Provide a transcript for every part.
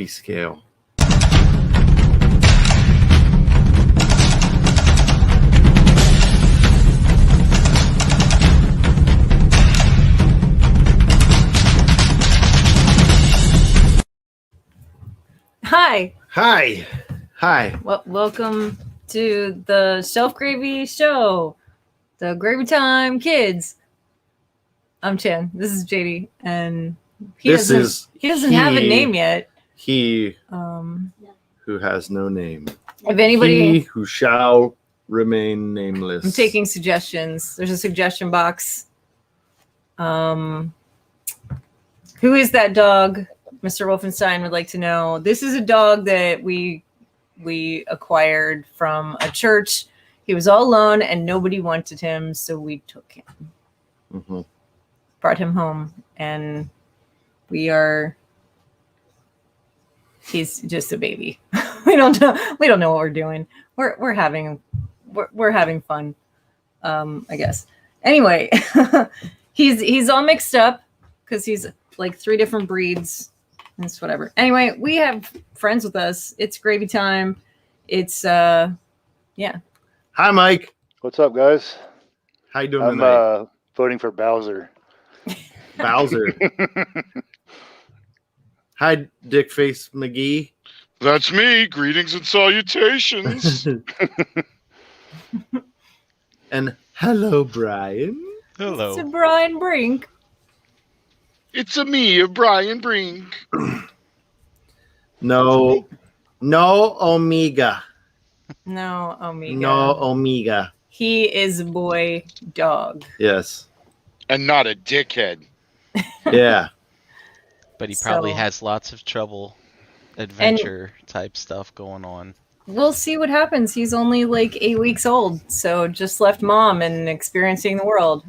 scale. Hi. Hi. Hi. Well, welcome to the ShelfGravy show, the Gravy Time Kids. I'm Chan. This is JD, and he doesn't have a name yet. He who has no name. If anybody, He who shall remain nameless. I'm taking suggestions. There's a suggestion box. Who is that dog? Mr. Wolfenstein would like to know. This is a dog that we acquired from a church. He was all alone and nobody wanted him, so we took him. Mm-hmm. Brought him home, and he's just a baby. we don't know what we're doing. We're having fun, I guess. Anyway, he's all mixed up because he's like 3 different breeds. It's whatever. Anyway, we have friends with us. It's gravy time. It's yeah. Hi, Mike. What's up, guys? How you doing I'm tonight? voting for Bowser. Bowser. Hi, Dickface McGee. That's me. Greetings and salutations. And hello, Brian. Hello. It's a Brian Brink. It's a me, Brian Brink. No Omega. No, Omega. No Omega. He is a boy dog. Yes. And not a dickhead. Yeah. But he probably has lots of trouble, adventure type stuff going on. We'll see what happens. He's only like 8 weeks old, so just left mom and experiencing the world.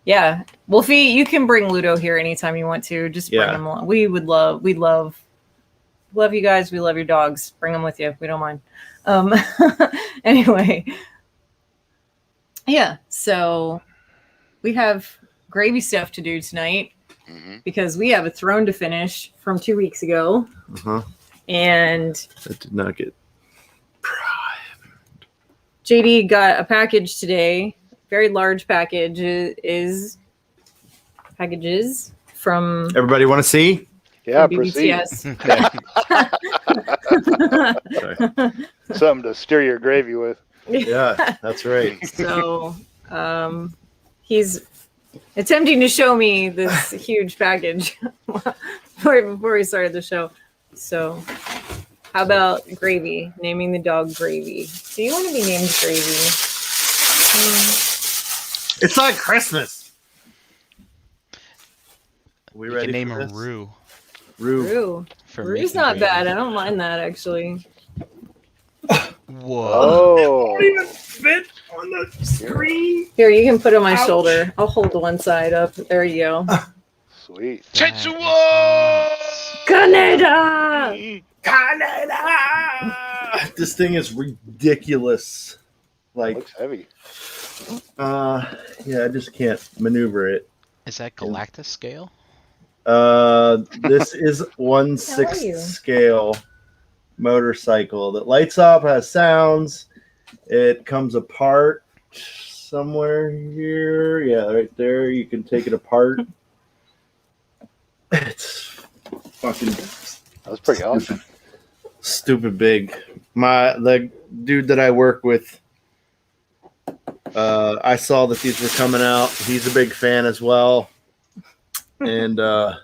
Yeah, Wolfie, you can bring Ludo here anytime you want to. Just bring him along. We'd love you guys. We love your dogs. Bring them with you. We don't mind. Anyway, yeah. So we have gravy stuff to do tonight because we have a throne to finish from 2 weeks ago. And that did not get primed. JD got a package today. Very large packages from Everybody want to see? Yeah, BBTS. Something to stir your gravy with. Yeah, that's right. So he's attempting to show me this huge package before we started the show. So how about Gravy? Naming the dog Gravy. Do you want to be named Gravy? It's like Christmas. We can name her Rue. Rue. Rue's not bad. I don't mind that actually. Whoa. Oh. Don't even fit on the screen. Here, you can put it on my shoulder. I'll hold the one side up. There you go. Sweet. Tetsuo! Canada! This thing is ridiculous. Like, Looks heavy. yeah, I just can't maneuver it. Is that Galactus scale? This is 1/6 scale motorcycle that lights up, has sounds. It comes apart somewhere here. Yeah, right there. You can take it apart. It's fucking. That was pretty awesome. Stupid big. The dude that I work with. I saw that these were coming out. He's a big fan as well. And yeah,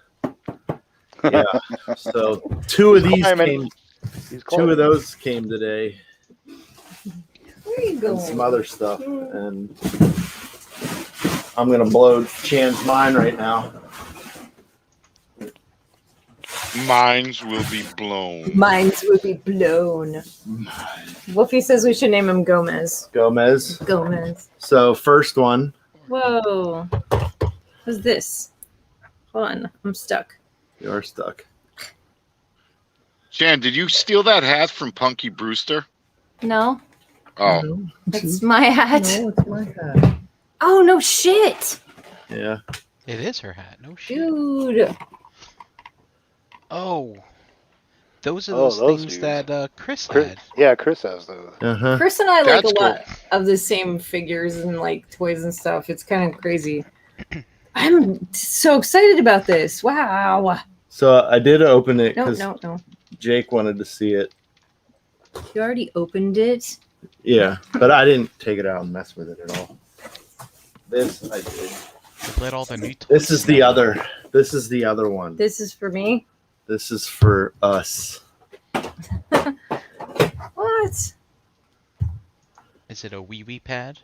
so two of those came today. Where are you going? And some other stuff. And I'm going to blow Chan's mind right now. Minds will be blown. Minds will be blown. Wolfie says we should name him Gomez. Gomez. So first one. Whoa. What's this? Hold on. I'm stuck. You're stuck. Jan, did you steal that hat from Punky Brewster? No. Oh. It's my hat. No, it's my hat. Oh, no shit. Yeah. It is her hat. No shit. Dude. Oh, those are Oh, those those things dudes. that Chris Chris, had. yeah, Chris has those. Uh-huh. Chris and I like That's a lot of the same figures and like toys and stuff. It's kind of crazy. I'm so excited about this. Wow. So I did open it No, because no. Jake wanted to see it. You already opened it? Yeah, but I didn't take it out and mess with it at all. This I did. Let all the new toys. This is the other. This is the other one. This is for me? This is for us. What? Is it a wee wee pad?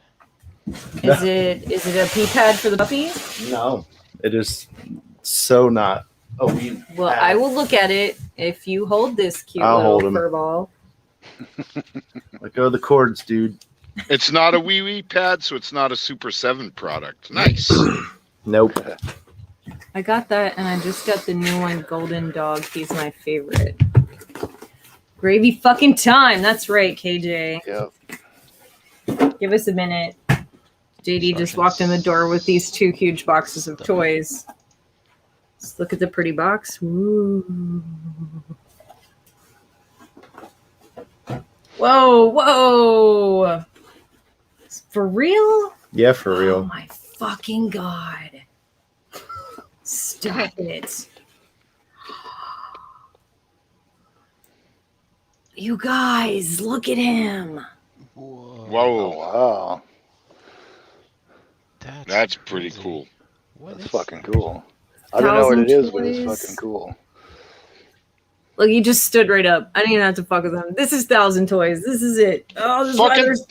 Is it a pee pad for the puppy? No, it is so not. Oh, Well, I will look at it if you hold this cute I'll little hold him. fur ball. Let go of the cords, dude. It's not a wee wee pad, so it's not a Super 7 product. Nice. Nope. I got that, and I just got the new one, Golden Dog. He's my favorite. Gravy fucking time. That's right, KJ. Yep. Give us a minute. JD just walked in the door with these 2 huge boxes of toys. Let's look at the pretty box. Woo. Whoa. For real? Yeah, for Oh real. my fucking God. Stop it. You guys, look at him. Whoa. Whoa. Oh, wow. That's pretty crazy. cool. What That's is fucking that? cool. I don't know what it is, but toys. it's fucking cool. Look, he just stood right up. I didn't even have to fuck with him. This is 1,000 Toys. This is it. Oh, this Fucking leather's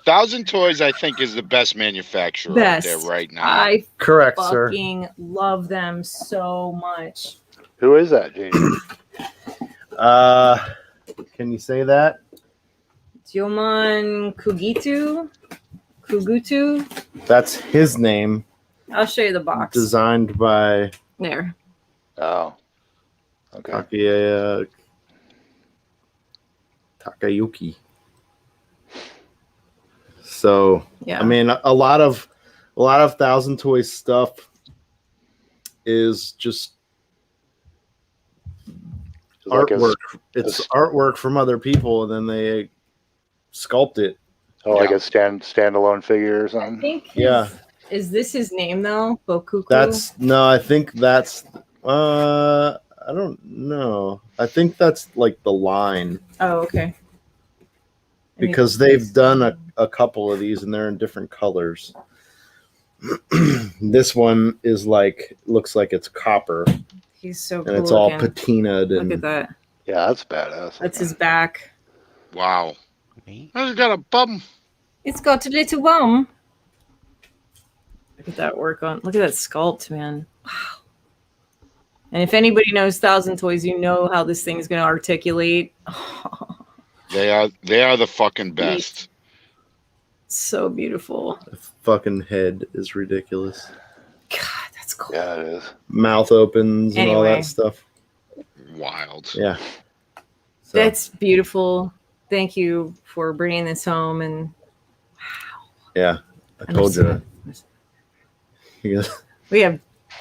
1,000 Toys, I think, is the best manufacturer best. out there right now. I Correct, sir. fucking love them so much. Who is that, JD? Can you say that? Jomon Kugutu. That's his name. I'll show you the box. Designed by There. Oh. Okay. Takayuki. So Yeah. I mean, a lot of 1,000 Toys stuff is just artwork. It's artwork from other people, and then they sculpt it. Oh, like a standalone figure or I something? think Yeah. Is this his name though? Bokuku? I think that's I don't know. I think that's like the line, Oh, okay. because they've done a couple of these and they're in different colors. This one is looks like it's copper, He's so cool. and it's all looking. patinaed. Look And at that. Yeah, that's badass. That's his back. Wow. Me? I got a bum. It's got a little bum. Look at that work on. Look at that sculpt, man. Wow. And if anybody knows 1,000 Toys, you know how this thing's going to articulate. They are the fucking best. So beautiful. the fucking head is ridiculous. God, that's cool. Yeah, it is. Mouth opens and all Anyway. that stuff. Wild. Yeah. So, That's beautiful. Thank you for bringing this home. And yeah, I I'm told so- you. we have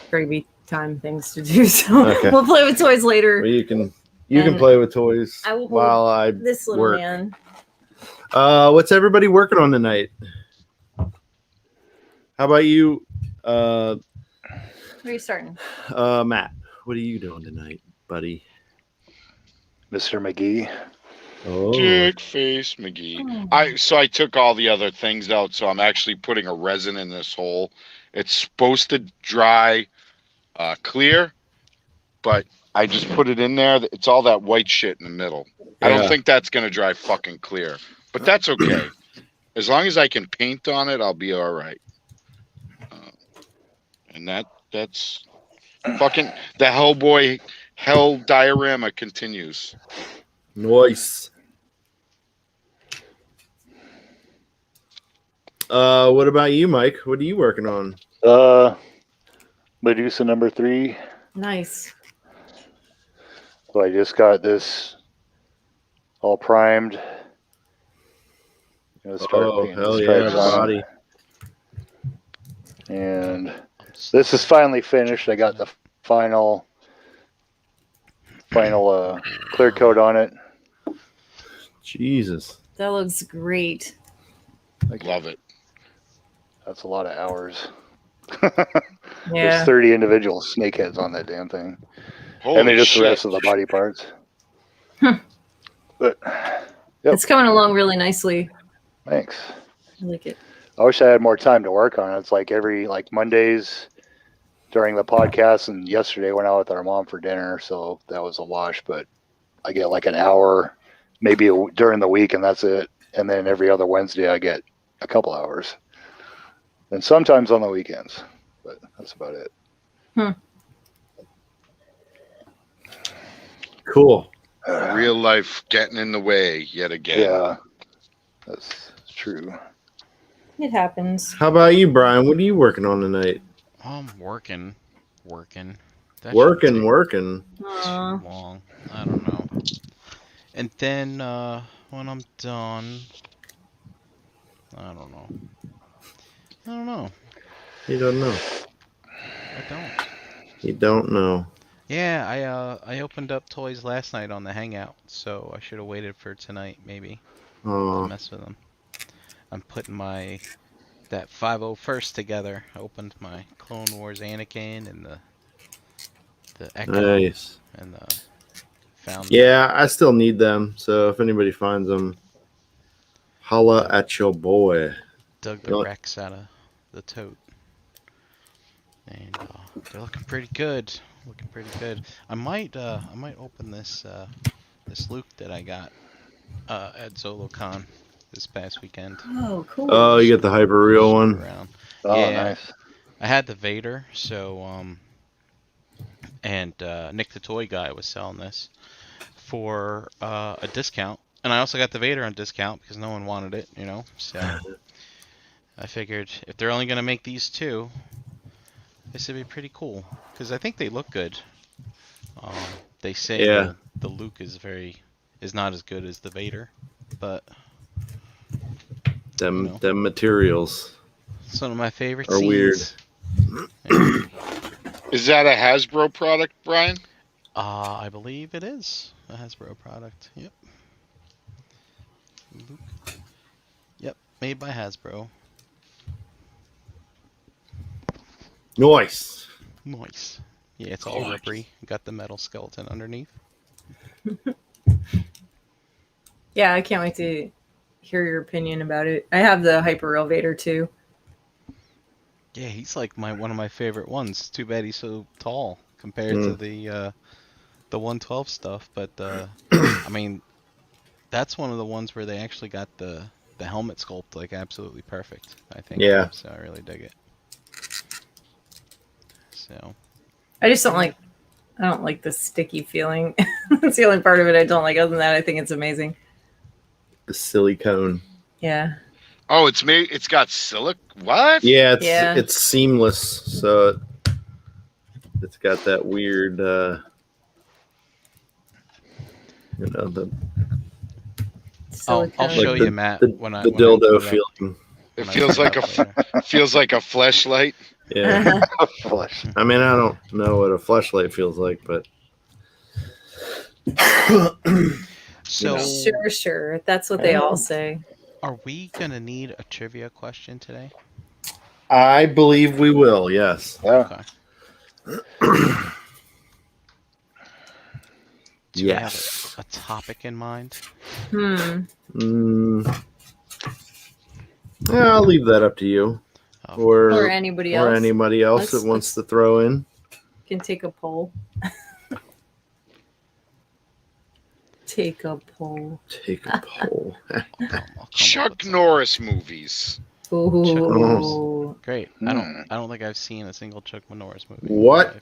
gravy time things to do, so Okay. we'll play with toys later. You can And play with toys I will hold while I This little work. man. What's everybody working on tonight? How about you, Where are you starting? Matt? What are you doing tonight, buddy? Mr. McGee. Oh, Dick face McGee. I took all the other things out, so I'm actually putting a resin in this hole. It's supposed to dry clear, but I just put it in there. It's all that white shit in the middle. I don't Yeah. think that's gonna dry fucking clear, but that's okay. As long as I can paint on it, I'll be all right. And that's fucking the Hellboy hell diorama continues. nice. What about you, Mike? What are you working on? Medusa number 3. Nice. So I just got this all primed. Painting hell the yeah, stripes on it. body. And this is finally finished. I got the final final clear coat on it. Jesus. That looks great. Love it. That's a lot of hours. Yeah. There's 30 individual snakeheads on that damn thing. Holy And then just shit. the rest of the body parts. But It's coming along really nicely. thanks. I like it. I wish I had more time to work on it. It's like every Mondays during the podcast, and yesterday went out with our mom for dinner, so that was a wash. But I get like an hour, maybe during the week, and that's it. And then every other Wednesday, I get a couple hours, and sometimes on the weekends. But that's about it. Cool. Real life getting in the way yet again. Yeah, that's true. It happens. How about you, Brian? What are you working on tonight? I'm working. That Working. too Aw. long. I don't know. And then when I'm done, I don't know. You don't know. I don't. You don't know. Yeah, I opened up toys last night on the Hangout, so I should have waited for tonight maybe to Oh, mess with them. I'm putting that 501st together. I opened my Clone Wars Anakin and the Echo nice. and found Yeah, I still need them. So if anybody finds them, holla at your boy. dug the Rex out of the tote. And they're looking pretty good. I might open this Luke that I got at ZoloCon this past weekend. Oh, cool. Oh, you get the hyper real one. Around. Oh, Yeah. nice. I had the Vader, so and Nick the Toy Guy was selling this for a discount, and I also got the Vader on discount because no one wanted it, So I figured if they're only gonna make these two, this would be pretty cool because I think they look good. They say the Luke is not as good as the Vader, but Them materials it's one of my favorite are scenes. weird. Yeah. Is that a Hasbro product, Brian? I believe it is a Hasbro product. Yep. Luke. Yep, made by Hasbro. Nice. Yeah, it's all rubbery. Got the metal skeleton underneath. Yeah, I can't wait to hear your opinion about it. I have the Hyper Real Vader too. Yeah, he's like one of my favorite ones. Too bad he's so tall compared to the 112 stuff. But I mean, that's one of the ones where they actually got the helmet sculpt like absolutely perfect. I think. Yeah. So I really dig it. So. I don't like the sticky feeling. That's the only part of it I don't like. Other than that, I think it's amazing. The silicone. Yeah. Oh, it's got what? Yeah, Yeah. it's seamless, so it's got that weird the I'll show you, Matt, when I dildo feeling. It feels like a fleshlight. Yeah. I mean, I don't know what a fleshlight feels like, but so sure. That's what they all say. Are we gonna need a trivia question today? I believe we will. Yes. Yeah. Okay. Do you have a topic in mind? Yeah, I'll leave that up to you, or anybody else. or anybody else that wants to throw in. Can take a poll. Take a poll. Chuck Norris movies. Ooh. Great. I don't think I've seen a single Chuck Norris movie. What?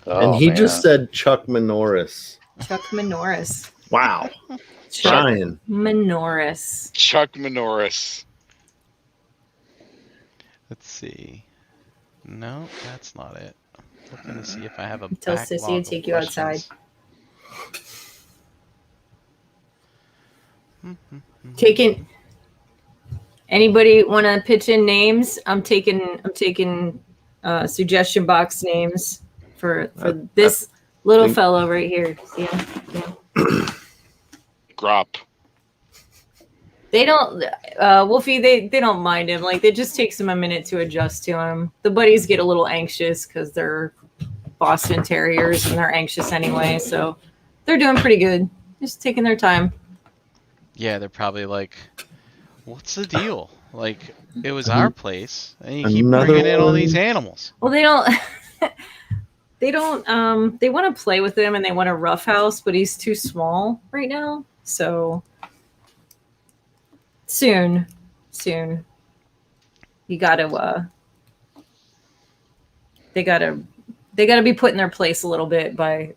Oh, and he man. just said Chuck Norris. Chuck Norris. Wow. Chuck Norris. Chuck Norris. Let's see. No, that's not it. Looking to see if I have a Tell Sissy to take you outside. Taking. Anybody want to pitch in names? I'm taking suggestion box names for this Little fellow right here. See him? Yeah. Grop. They don't, Wolfie, they don't mind him. Like, it just takes them a minute to adjust to him. The buddies get a little anxious because they're Boston Terriers and they're anxious anyway. So they're doing pretty good. Just taking their time. Yeah, they're probably like, what's the deal? Like, it was our place, and you keep bringing in all these animals. Well, they don't. They don't. They want to play with him and they want a roughhouse, but he's too small right now. So soon. You gotta. They gotta be put in their place a little bit by.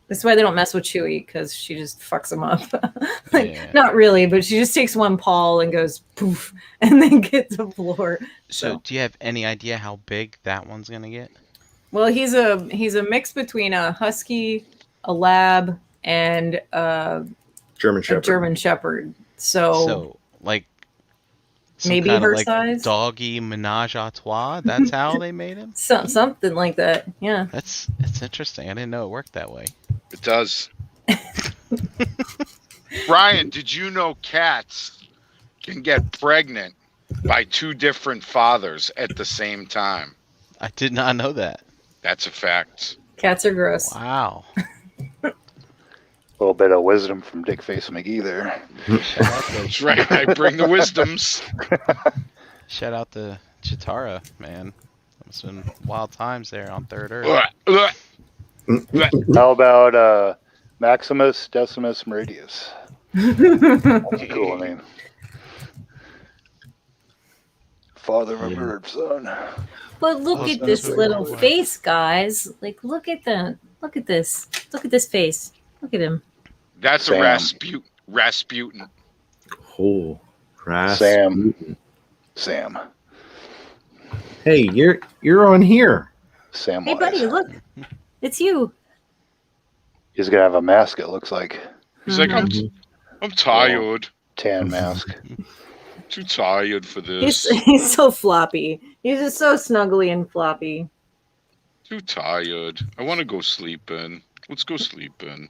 That's why they don't mess with Chewy, because she just fucks them up. Not really, but she just takes one paw and goes poof, and then gets the floor. So, do you have any idea how big that one's gonna get? Well, he's a mix between a husky, a lab, and a German Shepherd. So like maybe her like size, doggy menage a trois. That's how they made him. Something like that. Yeah. That's interesting. I didn't know it worked that way. It does. Ryan, did you know cats can get pregnant by two different fathers at the same time? I did not know that. That's a fact. Cats are gross. Wow. A little bit of wisdom from Dickface McGee there. That's right. I bring the wisdoms. Shout out to Chitara, man. It's been wild times there on Third Earth. How about Maximus Decimus Meridius? That's a cool name. Father of a bird, son. But look at this little face, guys. Like, look at this. Look at this face. Look at him. That's Sam. a Rasputin. Oh, Rasputin. Sam. Hey, you're on here. Sam. Hey, buddy, look. It's you. He's gonna have a mask. It looks like. He's like, I'm tired. Tan mask. Too tired for this. He's so floppy. He's just so snuggly and floppy. Too tired. I want to go sleeping. Let's go sleeping.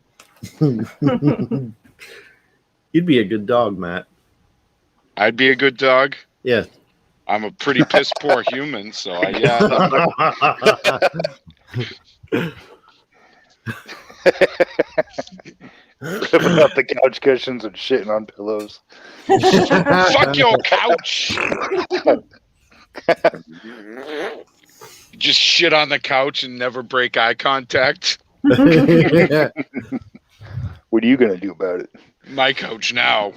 You'd be a good dog, Matt. I'd be a good dog. Yeah. I'm a pretty piss poor human, so yeah. Ripping up the couch cushions and shitting on pillows. Fuck your couch. Just shit on the couch and never break eye contact. What are you gonna do about it? My couch now,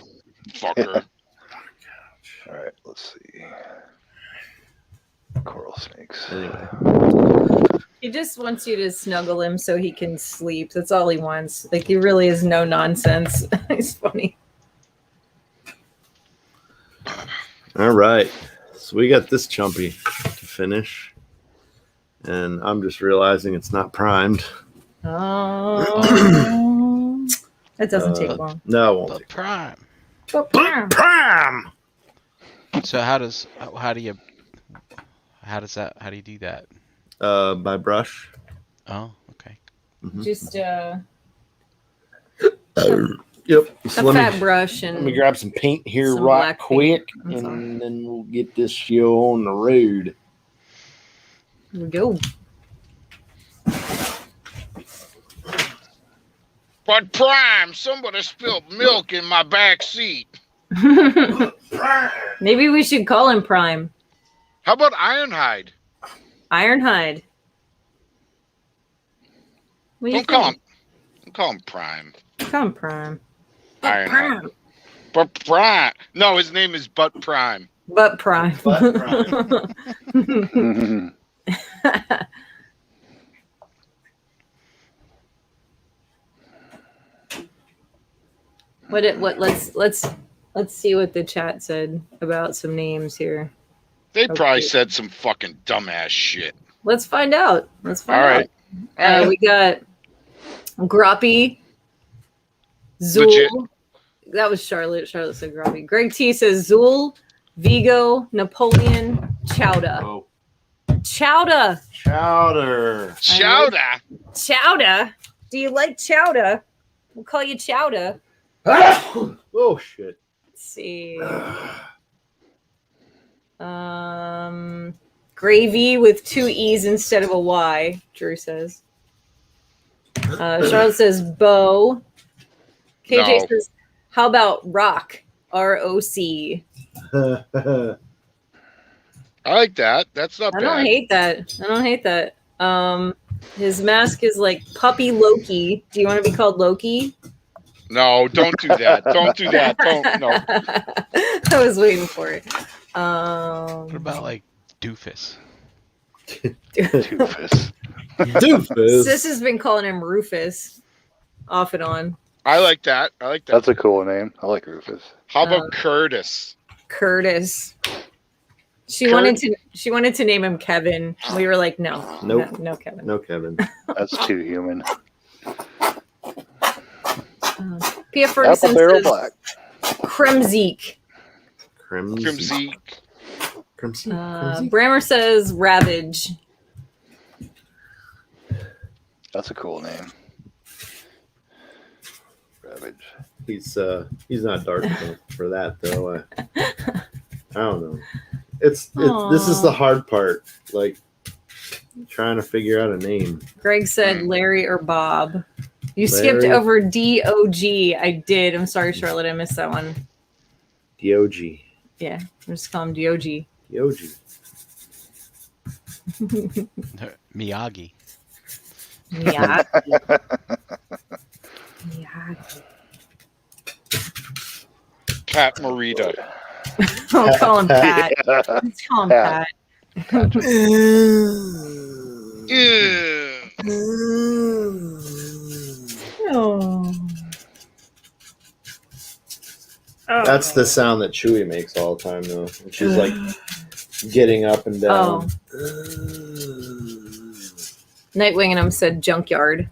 fucker. All right, let's see. Coral snakes. Anyway. He just wants you to snuggle him so he can sleep. That's all he wants. Like, he really is no nonsense. He's funny. All right. So we got this chumpy to finish. And I'm just realizing it's not primed. Oh. That doesn't take long. No, it won't But take prime. prime. So how do you do that? By brush. Oh, okay. Mm-hmm. Just Yep. a So fat brush and let me grab some paint here some right black quick, paint. That's all. and then we'll get this show on the road. Here we go. But Prime, somebody spilled milk in my back seat. Maybe we should call him Prime. How about Ironhide? Ironhide. What do you Don't call think? him. Don't call him Prime. Call him Prime. Ironhide. But Prime. No, his name is Butt Prime. But Prime. Butt Prime. Let's see what the chat said about some names here. They probably Okay. said some fucking dumbass shit. Let's find out. All right. We got Groppy, Zool. Legit. That was Charlotte. Charlotte said Groppy. Greg T says Zool, Vigo, Napoleon, Chowda. Oh. Chowder. Chowder. Chowder. Do you like chowder? We'll call you Chowder. Oh shit. Let's see. Gravy with 2 E's instead of a Y, Drew says. Charlotte says bow. KJ No. says, how about rock? R-O-C. I like that. That's not I bad. don't hate that. His mask is like Puppy Loki. Do you want to be called Loki? No, don't do that. Don't do that. Don't. No. I was waiting for it. What about like Doofus? Doofus. Doofus. Sis has been calling him Rufus off and on. I like that. I like that. That's a cool name. I like Rufus. How about Curtis? Curtis. She wanted to name him Kevin. We were like, no. Nope. No Kevin. No Kevin. That's too human. Pia Ferguson Apple Barrel says Black. Kremzeek. Crimson. Brammer says Ravage. That's a cool name. Ravage. He's not dark enough for that though. I don't know. It's this is the hard part. Like trying to figure out a name. Greg said Larry or Bob. You Larry. skipped over D-O-G. I did. I'm sorry, Charlotte. I missed that one. D-O-G. Yeah, I'm just calling him D-O-G. D-O-G. Miyagi. Miyagi. Pat Morita. I'll call him Pat. Let's call him Pat. Oh. That's the sound that Chewie makes all the time though. And she's like getting up and down. Nightwing and him said junkyard.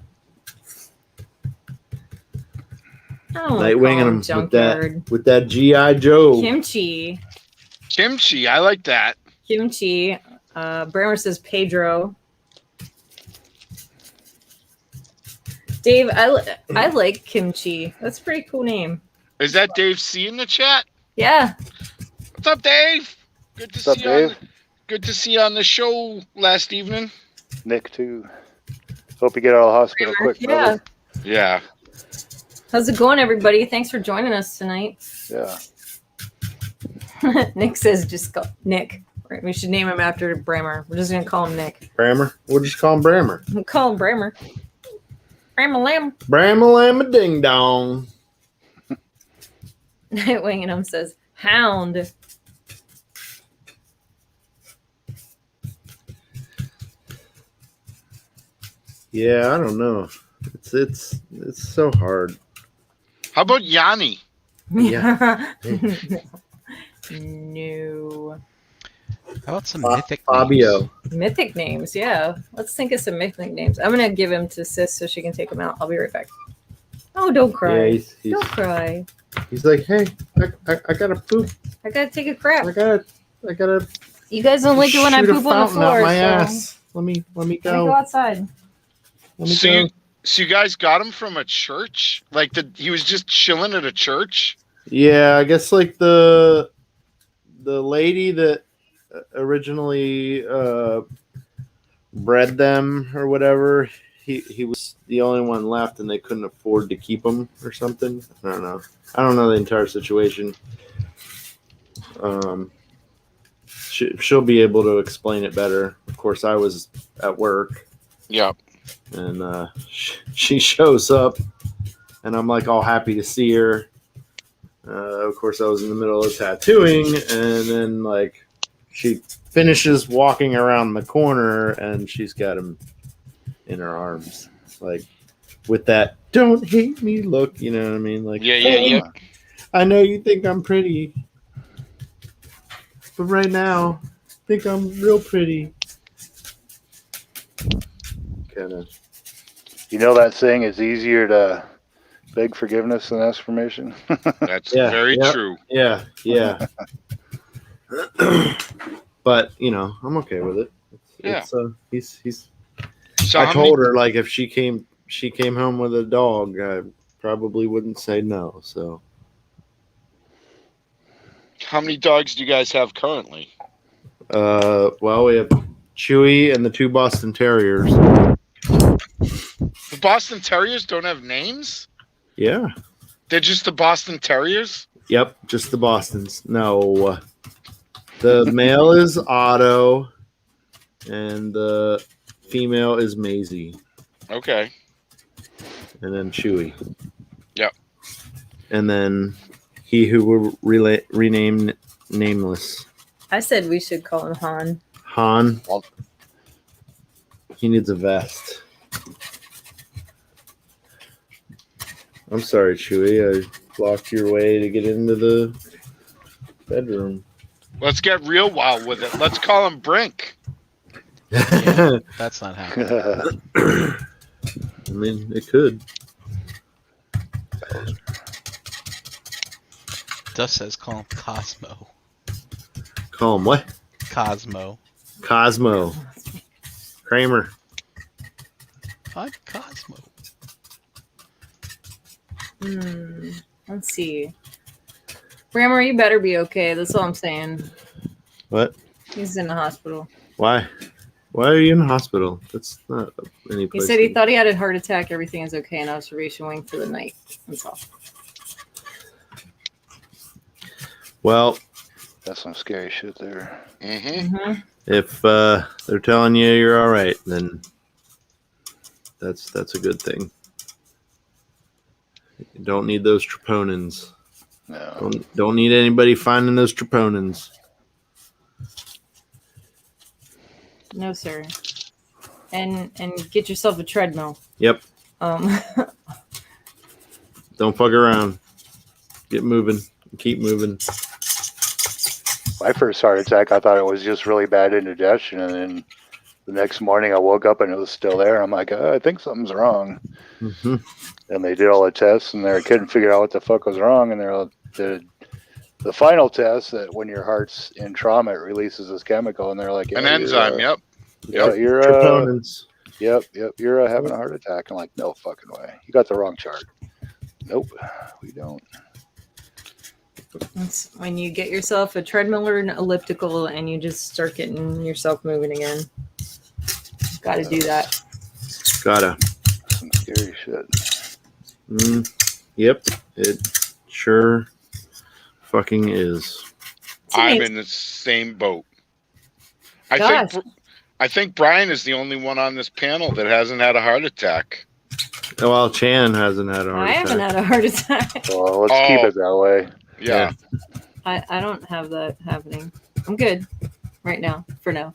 Nightwing and him with that G.I. Joe. Kimchi. I like that. Kimchi. Brammer says Pedro. Dave, I like Kimchi. That's a pretty cool name. Is that Dave C in the chat? Yeah. What's up, Dave? Good to What's see up, you. Dave? Good to see you on the show last evening. Nick too. Hope you get out of the hospital quick, Yeah. brother. Yeah. How's it going, everybody? Thanks for joining us tonight. Yeah. Nick says just call Nick. Right, we should name him after Brammer. We're just gonna call him Nick. Brammer? We'll just call him Brammer. We'll call him Brammer. Brammer Lamb. Brammer Lamb Ding Dong. Nightwing and him says Hound. Yeah, I don't know. It's so hard. How about Yanni? Yeah. No. How about some mythic Fabio. names? Mythic names, yeah. Let's think of some mythic names. I'm gonna give him to Sis so she can take them out. I'll be right back. Oh, don't cry. Yeah, Don't cry. he's like, hey, I gotta poop. I gotta take a crap. I gotta. You guys don't like it when I shoot a poop on the fountain out floor. my so ass. Let me let me go. go outside. Let me So go. you guys got him from a church? Like he was just chilling at a church? Yeah, I guess like the lady that originally bred them or whatever, he was the only one left and they couldn't afford to keep him or something. I don't know the entire situation. She'll be able to explain it better. Of course, I was at work. Yeah. And she shows up and I'm like all happy to see her. Of course, I was in the middle of tattooing, and then like she finishes walking around the corner, and she's got him in her arms, like with that "don't hate me" look. You know what I mean? Like, Yeah. I know you think I'm pretty, but right now, I think I'm real pretty. Kind of. You know that saying is easier to beg forgiveness than ask permission. That's very true. Yeah. But I'm okay with it. Yeah. It's he's. So I how told many, her like if she came home with a dog, I probably wouldn't say no. So how many dogs do you guys have currently? well, we have Chewy and the 2 Boston Terriers. The Boston Terriers don't have names? Yeah. They're just the Boston Terriers? Yep, just the Bostons. No. The male is Otto and the female is Maisie. Okay. And then Chewy. Yep. And then he who will rename Nameless. I said we should call him Han. Han. He needs a vest. I'm sorry, Chewy. I blocked your way to get into the bedroom. Let's get real wild with it. Let's call him Brink. Yeah, that's not happening. I mean, it could. Dust says call him Cosmo. Call him what? Cosmo. Cosmo. Kramer. I'm Cosmo. Let's see. Brammer, you better be okay. That's all I'm saying. What? He's in the hospital. Why? Why are you in the hospital? That's not any He place. said he thought he had a heart attack. Everything is okay in observation wing for the night. That's all. Well, That's some scary shit there. Mm-hmm. if they're telling you you're all right, then that's a good thing. You don't need those troponins. No. Don't need anybody finding those troponins. No, sir. And get yourself a treadmill. Yep. Um, Don't fuck around. Get moving. Keep moving. My first heart attack, I thought it was just really bad indigestion, and then the next morning I woke up and it was still there. I'm like, I think something's wrong. Mm-hmm. And they did all the tests, and they couldn't figure out what the fuck was wrong. And they did the final test that when your heart's in trauma, it releases this chemical, and they're like, An enzyme, yep. Yeah, you're Troponins. Yep, you're having a heart attack. I'm like, no fucking way. You got the wrong chart. Nope, we don't. that's when you get yourself a treadmill or an elliptical and you just start getting yourself moving again. Got to do that. Gotta. Some scary shit. Yep. It sure fucking is. I'm in the same boat. Gosh. I think Brian is the only one on this panel that hasn't had a heart attack. Oh, well, Chan hasn't had a heart I attack. haven't had a heart attack. Well, let's keep it that way. Yeah. I don't have that happening. I'm good right now, for now.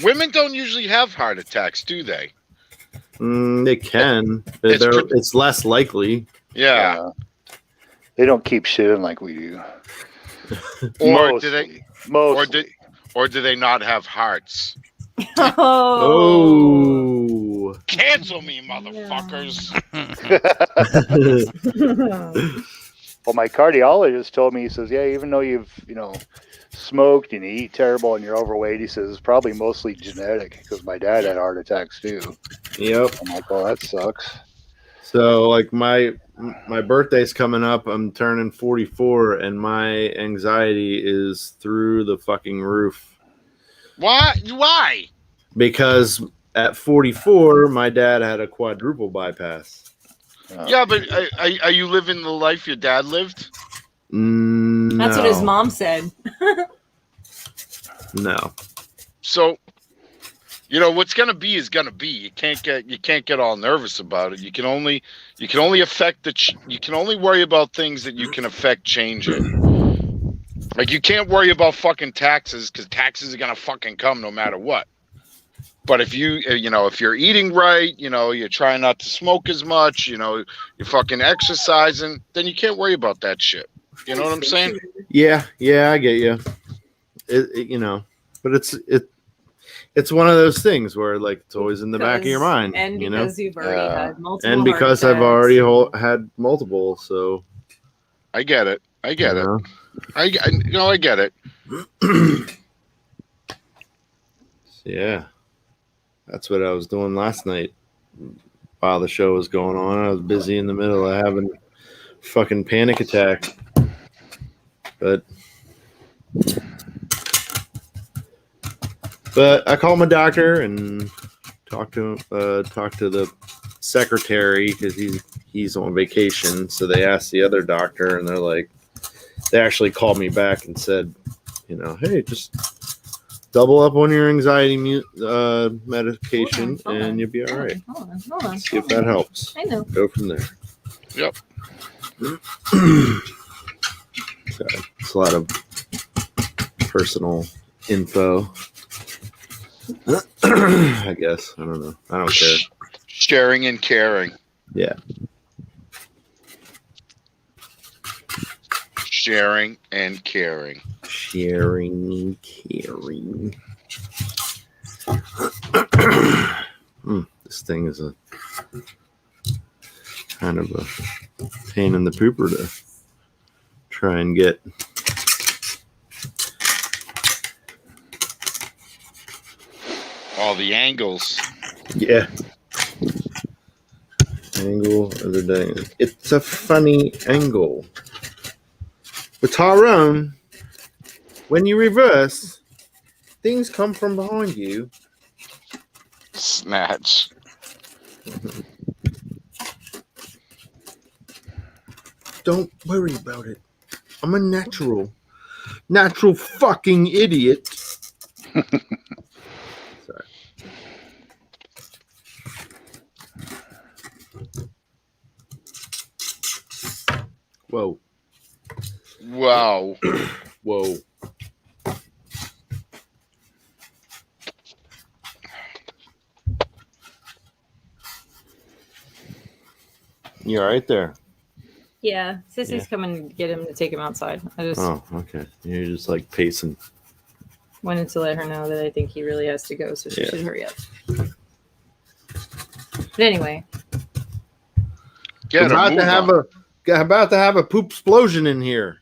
Women don't usually have heart attacks, do they? They can. But it's less likely. Yeah. They don't keep shit in like we do. Or do they? Mostly. Or do they not have hearts? Oh. Cancel me, motherfuckers. Well, my cardiologist told me, he says, yeah, even though you've, smoked and you eat terrible and you're overweight, he says it's probably mostly genetic because my dad had heart attacks too. Yep. I'm like, oh, that sucks. So, like, my birthday's coming up. I'm turning 44, and my anxiety is through the fucking roof. Why? Because at 44, my dad had a quadruple bypass. Yeah, but are you living the life your dad lived? No. That's what his mom said. No. So, what's gonna be is gonna be. You can't get all nervous about it. You can only affect you can only worry about things that you can affect changing. Like you can't worry about fucking taxes because taxes are gonna fucking come no matter what. But if if you're eating right, you're trying not to smoke as much, you're fucking exercising, then you can't worry about that shit. You know what I'm saying? Yeah, I get you. But it's one of those things where like it's always in the back of your mind, and because you've already had multiple, and because I've already had multiple, so I get it. I get it. Yeah. That's what I was doing last night while the show was going on. I was busy in the middle of having a fucking panic attack. But I called my doctor and talked to the secretary because he's on vacation. So they asked the other doctor, and they're like, they actually called me back and said, hey, just double up on your anxiety medication, and you'll be all right. Hold on. See if that helps. I know. Go from there. Yep. So it's a lot of personal info. I guess. I don't know. I don't care. Sharing and caring. Yeah. Sharing and caring. Sharing, caring. This thing is a kind of a pain in the pooper to try and get. All the angles. Yeah. Angle of the day. It's a funny angle. But Tyrone, when you reverse, things come from behind you. Snatch. Don't worry about it. I'm a natural fucking idiot. Sorry. Whoa. Wow. Whoa. You all right there? Yeah, Sissy's coming to get him to take him outside. I just okay. You're just like pacing. wanted to let her know that I think he really has to go, so she should hurry up. But anyway. About to have a poop explosion in here.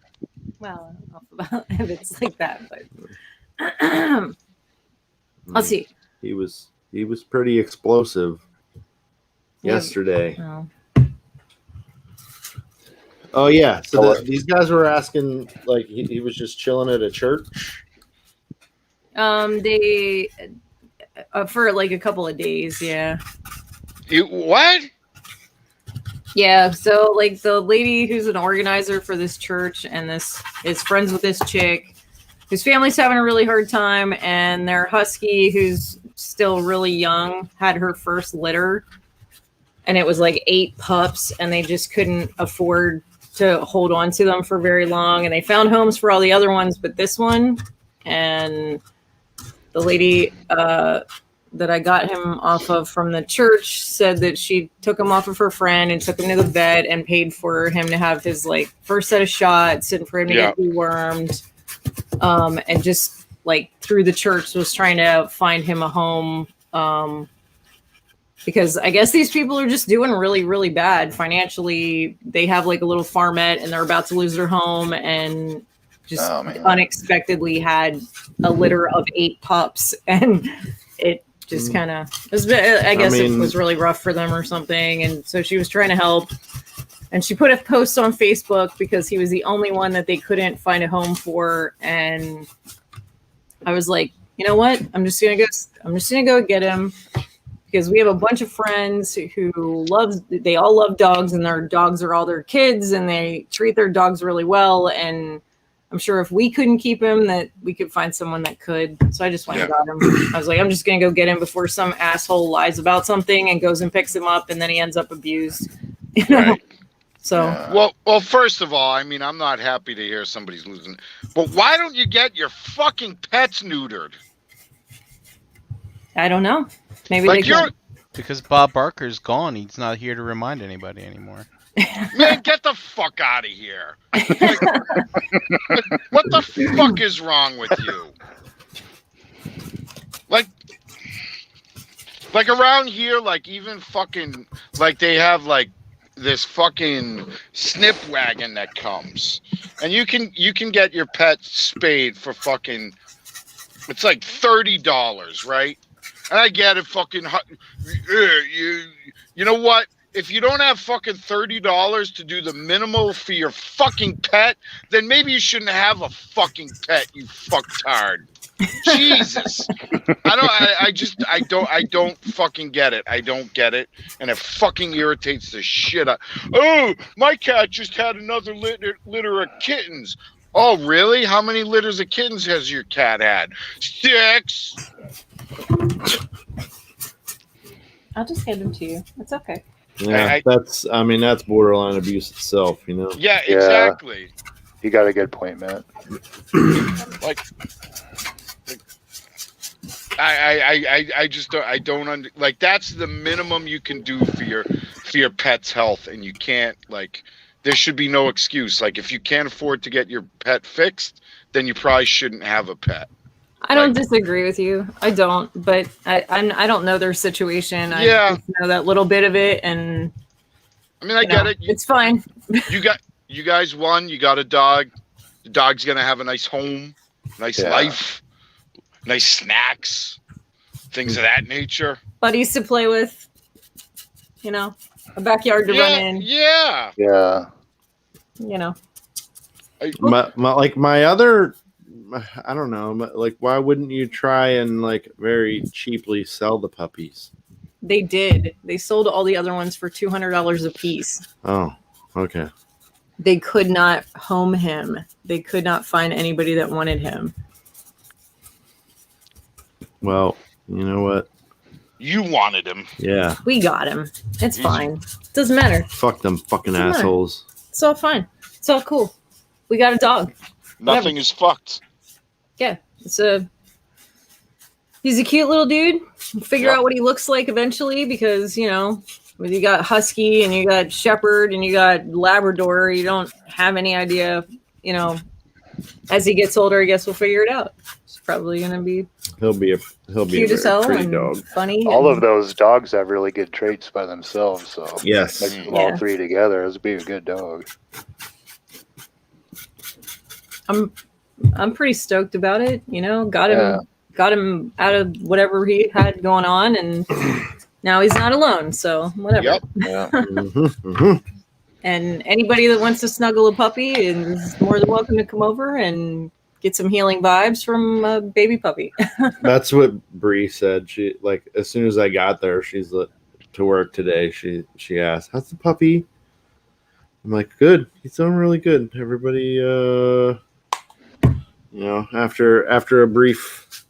Well, I don't know about if it's like that, but I'll see. He was pretty explosive yesterday. Oh. Oh yeah. So these guys were asking, like, he was just chilling at a church. They for like a couple of days, yeah. What? Yeah, so like the lady who's an organizer for this church and this is friends with this chick whose family's having a really hard time, and their husky, who's still really young, had her first litter, and it was like 8 pups, and they just couldn't afford to hold on to them for very long, and they found homes for all the other ones but this one. And the lady that I got him off of from the church said that she took him off of her friend and took him to the vet and paid for him to have his like first set of shots and for him to get dewormed. And just like through the church was trying to find him a home. Because I guess these people are just doing really, really bad financially. They have like a little farmette and they're about to lose their home and just unexpectedly had a litter of 8 pups, and it just kind of, I guess it was really rough for them or something. And so she was trying to help, and she put a post on Facebook because he was the only one that they couldn't find a home for. And I was like, you know what? I'm just gonna go get him, because we have a bunch of friends who they all love dogs, and their dogs are all their kids, and they treat their dogs really well. And I'm sure if we couldn't keep him, that we could find someone that could. So I just went and got him. I was like, I'm just going to go get him before some asshole lies about something and goes and picks him up, and then he ends up abused. You know? Right. So well, first of all, I mean, I'm not happy to hear somebody's losing. But why don't you get your fucking pets neutered? I don't know. Maybe like because Bob Barker's gone. He's not here to remind anybody anymore. Man, get the fuck out of here. Like, what the fuck is wrong with you? Like around here, like even fucking, like they have like this fucking snip wagon that comes, and you can get your pet spayed for fucking It's like $30, right? And I get it, fucking. You know what? If you don't have fucking $30 to do the minimal for your fucking pet, then maybe you shouldn't have a fucking pet, you fucktard. Jesus. I don't fucking get it. I don't get it. And it fucking irritates the shit out. Oh, my cat just had another litter of kittens. Oh, really? How many litters of kittens has your cat had? 6. I'll just hand them to you. It's okay. Yeah, that's borderline abuse itself, you know. Yeah, exactly. You got a good point, Matt. Like I just don't like that's the minimum you can do for your pet's health, and you can't, like, there should be no excuse. Like, if you can't afford to get your pet fixed, then you probably shouldn't have a pet. I don't disagree with you. I don't, but I don't know their situation. I just know that little bit of it, and I mean, I get it. It's fine. You guys won. You got a dog. The dog's gonna have a nice home, nice life, nice snacks, things of that nature. Buddies to play with, a backyard to run in. Yeah. My other, I don't know, like, why wouldn't you try and, like, very cheaply sell the puppies? They did. They sold all the other ones for $200 a piece. Oh, okay. They could not home him. They could not find anybody that wanted him. Well, you know what? You wanted him. Yeah. We got him. It's fine. Doesn't matter. Fuck them fucking assholes. It's all fine. It's all cool. We got a dog. Nothing is fucked. Yeah. He's a cute little dude. We'll figure out what he looks like eventually, because, you got Husky and you got Shepherd and you got Labrador. You don't have any idea, as he gets older, I guess we'll figure it out. It's probably going to be He'll be a cute as hell pretty and dog. funny. All of those dogs have really good traits by themselves. So yes, mix them all three together, it would be a good dog. I'm pretty stoked about it. Got him out of whatever he had going on, and now he's not alone. So whatever. Yep. Yeah. And anybody that wants to snuggle a puppy is more than welcome to come over and get some healing vibes from a baby puppy. That's what Bree said. She, like, as soon as I got there, she's to work today. She asked, "How's the puppy?" I'm like, "Good. He's doing really good." Everybody, after a brief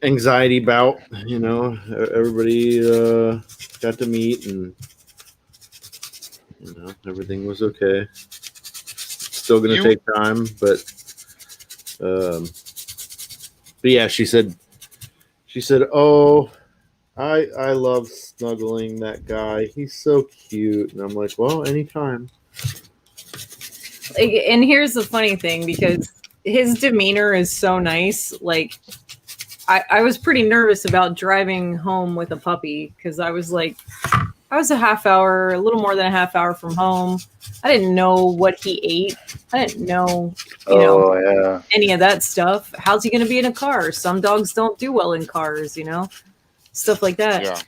anxiety bout, everybody got to meet, and everything was okay. Still gonna take time, but yeah, she said, "Oh, I love snuggling that guy. He's so cute." And I'm like, "Well, anytime." And here's the funny thing, because his demeanor is so nice. Like, I was pretty nervous about driving home with a puppy, because I was a little more than a half hour from home. I didn't know what he ate. I didn't know, any of that stuff. How's he going to be in a car? Some dogs don't do well in cars, stuff like that. Yeah.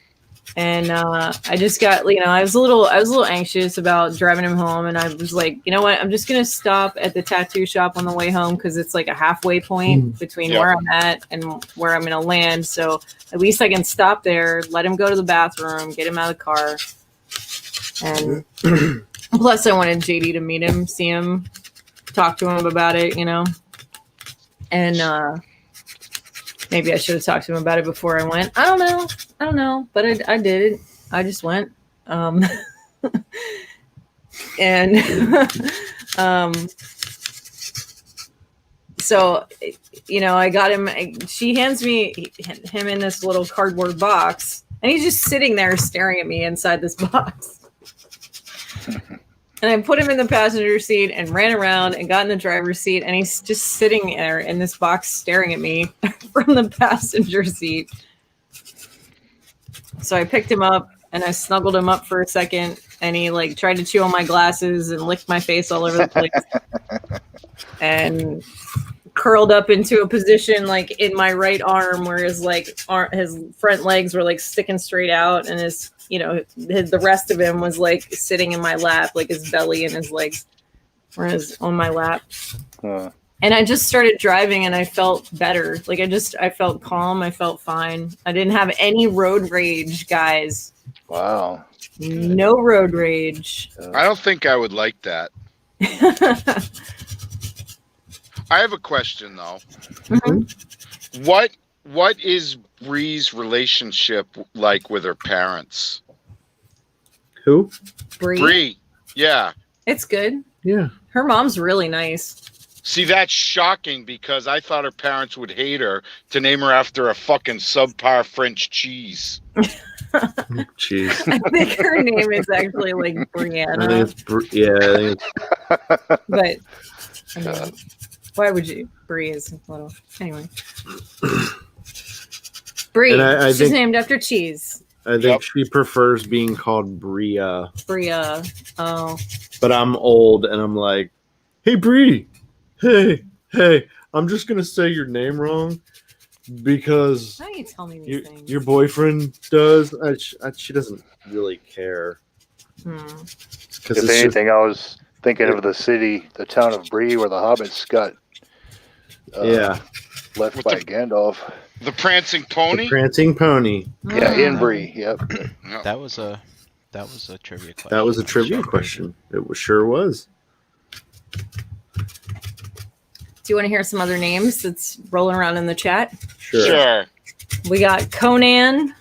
And I just got, I was a little anxious about driving him home, and I was like, you know what? I'm just gonna stop at the tattoo shop on the way home, because it's like a halfway point between where I'm at and where I'm gonna land. So at least I can stop there, let him go to the bathroom, get him out of the car, and plus I wanted JD to meet him, see him, talk to him about it, and maybe I should have talked to him about it before I went. I don't know, but I did it. I just went. And so, I got him. She hands me him in this little cardboard box, and he's just sitting there staring at me inside this box. And I put him in the passenger seat and ran around and got in the driver's seat, and he's just sitting there in this box staring at me from the passenger seat. So I picked him up and I snuggled him up for a second, and he tried to chew on my glasses and licked my face all over the place. And curled up into a position like in my right arm, where his his front legs were like sticking straight out, and his the rest of him was like sitting in my lap, like his belly and his legs were on my lap. And I just started driving, and I felt better. Like I felt calm. I felt fine. I didn't have any road rage, guys. Wow. No road rage. I don't think I would like that. I have a question though. Mm-hmm. What is Bree's relationship like with her parents? Who? Bree. Yeah. It's good. Yeah. Her mom's really nice. See, that's shocking because I thought her parents would hate her to name her after a fucking subpar French cheese. Jeez. I think her name is actually like Brianna. I think it's But I mean, why would you? Brie is a little. Anyway. Brie. I She's think, named after cheese. I think she prefers being called Bria. Bria. Oh. But I'm old and I'm like, hey, Brie. Hey, I'm just going to say your name wrong because How do you tell me these things? your boyfriend does. She doesn't really care. If anything, I was thinking of the town of Bree, where the hobbits got left by Gandalf. The Prancing Pony? The Prancing Pony. Yeah, in Bree. Yep. That was a trivia question. That was a trivia question. It sure was. Do you want to hear some other names that's rolling around in the chat? Sure. We got Conan,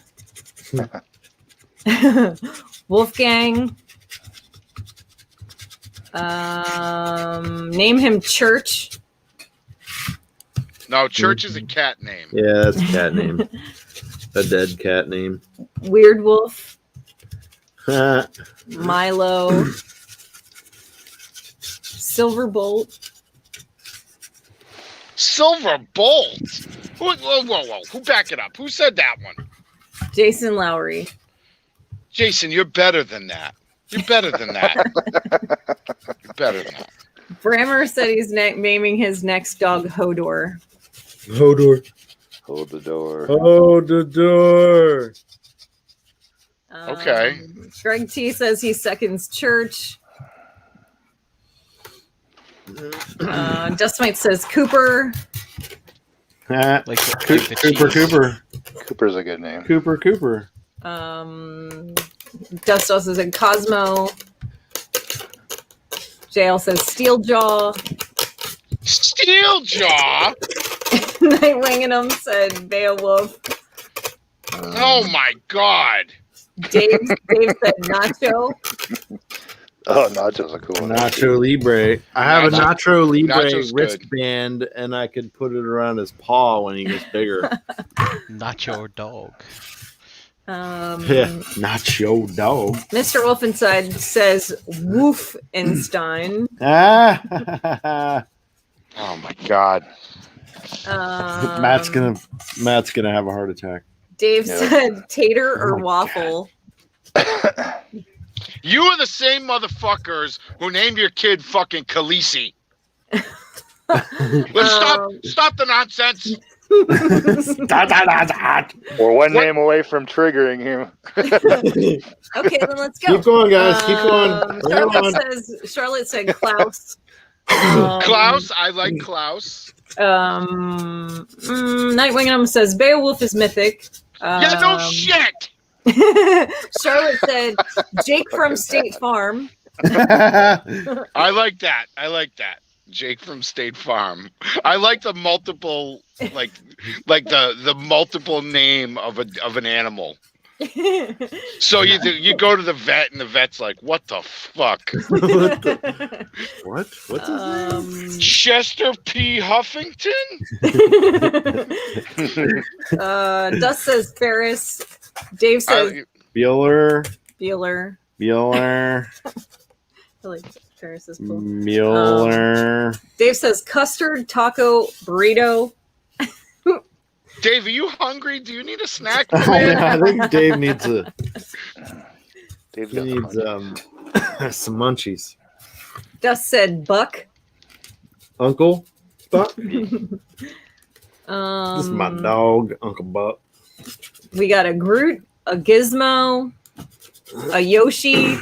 Wolfgang. Name him Church. No, Church is a cat name. Yeah, that's a cat name. A dead cat name. Weird Wolf. Milo. Silverbolt. Silverbolt? Whoa. Who back it up? Who said that one? Jason Lowry. Jason, you're better than that. You're better than that. You're better than that. Brammer said he's naming his next dog Hodor. Hodor. Hold the door. Hold the door. Okay. Greg T says he seconds Church. Dustmite says Cooper. Cooper. Cooper's a good name. Cooper. Dust also said Cosmo. JL says Steeljaw. Steeljaw? Nightwing and said Beowulf. Oh my God. Dave said Nacho. Oh, Nacho's a cool one. Nacho Libre. I have a Nacho Libre Nacho's wristband, and I could put it around his paw when he gets bigger. Nacho dog. Yeah, Nacho dog. Mr. Wolfenside says Wolfenstein. Oh my God. Matt's gonna have a heart attack. Dave said tater or waffle. You are the same motherfuckers who named your kid fucking Khaleesi. Stop the nonsense. We're one name away from triggering him. Okay, then let's go. Keep going, guys. Keep going. Charlotte said Klaus. Klaus, I like Klaus. Nightwing says Beowulf is mythic. Yeah, no shit. Charlotte said Jake from State Farm. I like that. Jake from State Farm. I like the multiple, like the multiple name of an animal. So you go to the vet and the vet's like, what the fuck? What? What's his name? Chester P. Huffington? Dust says Ferris. Dave says Bueller. I like Ferris is cool. Mueller. Dave says custard, taco, burrito. Dave, are you hungry? Do you need a snack? I think Dave needs Dave's some munchies. Dust said Buck. Uncle? Buck. This is my dog, Uncle Buck. We got a Groot, a Gizmo, a Yoshi.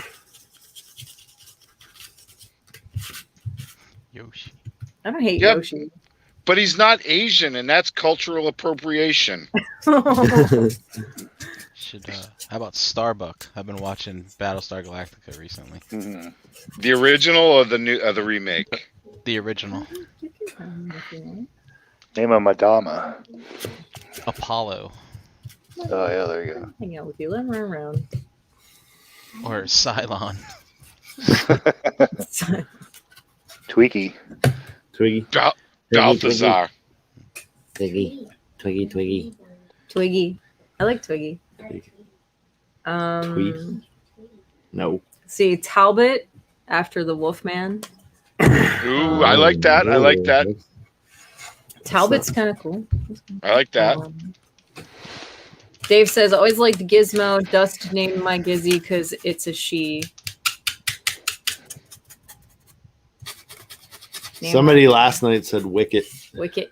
Yoshi. I don't hate Yep. Yoshi. But he's not Asian, and that's cultural appropriation. Should how about Starbuck? I've been watching Battlestar Galactica recently. Mhm. The original or the remake? The original. Name a Madama. Apollo. Oh yeah, there you go. Hang out with you. Let him run around. Or Cylon. Tweaky. Twiggy. Balthazar. Twiggy. Twiggy. Twiggy. I like Twiggy. Tweet. No. See, Talbot after the Wolfman. Ooh, I like that. I like that. Talbot's kind of cool. I like that. Dave says, always liked Gizmo. Dust named my Gizzy because it's a she. Somebody last night said Wicket. Wicket.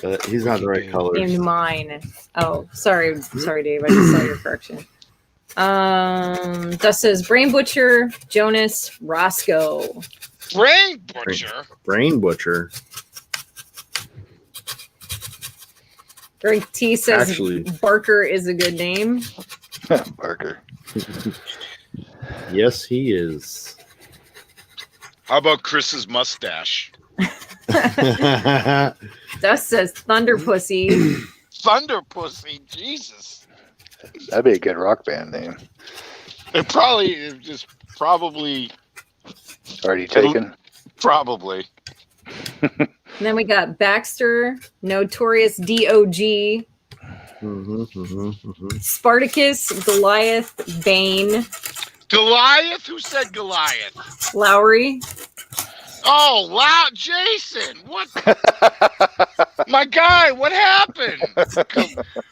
But he's not the right color. Named mine. Oh, sorry, Dave. I just saw your correction. Dust says Brain Butcher, Jonas, Roscoe. Brain Butcher. Brain Butcher. Greg T says Actually. Barker is a good name. Barker. Yes, he is. How about Chris's mustache? Dust says Thunder Pussy. Thunder Pussy. Jesus. That'd be a good rock band name. It probably Already taken. Probably. And then we got Baxter, Notorious D.O.G., Spartacus, Goliath, Bane, Goliath? Who said Goliath? Lowry. Oh, wow, Jason! What? My guy, what happened?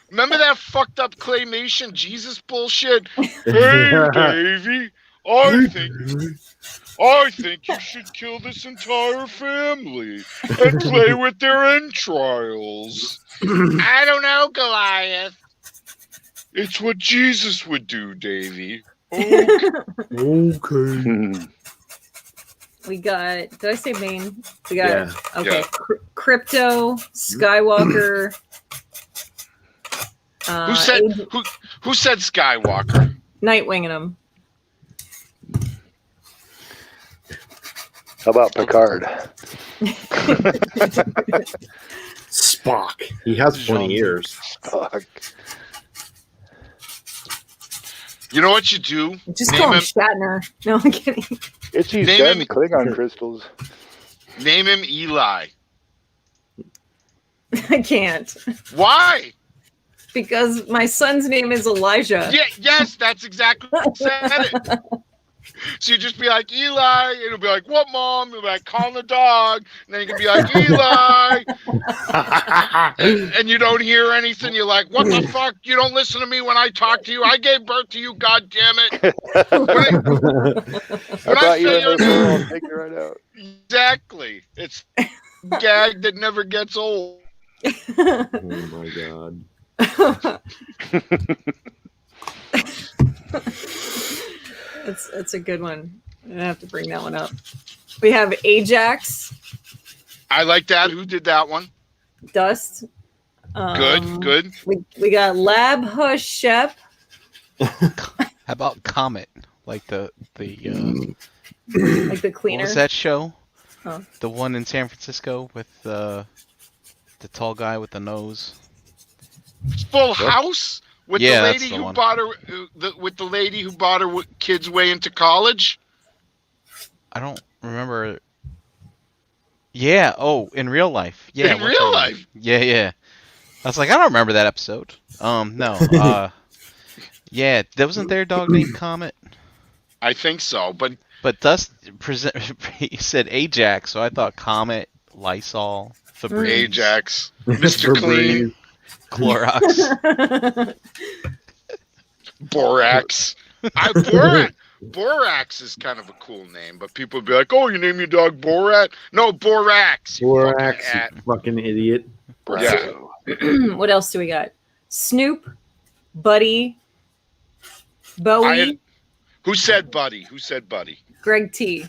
Remember that fucked up claymation Jesus bullshit? Hey, Davey, I think you should kill this entire family and play with their entrails. I don't know, Goliath. It's what Jesus would do, Davey. Okay. We got, did I say Bane? We got, Yeah. okay, Yeah. Crypto, Skywalker. Who said Skywalker? Nightwinging him. How about Picard? Spock. He has 20 years. Fuck. You know what you do? Just Name call him him- Shatner. No, I'm kidding. Itchy Name Shen him- Klingon crystals. Name him Eli. I can't. Why? Because my son's name is Elijah. Yeah, yes, that's exactly what said it. So you just be like, Eli, and it'll be like, what, Mom? You'll be like, calm the dog. And then you can be like, Eli. and you don't hear anything. You're like, what the fuck? You don't listen to me when I talk to you. I gave birth to you, God damn it. I brought you in your this world. Take it right out. Exactly. It's a gag that never gets old. Oh my god. It's a good one. I have to bring that one up. We have Ajax, I like that. Who did that one? Dust. Good. We got Lab Hush Shep. How about Comet? Like the Like the what cleaner. was that show? Huh. The one in San Francisco with the tall guy with the nose. Full House with Yeah, the that's lady the who one. bought her with the lady who bought her kids way into college. I don't remember. Yeah. Oh, in real life. Yeah. In what's real her life? name? Yeah, yeah. I was like, I don't remember that episode. No. Yeah, there wasn't there a dog named Comet. I think so, but Dust he said Ajax, so I thought Comet, Lysol, Febreze, Ajax, Mr. Clean, Clorox. Borax. Borax is kind of a cool name, but people would be like, "Oh, you name your dog Borat?" No, Borax. You Borax, fucking you fucking idiot. Bravo. What else do we got? Snoop, Buddy, Bowie, Who said Buddy? Who said Buddy? Greg T.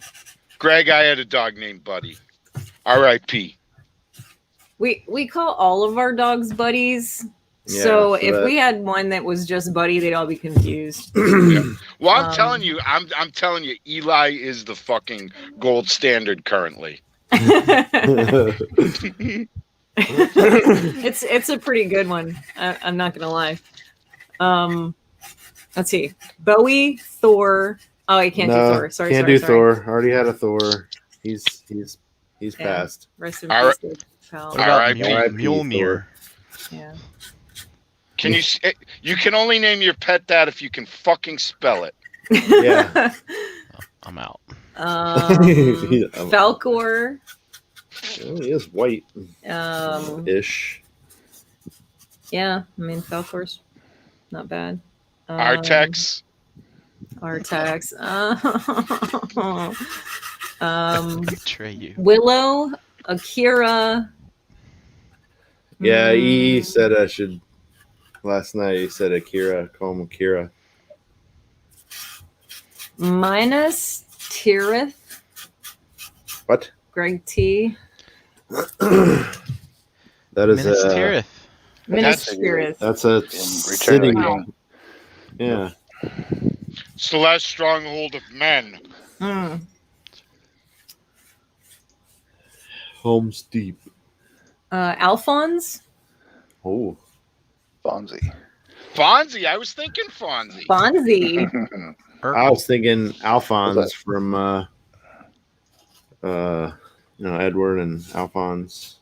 Greg, I had a dog named Buddy. R.I.P. We call all of our dogs buddies. Yeah, So so if that- we had one that was just Buddy, they'd all be confused. Well, I'm Um, telling you, I'm telling you, Eli is the fucking gold standard currently. It's a pretty good one. I'm not gonna lie. Let's see. Bowie, Thor. Oh, I can't do Thor. Sorry, can't sorry, do sorry. Thor. Already had a Thor. He's Yeah. passed. Rest in All right. peace, pal. What about R.I.P. Mjolnir? Yeah. Can you can only name your pet that if you can fucking spell it. Yeah. I'm out. Falcor. Oh, he is white Um, ish. yeah, I mean Falcor's not bad. Artex. Artax. Betray you. Willow, Akira. Yeah, he Mm, said I should. Last night he said Akira. Call him Akira. minus Tirith, What? Greg T. That is Minas a. Tirith. Minas That's- Tirith. That's a In Return city. of the King. Yeah. It's the last stronghold of men. Mm. Home's deep. Alphonse, Oh. Fonzie. Fonzie. I was thinking Fonzie. Bonzi. I was thinking Alphonse What's from Edward and Alphonse.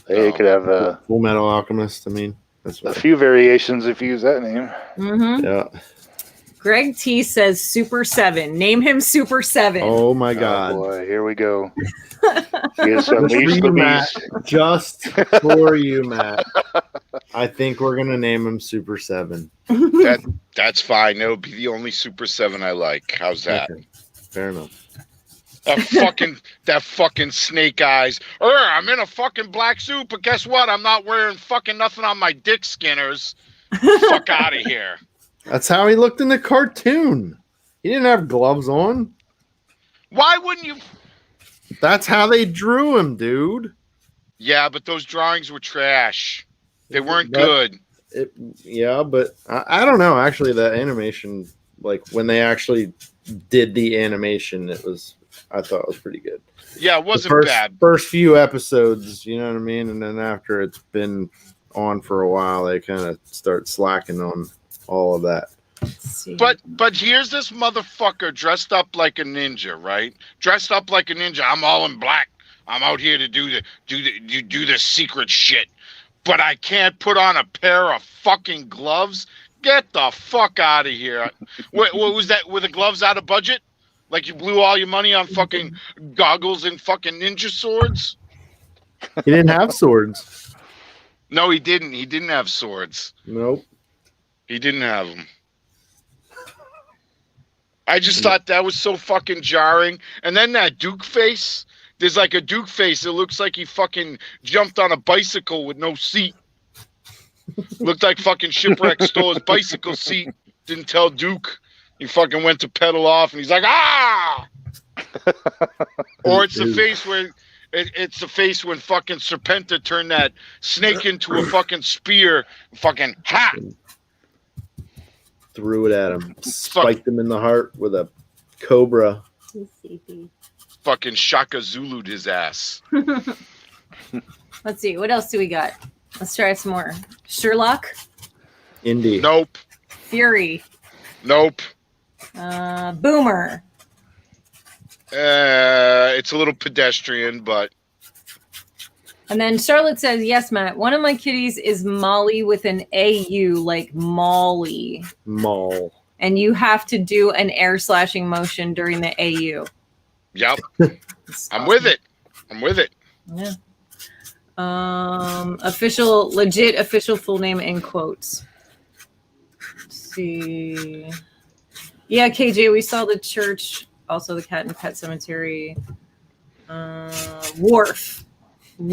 Hey, you could have Full Metal Alchemist. I mean, that's a what. few variations if you use that name. hmm Yeah. Greg T says Super 7. Name him Super 7. Oh my Oh God. boy, here we go. Here's some Just for Unleash you, the Matt. Beast. Just for you, Matt. I think we're gonna name him Super 7. That's fine. It'll be the only Super 7 I like. How's that? Okay. Fair enough. That fucking snake eyes. I'm in a fucking black suit, but guess what? I'm not wearing fucking nothing on my dick skinners. Fuck out of here. That's how he looked in the cartoon. He didn't have gloves on. Why wouldn't you? That's how they drew him, dude. Yeah, but those drawings were trash. They weren't But- good. Yeah, but I don't know. Actually, the animation, like when they actually did the animation, I thought it was pretty good. Yeah, it The wasn't bad. First few episodes, you know what I mean, and then after it's been on for a while, they kind of start slacking on all of that. Let's see. But here's this motherfucker dressed up like a ninja, right? Dressed up like a ninja. I'm all in black. I'm out here to do the secret shit. But I can't put on a pair of fucking gloves. Get the fuck out of here. What was that? Were the gloves out of budget? Like you blew all your money on fucking goggles and fucking ninja swords? He didn't have swords. No, he didn't. He didn't have swords. Nope. He didn't have them. I just thought that was so fucking jarring. And then that Duke face. There's like a Duke face. It looks like he fucking jumped on a bicycle with no seat. Looked like fucking Shipwreck stole his bicycle seat. Didn't tell Duke. He fucking went to pedal off and he's like, ah! Or it's the face where it's the face when fucking Serpenta turned that snake into a fucking spear. Fucking ha! Threw it at him. Spiked him in the heart with a cobra. Fucking Shaka Zulu'd his ass. Let's see. What else do we got? Let's try some more. Sherlock, Indy. Nope. Fury, Nope. Boomer. It's a little pedestrian, but And then Charlotte says, yes, Matt, one of my kitties is Molly with an AU, like Molly. Mall. And you have to do an air slashing motion during the AU. yep. It's I'm awesome. with it. I'm with it. Yeah. Legit official full name in quotes. Let's see. Yeah, KJ, we saw the church, also the Cat and Pet Cemetery. Wharf. 2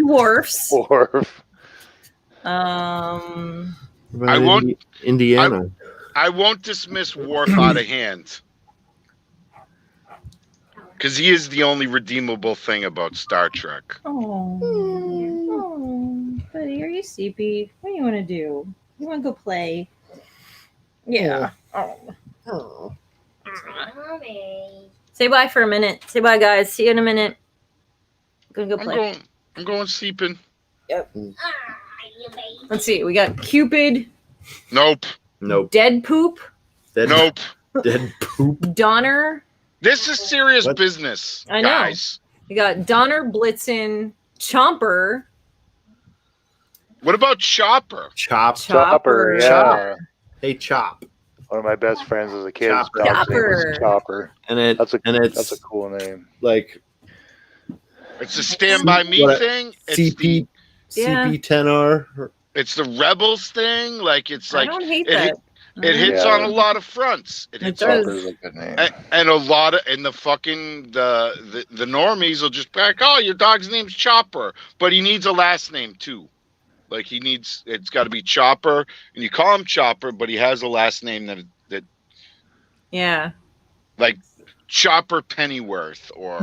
wharfs. Wharf. What I about won't- Indiana. I won't dismiss Worf out of hand. Because he is the only redeemable thing about Star Trek. Oh, buddy, are you sleepy? What do you want to do? You want to go play? Yeah. Oh. Say bye for a minute. Say bye, guys. See you in a minute. I'm gonna go play. I'm going sleeping. Yep. Let's see. We got Cupid. Nope. Dead Poop. Nope. Dead poop. Donner. This is serious What? business, I know. guys. We got Donner, Blitzen, Chomper. What about Chopper? Chopper, yeah. Chopper. Hey, Chop. One of my best friends as a kid. His Chopper. dog's name was Chopper. And That's it's a cool name. like It's a Stand By Me What? thing. It's CP Yeah. CP10R. It's the Rebels thing. Like it's I like don't hate it that. hits Yeah. on a lot of fronts. It hits does. on, Chopper's a good name. and a lot of the fucking the normies will just be like, oh, your dog's name's Chopper, but he needs a last name too. Like it's got to be Chopper, and you call him Chopper, but he has a last name that Yeah. like Chopper Pennyworth or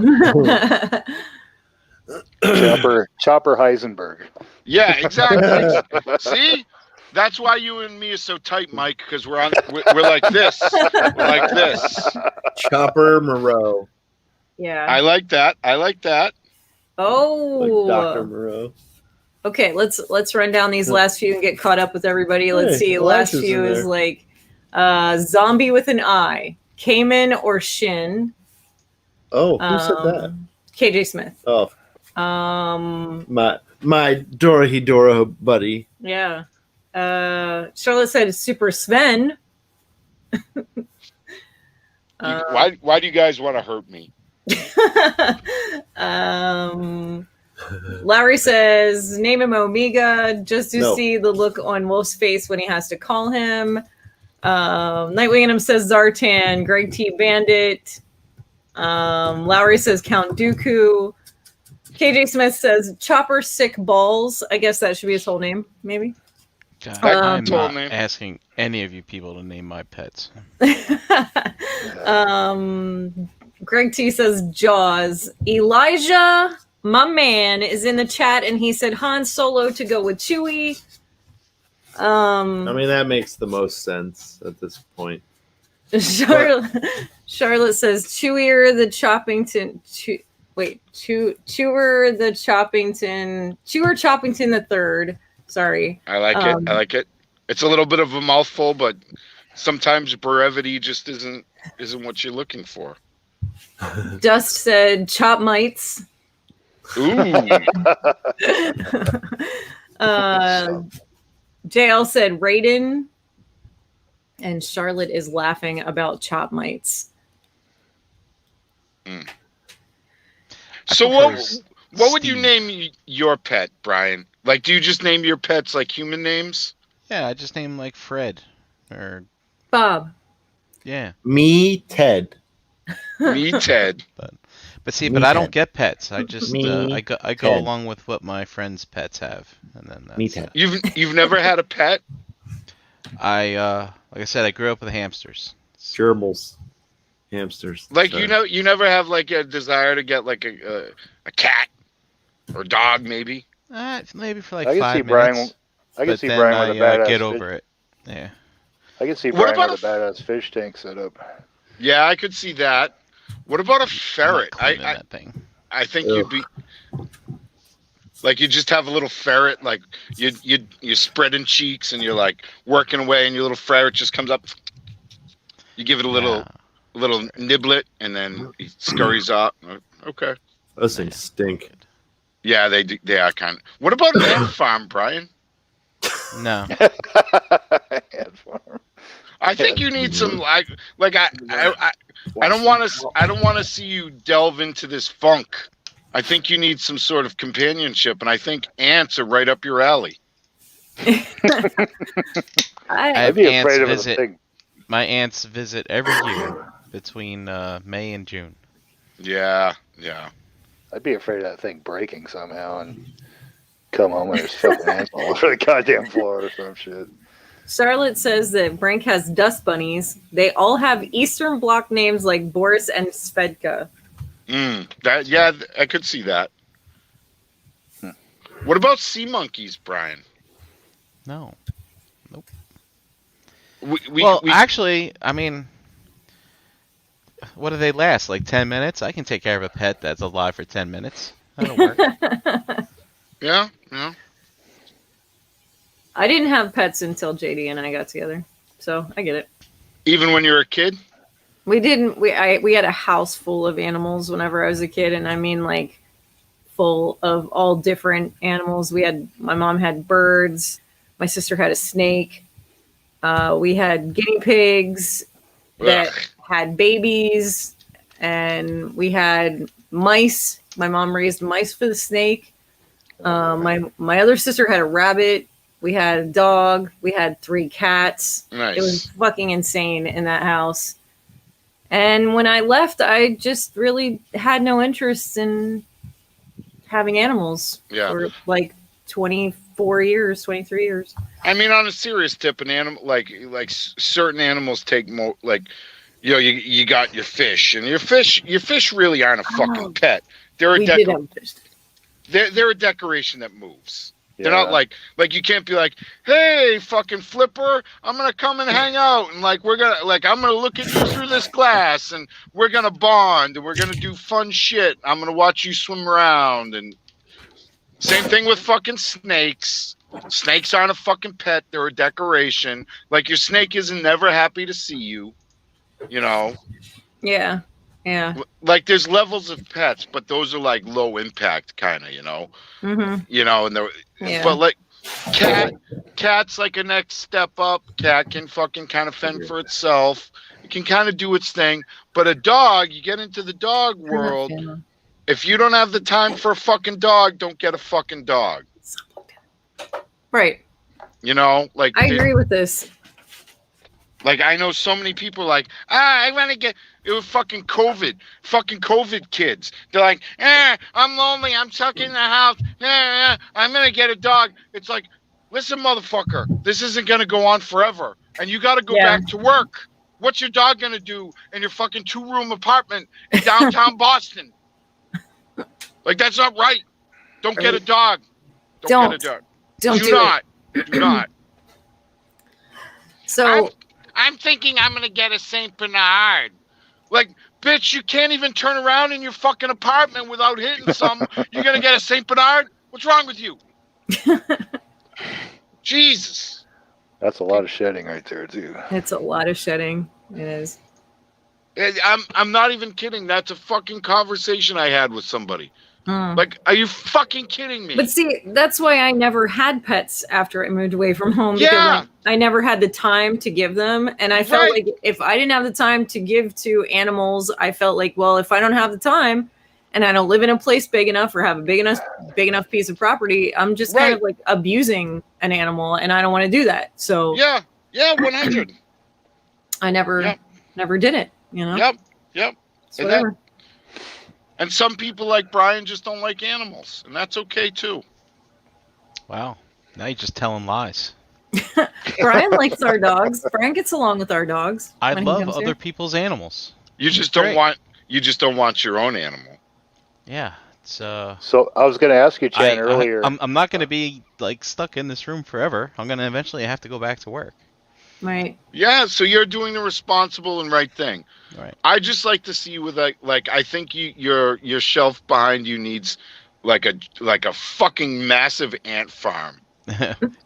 Chopper Heisenberg. yeah, exactly. See, that's why you and me are so tight, Mike, because we're like this, we're like this. Chopper Moreau. Yeah. I like that. Like Oh. Dr. Moreau. Okay, let's run down these last few and get caught up with everybody. Let's Hey, see. Last Elijah's few in is there. like zombie with an eye. Cayman or Shin. Oh, who said that? KJ Smith. Oh, my Dora Hedora buddy. Yeah. Charlotte said Super Sven. Why do you guys want to hurt me? Larry says name him Omega just to No. see the look on Wolf's face when he has to call him. Nightwing Anim says Zartan. Greg T Bandit. Lowry says Count Dooku. KJ Smith says Chopper Sick Balls. I guess that should be his whole name, maybe. God, That I'm total not name. asking any of you people to name my pets. Greg T says Jaws. Elijah, my man, is in the chat and he said Han Solo to go with Chewie. I mean, that makes the most sense at this point. Charlotte says Chewier the Choppington. Chewer the Choppington. Chewer Choppington the third. Sorry. I like it. I like it. It's a little bit of a mouthful, but sometimes brevity just isn't what you're looking for. Dust said Chop Mites. Ooh. JL said Raiden. And Charlotte is laughing about Chop Mites. So what would you name your pet, Brian? Like, do you just name your pets like human names? Yeah, I just named like Fred or Bob. yeah. Me, Ted. Me, Ted. But see, Me but I don't Ted. get pets. I just Me I go Ted. along with what my friends' pets have, and then that's Me it. Ted. You've never had a pet? I like I said, I grew up with hamsters. Gerbils. Hamsters. Like Sorry. you never have like a desire to get like a cat or dog maybe? Maybe for like I can 5 see Brian. minutes. I can but see then Brian with a I badass. get over it. Yeah. I can see What Brian about with a badass fish tank set up. Yeah, I could see that. What about a I'm not ferret? cleaning that thing. I think Ugh. you'd be like you just have a little ferret, like you're spreading cheeks and you're like working away, and your little ferret just comes up. You give it a little niblet, and then he scurries off. Okay. Those things stink. Yeah, they do. They are kind of. What about an ant farm, Brian? No. Ant farm. I think you need some like I don't want to see you delve into this funk. I think you need some sort of companionship, and I think ants are right up your alley. I I'd have be ants afraid of a visit. thing. My aunts visit every year between May and June. Yeah. I'd be afraid of that thing breaking somehow and come home and there's fucking ants all over the goddamn floor or some shit. Charlotte says that Brink has dust bunnies. They all have Eastern Bloc names like Boris and Svedka. I could see that. What about sea monkeys, Brian? No. Nope. We actually, I mean, what do they last? Like 10 minutes? I can take care of a pet that's alive for 10 minutes. That'll work. Yeah. I didn't have pets until JD and I got together, so I get it. Even when you were a kid? We didn't. We had a house full of animals whenever I was a kid, and I mean like full of all different animals. My mom had birds. My sister had a snake. We had guinea pigs that had babies, and we had mice. My mom raised mice for the snake. My other sister had a rabbit. We had a dog. We had 3 cats. Nice. It was fucking insane in that house. And when I left, I just really had no interest in having animals for like 24 years, 23 years. I mean, on a serious tip, an animal like certain animals take more. Like, you got your fish, and your fish really aren't a fucking pet. They're a They're a decoration that moves. Yeah. They're not like you can't be like, hey, fucking Flipper, I'm gonna come and hang out, and I'm gonna look at you through this glass, and we're gonna bond, and we're gonna do fun shit. I'm gonna watch you swim around, and same thing with fucking snakes. Snakes aren't a fucking pet. They're a decoration. Like, your snake isn't never happy to see you, Yeah. Like, there's levels of pets, but those are like low impact kind of, Mm-hmm. But like cat's like a next step up. Cat can fucking kind of fend for itself. It can kind of do its thing. But a dog, you get into the dog world. If you don't have the time for a fucking dog, don't get a fucking dog. Right. Like, I agree with this. Like, I know so many people like, I want to get, it was fucking COVID kids. They're like, I'm lonely, I'm stuck in the house, I'm going to get a dog. It's like, listen, motherfucker, this isn't going to go on forever. And you got to go back to work. What's your dog going to do in your fucking 2-room apartment in downtown Boston? Like, that's not right. Don't get a dog. Don't get a dog. Do not. So... I'm thinking I'm going to get a St. Bernard. Like, bitch, you can't even turn around in your fucking apartment without hitting something. You're going to get a St. Bernard? What's wrong with you? Jesus. That's a lot of shedding right there, too. It's a lot of shedding. It is. I'm not even kidding. That's a fucking conversation I had with somebody. Like, are you fucking kidding me? But see, that's why I never had pets after I moved away from home. Because I never had the time to give them. And I felt like if I didn't have the time to give to animals, I felt like, well, if I don't have the time and I don't live in a place big enough or have a big enough piece of property, I'm just kind of like abusing an animal, and I don't want to do that. So yeah, 100. I never did it, Yep. So whatever. And some people like Brian just don't like animals, and that's okay too. Wow. Now you're just telling lies. Brian likes our dogs. Brian gets along with our dogs. I love other people's animals. You just don't want your own animal. Yeah. It's So I was going to ask you, Chan, earlier. I'm not going to be like stuck in this room forever. I'm going to eventually have to go back to work. Right. Yeah, so you're doing the responsible and right thing. Right. I just like to see you with like I think your shelf behind you needs like a fucking massive ant farm.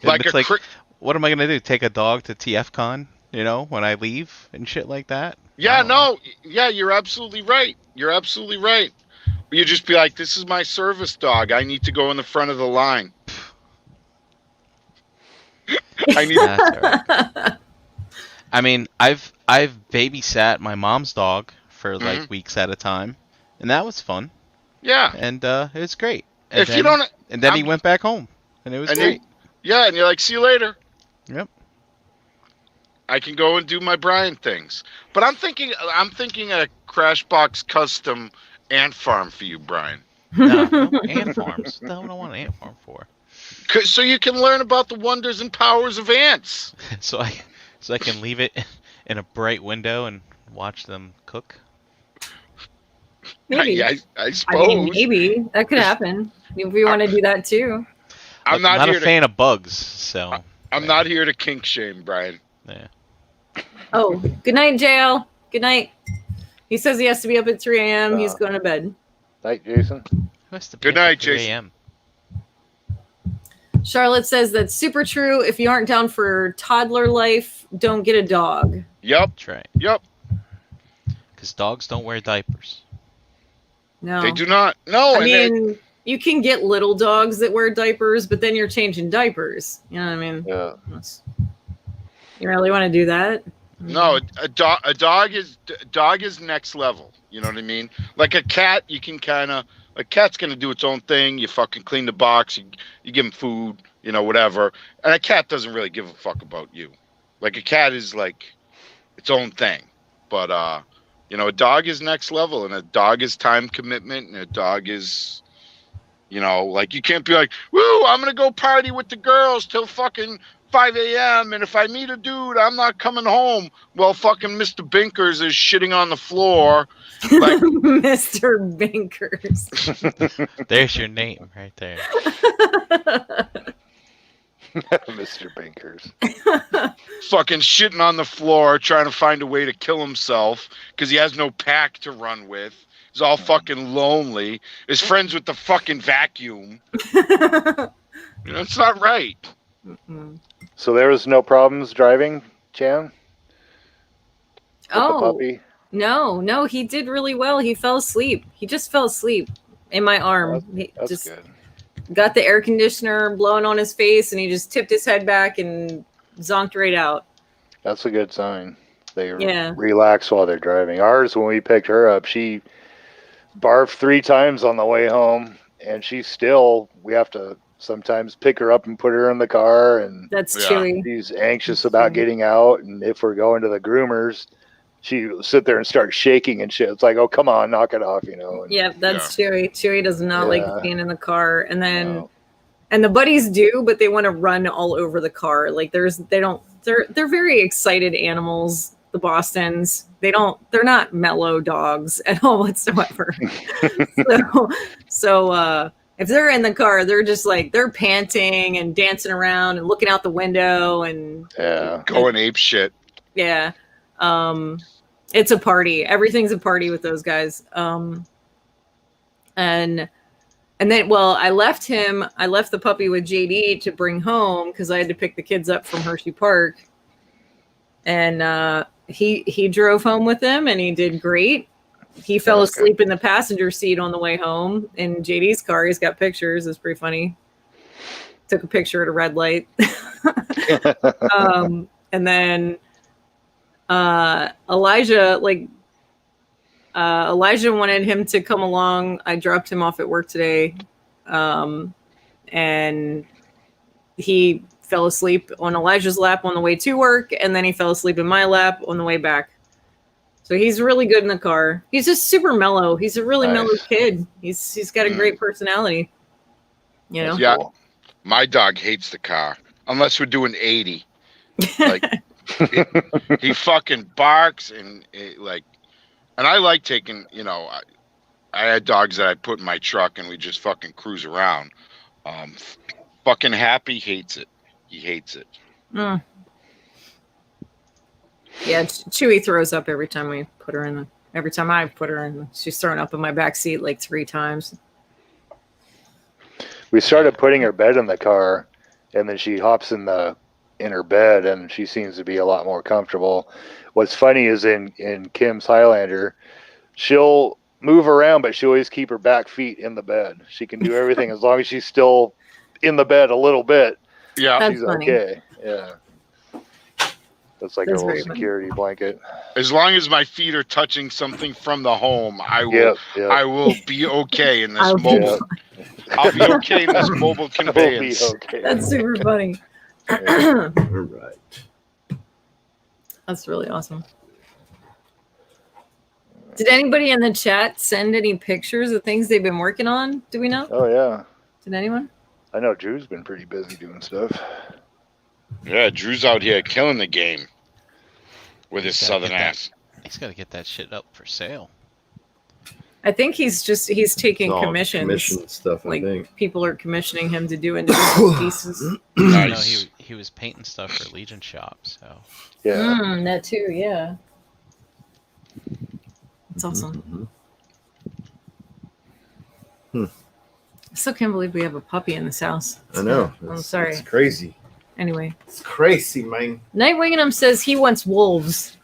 What am I gonna do? Take a dog to TFCon? When I leave and shit like that? Yeah, you're absolutely right. You just be like, this is my service dog. I need to go in the front of the line. I mean, I've babysat my mom's dog for like weeks at a time, and that was fun. Yeah. And it was great. And then he went back home, and it was great. And you're like, see you later. Yep. I can go and do my Brian things. But I'm thinking a Crashbox custom ant farm for you, Brian. No ant farms. What the hell do I want an ant farm for? So you can learn about the wonders and powers of ants. so I can leave it in a bright window and watch them cook. Maybe. I suppose. I mean, maybe that could happen if we want to do that too. I'm Look, not a fan of bugs, so I'm not here to kink shame, Brian. yeah. Oh, good night, JL. Good night. He says he has to be up at 3 a.m. He's going to bed. Night, Jason. Who has to be Good up at night, 3 Jason. a.m.? Charlotte says that's super true. If you aren't down for toddler life, don't get a dog. Yep. That's right. Yep. Because dogs don't wear diapers. No. They do not. No. I mean, you can get little dogs that wear diapers, but then you're changing diapers. You know what I mean? Yeah. You really want to do that? No, a dog is next level. You know what I mean? Like a cat, you can a cat's gonna do its own thing. You fucking clean the box, you give him food, you know, whatever. And a cat doesn't really give a fuck about you. Like a cat is like its own thing. But you know, a dog is next level, and a dog is time commitment, and a dog is, you know, like you can't be like, woo, I'm gonna go party with the girls till fucking 5 a.m. and if I meet a dude, I'm not coming home. Well, fucking Mr. Binkers is shitting on the floor. Like Mr. Binkers. There's your name right there. Mr. Binkers. fucking shitting on the floor, trying to find a way to kill himself because he has no pack to run with. He's all fucking lonely. Is friends with the fucking vacuum. You know, it's not right. So there was no problems driving, Chan? With the puppy? No, he did really well. He fell asleep. He just fell asleep in my arm. That's just good. got the air conditioner blowing on his face, and he just tipped his head back and zonked right out. That's a good sign. They Yeah. relax while they're driving. Ours, when we picked her up, she barfed 3 times on the way home, and we have to sometimes pick her up and put her in the car, and That's Yeah. chewy. she's anxious about getting out. And if we're going to the groomers, she will sit there and start shaking and shit. It's like, oh, come on, knock it off, you know. And, Yeah, that's Chewy. Chewy does not like being in the car, and then no. and the buddies do, but they want to run all over the car. Like they're very excited animals. The Bostons, they're not mellow dogs at all whatsoever. so if they're in the car, they're just like, they're panting and dancing around and looking out the window and Going ape shit. yeah. It's a party. Everything's a party with those guys. And then, I left the puppy with JD to bring home because I had to pick the kids up from Hershey Park. And he drove home with him, and he did great. He fell asleep in the passenger seat on the way home in JD's car. He's got pictures. It's pretty funny. Took a picture at a red light. And then Elijah wanted him to come along. I dropped him off at work today. And he fell asleep on Elijah's lap on the way to work, and then he fell asleep in my lap on the way back. So he's really good in the car. He's just super mellow. He's a really mellow kid. He's got a great personality. You know? Yeah. My dog hates the car unless we're doing 80. Like he fucking barks and I like taking, you know, I had dogs that I put in my truck and we just fucking cruise around. Fucking Happy hates it. He hates it. Yeah, Chewy throws up every time I put her in. She's thrown up in my back seat like 3 times. We started putting her bed in the car, and then she hops in her bed, and she seems to be a lot more comfortable. What's funny is in Kim's Highlander, she'll move around, but she always keep her back feet in the bed. She can do everything as long as she's still in the bed a little bit. Yeah, she's okay. Yeah, that's like a little security blanket. As long as my feet are touching something from the home, I will. I will be okay in this mobile. I'll be okay in this mobile conveyance. Okay. That's super funny. All right. That's really awesome. Did anybody in the chat send any pictures of things they've been working on? Do we know? Oh yeah. Did anyone? I know Drew's been pretty busy doing stuff. Yeah, Drew's out here killing the game with his He's gotta southern get that- ass. He's got to get that shit up for sale. I think he's taking It's all commissions. commission stuff, I Like think. people are commissioning him to do individual pieces. No, Nice. he was painting stuff for Legion Shop, so Yeah. That too, yeah. It's awesome. I still can't believe we have a puppy in this house. I know. I'm sorry. It's crazy. Anyway, It's crazy, man. Night Wingham says he wants wolves.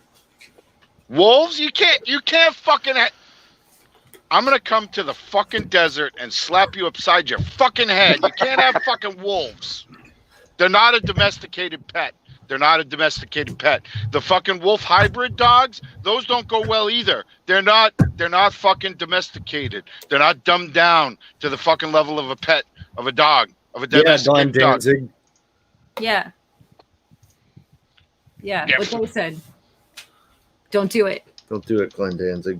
Wolves? You can't fucking. I'm gonna come to the fucking desert and slap you upside your fucking head. You can't have fucking wolves. They're not a domesticated pet. They're not a domesticated pet. The fucking wolf hybrid dogs, those don't go well either. They're not fucking domesticated. They're not dumbed down to the fucking level of a pet, of a dog, of a domesticated dog. Danzig. Yeah. Yeah, Yeah. what they said. Don't do it. Don't do it, Glenn Danzig.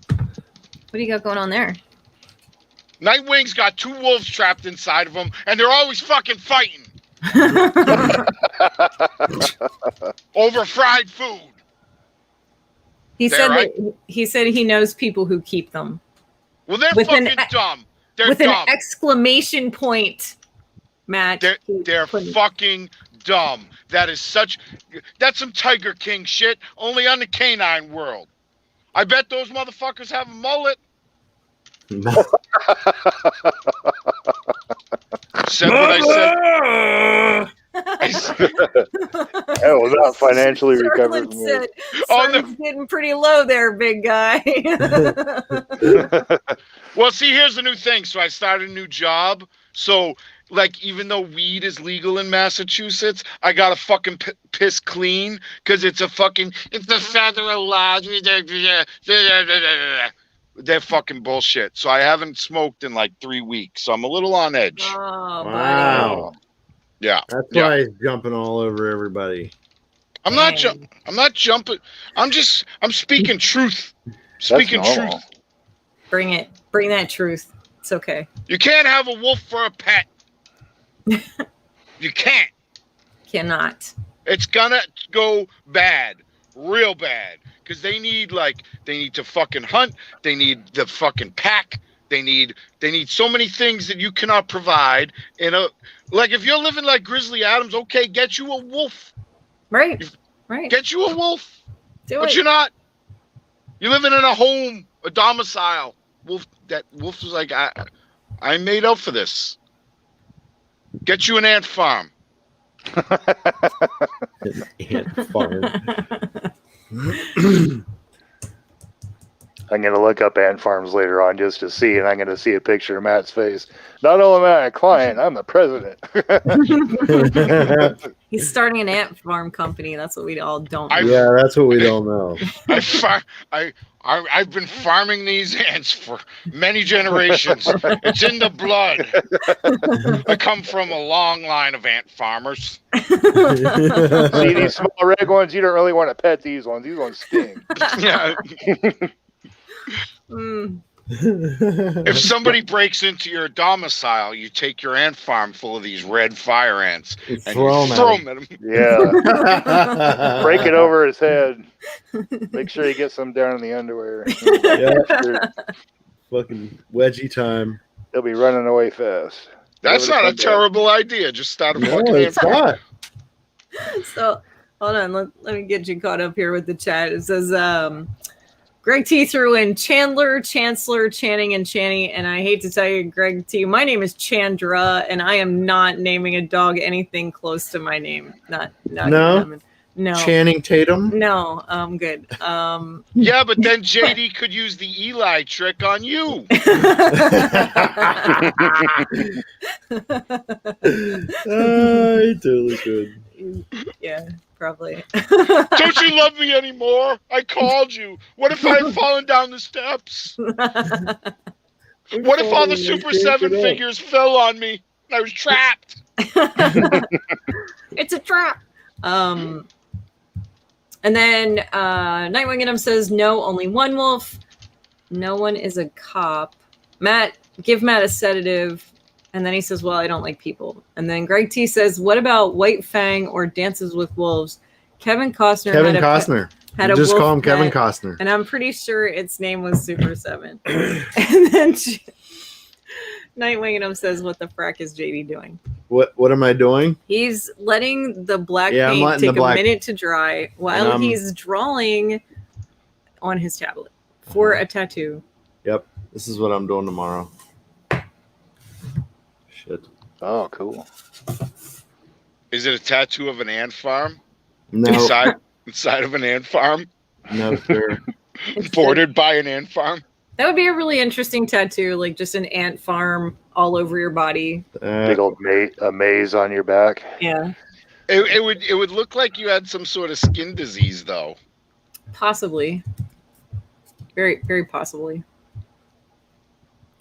What do you got going on there? Nightwing's got 2 wolves trapped inside of him, and they're always fucking fighting over fried food. He They're said right. that he said he knows people who keep them. Well, they're With an fucking dumb. They're With dumb. an exclamation point, Matt. They're fucking dumb. That's some Tiger King shit, only on the canine world. I bet those motherfuckers have a mullet. Said what I said. That was not financially recovered. Sterling said, Oh, no. "Sun's getting pretty low there, big guy." Well, see, here's the new thing. So I started a new job. So, like, even though weed is legal in Massachusetts, I got to fucking piss clean because it's a federal law. They're fucking bullshit. So I haven't smoked in like 3 weeks. So I'm a little on edge. Oh, Wow. Yeah. That's Yeah. why he's jumping all over everybody. I'm not jumping. I'm speaking truth. Speaking That's truth. normal. Bring it. Bring that truth. It's okay. You can't have a wolf for a pet. You can't. Cannot. It's gonna go bad, real bad, because they need to fucking hunt. They need the fucking pack. They need so many things that you cannot provide. If you're living like Grizzly Adams, okay, get you a wolf. Right. Right. Get you a wolf. Do But it. you're not. You're living in a home, a domicile. That wolf is like, I made up for this. Get you an ant farm. Ant farm. I'm going to look up ant farms later on just to see, and I'm going to see a picture of Matt's face. Not only am I a client, I'm the president. He's starting an ant farm company. That's what we all don't. Yeah, that's what we don't know. I've been farming these ants for many generations. It's in the blood. I come from a long line of ant farmers. See these small red ones? You don't really want to pet these ones. These ones sting. Yeah. Mm. If somebody breaks into your domicile, you take your ant farm full of these red fire ants and Throw you 'em throw at them at him. Yeah. Break it over his head. Make sure he gets some down in the underwear. Yeah. Fucking wedgie time. He'll be running away fast. That's Never not a come back. terrible idea. Just start a No, fucking ant it's farm. not. So hold on, let me get you caught up here with the chat. It says Greg T threw in Chandler, Chancellor, Channing, and Channy, and I hate to tell you, Greg T, my name is Chandra, and I am not naming a dog anything close to my name. Not No? no, Channing Tatum. no. I'm good. Yeah, but then JD could use the Eli trick on you. I totally could. Yeah, probably. Don't you love me anymore? I called you. What if I had fallen down the steps? What if all the Super 7 figures fell on me and I was trapped? It's a trap. And then Nightwing and him says, no, only one wolf. No one is a cop. Give Matt a sedative. And then he says, well, I don't like people. And then Greg T says, what about White Fang or Dances with Wolves? Kevin Costner had a just wolf call him Kevin pet, Costner. and I'm pretty sure its name was Super 7. And then Nightwing and him says, what the frack is JD doing? What am I doing? He's letting the black I'm paint letting take the black- a minute to dry while he's drawing on his tablet for a tattoo. Yep. This is what I'm doing tomorrow. Shit. Oh, cool. Is it a tattoo of an ant farm? No. Inside of an ant farm? No, sir. Bordered by an ant farm? That would be a really interesting tattoo, like just an ant farm all over your body. Big old maze on your back. Yeah. It would look like you had some sort of skin disease, though. Possibly. Very, very possibly.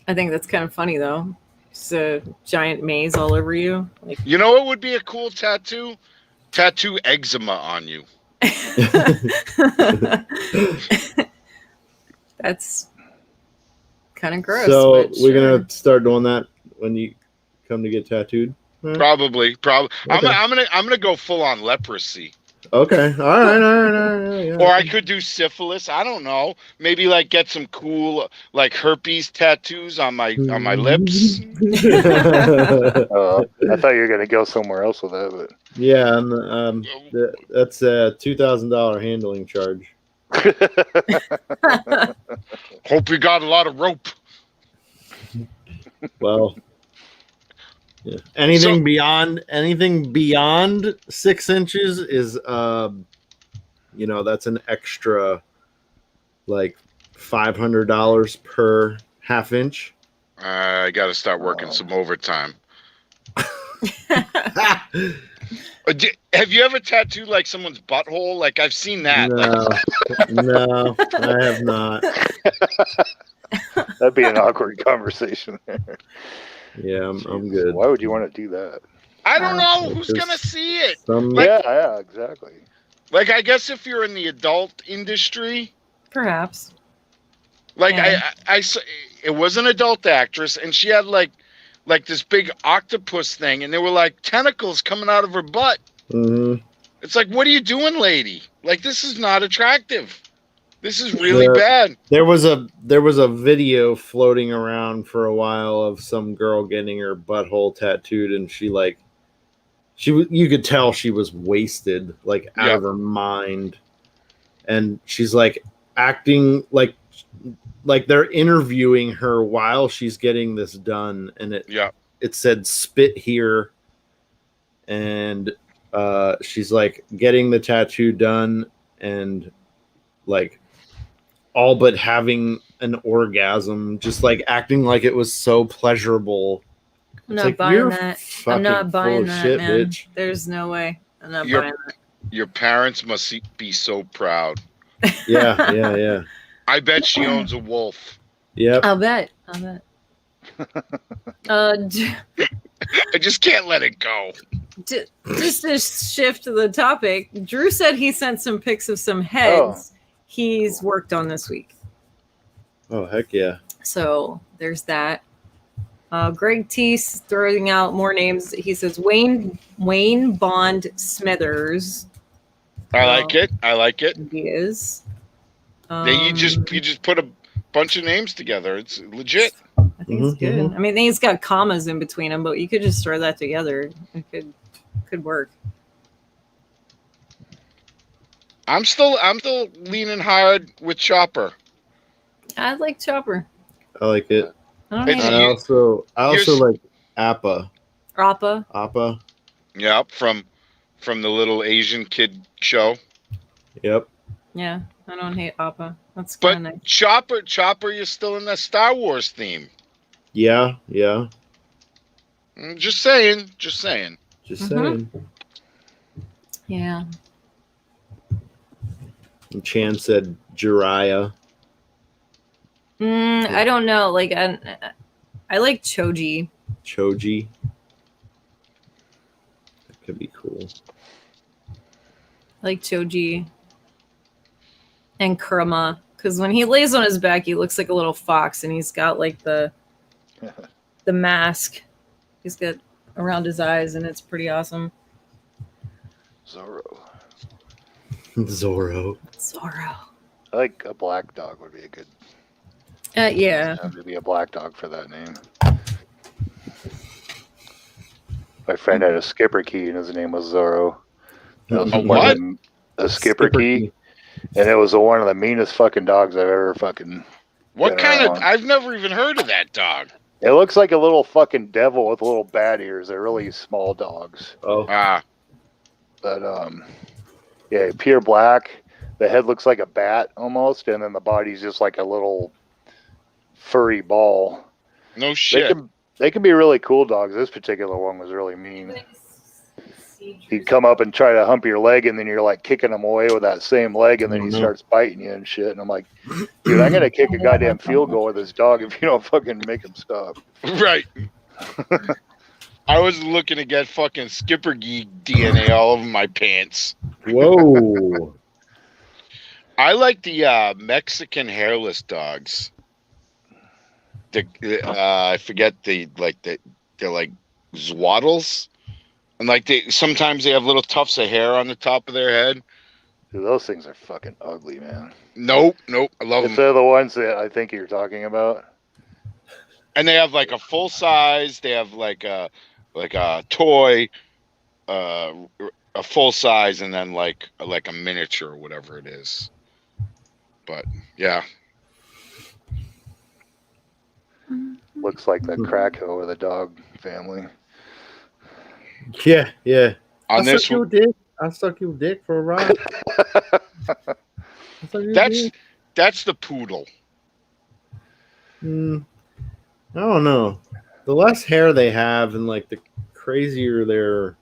I think that's kind of funny, though. Just a giant maze all over you. Like, you know what would be a cool tattoo? Tattoo eczema on you. That's kind of gross. So but we're sure. gonna start doing that when you come to get tattooed. Right? Probably. Okay. I'm gonna go full on leprosy. Okay. All right. Yeah. Or I could do syphilis. I don't know. Maybe like get some cool like herpes tattoos on my lips. I thought you were gonna go somewhere else with that, but Yeah, that's a $2,000 handling charge. Hope you got a lot of rope. Well, yeah. Anything beyond 6 inches is that's an extra like $500 per half inch. I got to start working some overtime. Have you ever tattooed like someone's butthole? Like I've seen that. No, I have not. That'd be an awkward conversation. Yeah, I'm good. Why would you want to do that? I don't know. Who's gonna see it? Yeah, exactly. Like I guess if you're in the adult industry, perhaps. Like I it was an adult actress, and she had like this big octopus thing, and there were like tentacles coming out of her butt. Mm-hmm. It's like, what are you doing, lady? Like this is not attractive. This is really bad. There was a video floating around for a while of some girl getting her butthole tattooed, and you could tell she was wasted, like out of her mind, and she's like acting like they're interviewing her while she's getting this done, and it said spit here, and she's like getting the tattoo done and like all but having an orgasm, just like acting like it was so pleasurable. I'm not buying that. I'm not buying that, shit, man. Bitch. There's no way. I'm not buying that. Your parents must be so proud. Yeah. I bet she owns a wolf. Yeah. I'll bet. I just can't let it go. Just to shift to the topic, Drew said he sent some pics of some heads he's worked on this week. Oh, heck yeah. So there's that. Greg Teese throwing out more names. He says Wayne Bond Smithers. I like it. He is. You just put a bunch of names together. It's legit. I think it's good. I mean, he's got commas in between them, but you could just throw that together. It could work. I'm still leaning hard with Chopper. I like Chopper. I like it. I also like Appa. Appa. Yeah, from the little Asian kid show. Yep. Yeah, I don't hate Appa. That's kind of nice. Chopper, you're still in the Star Wars theme. Yeah. Just saying. Yeah. And Chan said Jiraiya. I don't know. Like, I like Choji. That could be cool. I like Choji. and Kurama, because when he lays on his back, he looks like a little fox, and he's got like the mask he's got around his eyes, and it's pretty awesome. Zorro. Zorro. Zorro. I think a black dog would be a good. Yeah. Have to be a black dog for that name. My friend had a skipper key, and his name was Zorro. That was A one what? of a skipper key, and it was one of the meanest fucking dogs I've ever fucking. What been kind of? around. I've never even heard of that dog. It looks like a little fucking devil with little bat ears. They're really small dogs. Oh, But yeah, pure black. The head looks like a bat almost, and then the body's just like a little furry ball. No shit. They can be really cool dogs. This particular one was really mean. He'd come up and try to hump your leg, and then you're like kicking him away with that same leg, and then he starts biting you and shit. And I'm like, dude, I'm gonna kick a goddamn field goal with this dog if you don't fucking make him stop. Right. I was looking to get fucking Skipper Geek DNA all over my pants. whoa. I like the Mexican hairless dogs. I forget they're like Zwaddles, and like sometimes they have little tufts of hair on the top of their head. Dude, those things are fucking ugly, man. Nope, I love them. If they're the ones that I think you're talking about. And they have like a full size. They have like a toy, a full size, and then like a miniature or whatever it is. But yeah. Looks like the crack hoe of the dog family. Yeah, yeah. On this, I suck your dick for a ride. that's the poodle. I don't know. The less hair they have, and like the crazier they're.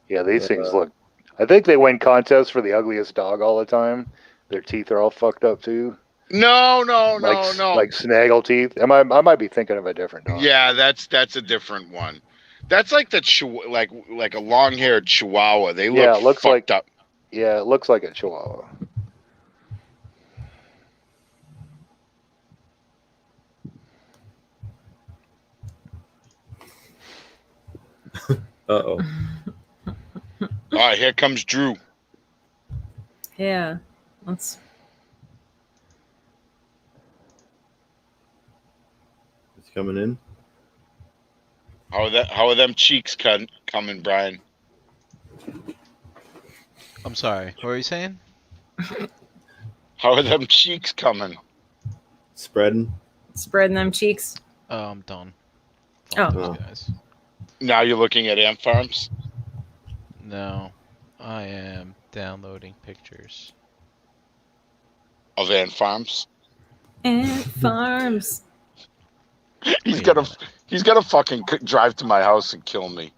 Yeah, these things look. I think they win contests for the ugliest dog all the time. Their teeth are all fucked up too. No. Like snaggle teeth. I might be thinking of a different dog. Yeah, that's a different one. That's like the like a long-haired Chihuahua. They look it looks fucked up. Yeah, it looks like a Chihuahua. Uh-oh. All right, here comes Drew. Yeah. Let's. It's coming in. How are them cheeks coming, Brian? I'm sorry. What were you saying? How are them cheeks coming? Spreading them cheeks. Oh, I'm done. Oh. Those guys. Now you're looking at ant farms? No, I am downloading pictures. Of ant farms? Ant farms. He's gonna fucking drive to my house and kill me.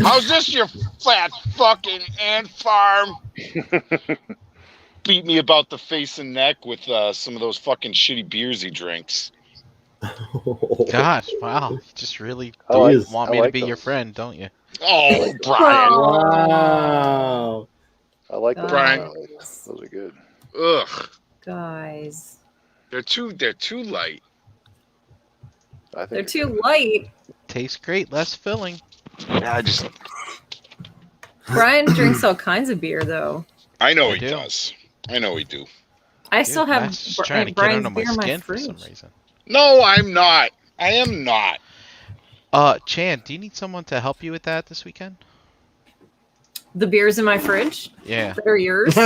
How's this your fat fucking ant farm? Beat me about the face and neck with some of those fucking shitty beers he drinks. Gosh, wow. You just really want me to be your friend, don't you? Oh, Brian. Wow. I like those. Brian. Those are good. Ugh. Guys. They're too light. I think They're too light. Tastes great, less filling. Yeah, Brian drinks all kinds of beer, though. I know I he do. does. I know he do. I still have Matt's just trying to get Brian's under my beer in my skin for some fridge. reason. No, I'm not. I am not. Chan, do you need someone to help you with that this weekend? The beers in my fridge Yeah. that are yours.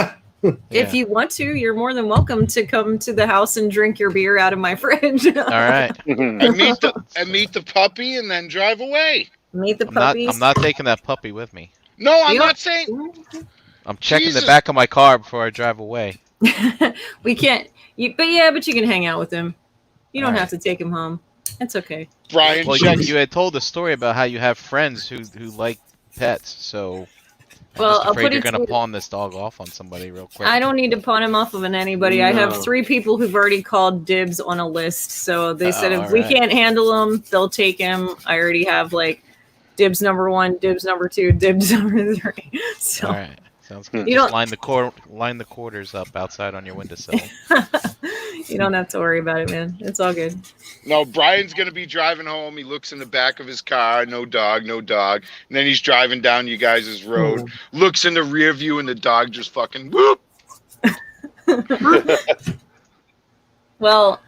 If you want to, you're more than welcome to come to the house and drink your beer out of my fridge. All right. And meet the puppy and then drive away. Meet the puppies. I'm not taking that puppy with me. No, I'm You not saying. I'm checking Jesus. the back of my car before I drive away. We can't. But you can hang out with him. You don't All have to take him home. It's okay. Brian, Well, check. you had told a story about how you have friends who like pets, so Well, I'm I'll afraid put you're it going to to pawn this dog off on somebody real quick. I don't need to pawn him off of anybody. I have No. 3 people who've already called dibs on a list. So they said if we alright. can't handle him, they'll take him. I already have like dibs number 1, dibs number 2, dibs number 3. So All right. Sounds good. You Just don't- line the quarters up outside on your windowsill. You don't have to worry about it, man. It's all good. No, Brian's gonna be driving home. He looks in the back of his car, no dog, no dog. And then he's driving down you guys' road, looks in the rear view, and the dog just fucking whoop. Well,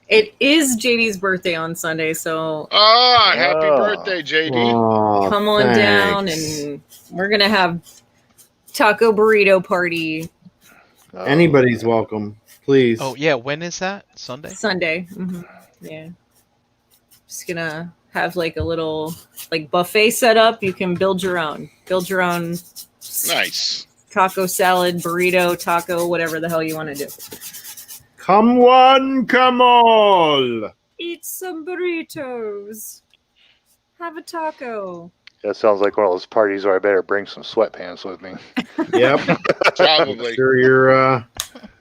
it is JD's birthday on Sunday, so Oh, happy Oh. birthday, JD. Aw, come on down thanks. and we're gonna have taco burrito party Oh, Anybody's welcome, please. Oh yeah, when is that? Sunday? Sunday. Yeah, just gonna have like a little like buffet set up. You can build your own Nice. taco salad, burrito, taco, whatever the hell you want to do. Come one, come all. Eat some burritos. Have a taco. That sounds like one of those parties where I better bring some sweatpants with me. Yep. Probably. Sure, you're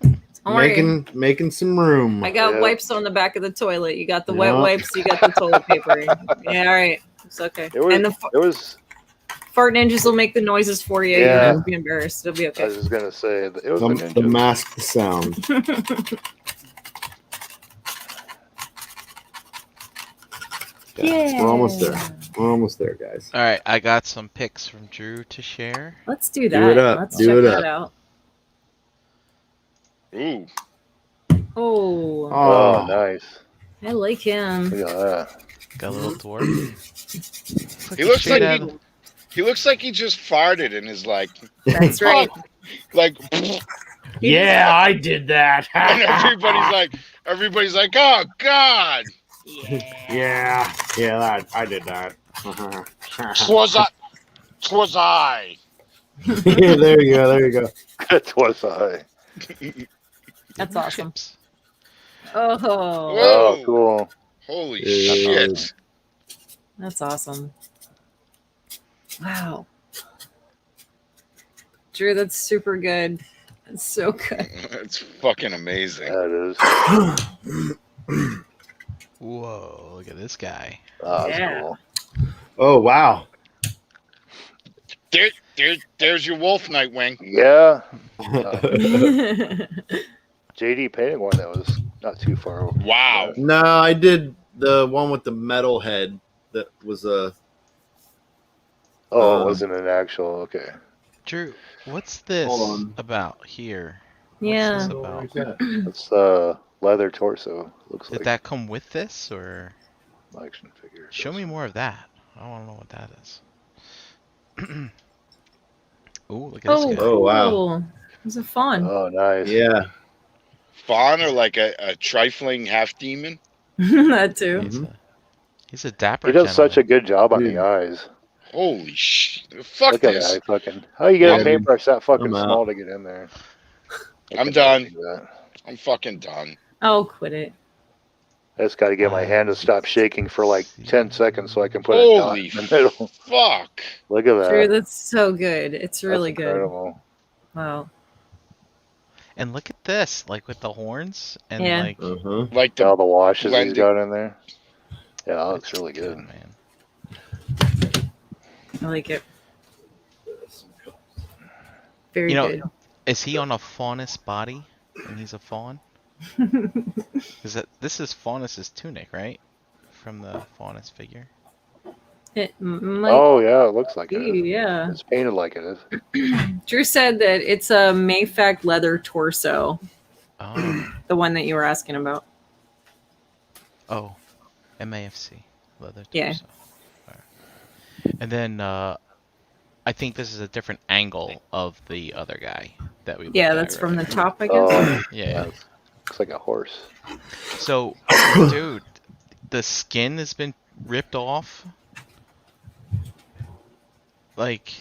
Don't worry. making some room. I got Yeah. wipes on the back of the toilet. You got the wet Yeah. wipes. You got the toilet paper. Yeah, all right. It's okay. It was. And the It was. fart ninjas will make the noises for you. You Yeah. don't have to be embarrassed. It'll be I okay. was just gonna say it was the the ninjas. mask, the sound. Yeah. We're almost there. We're almost there, guys. All right, I got some pics from Drew to share. Let's do that. Do it up. Let's Do check it that up. out. Ooh. Oh, Oh, Oh, nice. I like him. Look at that. Got a little dwarf. He looks straight like out he looks like he just farted and is like, That's right. like, yeah, I did that. and everybody's like, oh God, yeah, I did that. twas I. Yeah, there you go. That was I. That's awesome. chips. Oh, Oh, Whoa. cool. Holy Yeah. shit! that's awesome. Wow. Drew, that's super good. That's so good. It's fucking amazing. That is. Whoa, look at this guy. Oh, that's Yeah. cool. Oh wow. There's your wolf, Nightwing. Yeah. That's JD painted one that was not too far over. Wow. No, I did the one with the metal head. That was a. Oh, it wasn't an actual. Okay. Drew, what's this Hold on. about here? Yeah. What's this about? That's leather torso. Looks Did like that come with this, or action figure. show me more of that? I want to know what that is. Ooh, look at Oh, this guy. Oh, wow. cool. These are fun. Oh, nice. Yeah. Fawn or like a trifling half demon. That too. He's a dapper. He does such a gentleman. good job on Dude. the eyes. Holy shit! Fuck Look at this. that fucking. How you get Yeah, a paintbrush that fucking I'm out. small to get in there? I I'm can done. do that. I'm fucking done. Oh, quit it. I just got to get my hand to stop shaking for like 10 seconds so I can put a dot Holy in the middle. fuck! Look at that. Drew, that's so good. It's That's really good. incredible. Wow. And look at this, like with the horns and Yeah. like. Uh-huh. Like All the washes he's blending. got in there. Yeah, that looks really good. man. I like it. Very You know, good. Is he on a faunus body? And he's a faun? This is Faunus's tunic, right? From the Faunus figure. It might Oh, yeah, it looks like be, it. yeah. It's painted like it is. Drew said that it's a Mayfac leather torso, Oh, the one that you were asking about. oh, MAFC leather torso. Yeah. Alright. And then I think this is a different angle of the other guy that we. Yeah, looked that's at from the earlier. top, I guess. Oh, Yeah. looks like a horse. So, dude, the skin has been ripped off. Like,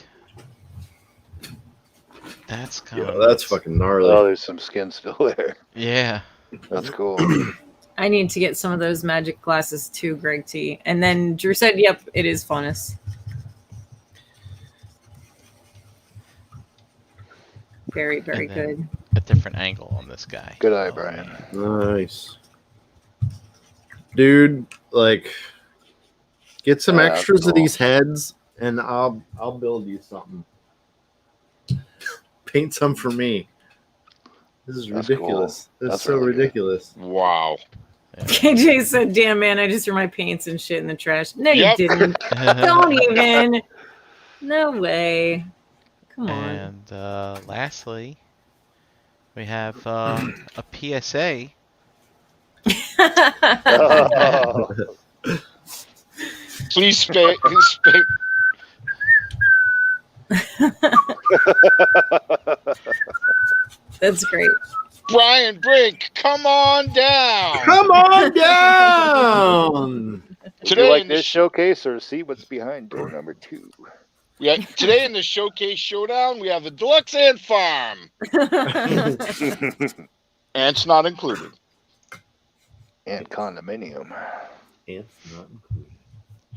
that's kind Yeah, of. that's fucking gnarly. Oh, there's some skin still there. Yeah. That's cool. I need to get some of those magic glasses too, Greg T. And then Drew said, yep, it is Faunus. Very, very And then- good. A different angle on this guy. Good eye, Oh, Brian. man. Nice. Dude, like, get some Yeah, that's extras cool. of these heads, and I'll build you something. paint some for me. This is That's ridiculous. cool. This That's is so really good. ridiculous. Wow. KJ said, "Damn man, I just threw my paints and shit in the trash." No, you Yep. didn't. Don't even. No way. Come on. And lastly, we have a PSA. Oh. Please That's great. Brian Brink, come on down. Come on down. Would Today you like in this showcase or see what's behind door number 2? Today in the Showcase Showdown, we have the Deluxe Ant Farm. Ants not included. And condominium. Ants not included.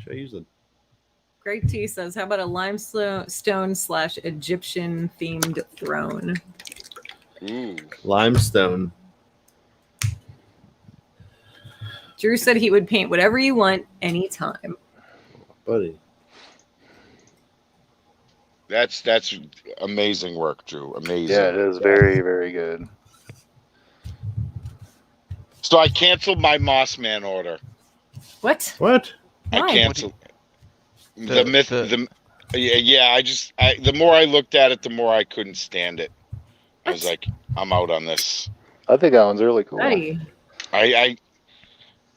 Should I use a Greg T says, "How about a limestone/Egyptian themed throne?" Ooh. limestone? Drew said he would paint whatever you want anytime. Buddy. That's amazing work, Drew. Amazing. Yeah, it is very, very good. So I canceled my Moss Man order. What? What? I Why? canceled The- the myth. the- Yeah. The more I looked at it, the more I couldn't stand it. I was What? like, I'm out on this. I think that one's really cool. Buddy. I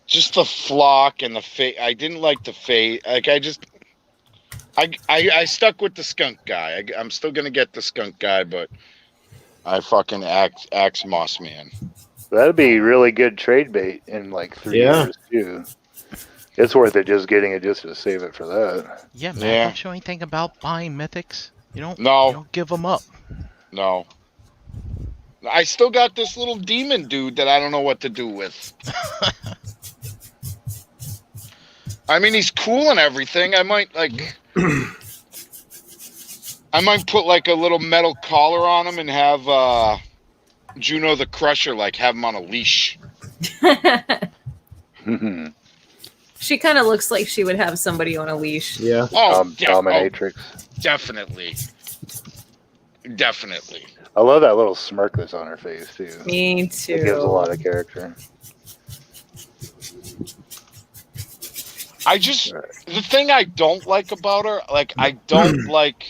just the flock and the face. I didn't like the face. Like I stuck with the skunk guy. I'm still gonna get the skunk guy, but I fucking axe Moss Man. That'd be really good trade bait in like 3 Yeah. years too. It's worth it just getting it just to save it for that. Yeah, man. Yeah. Don't you know anything about buying mythics? You don't. No. You don't give them up. No. I still got this little demon dude that I don't know what to do with. I mean, he's cool and everything. I might put like a little metal collar on him and have Juno the Crusher have him on a leash. She kind of looks like she would have somebody on a leash. Yeah. Dominatrix. Definitely. Definitely. I love that little smirk that's on her face too. Me too. It gives a lot of character. The thing I don't like about her, I don't like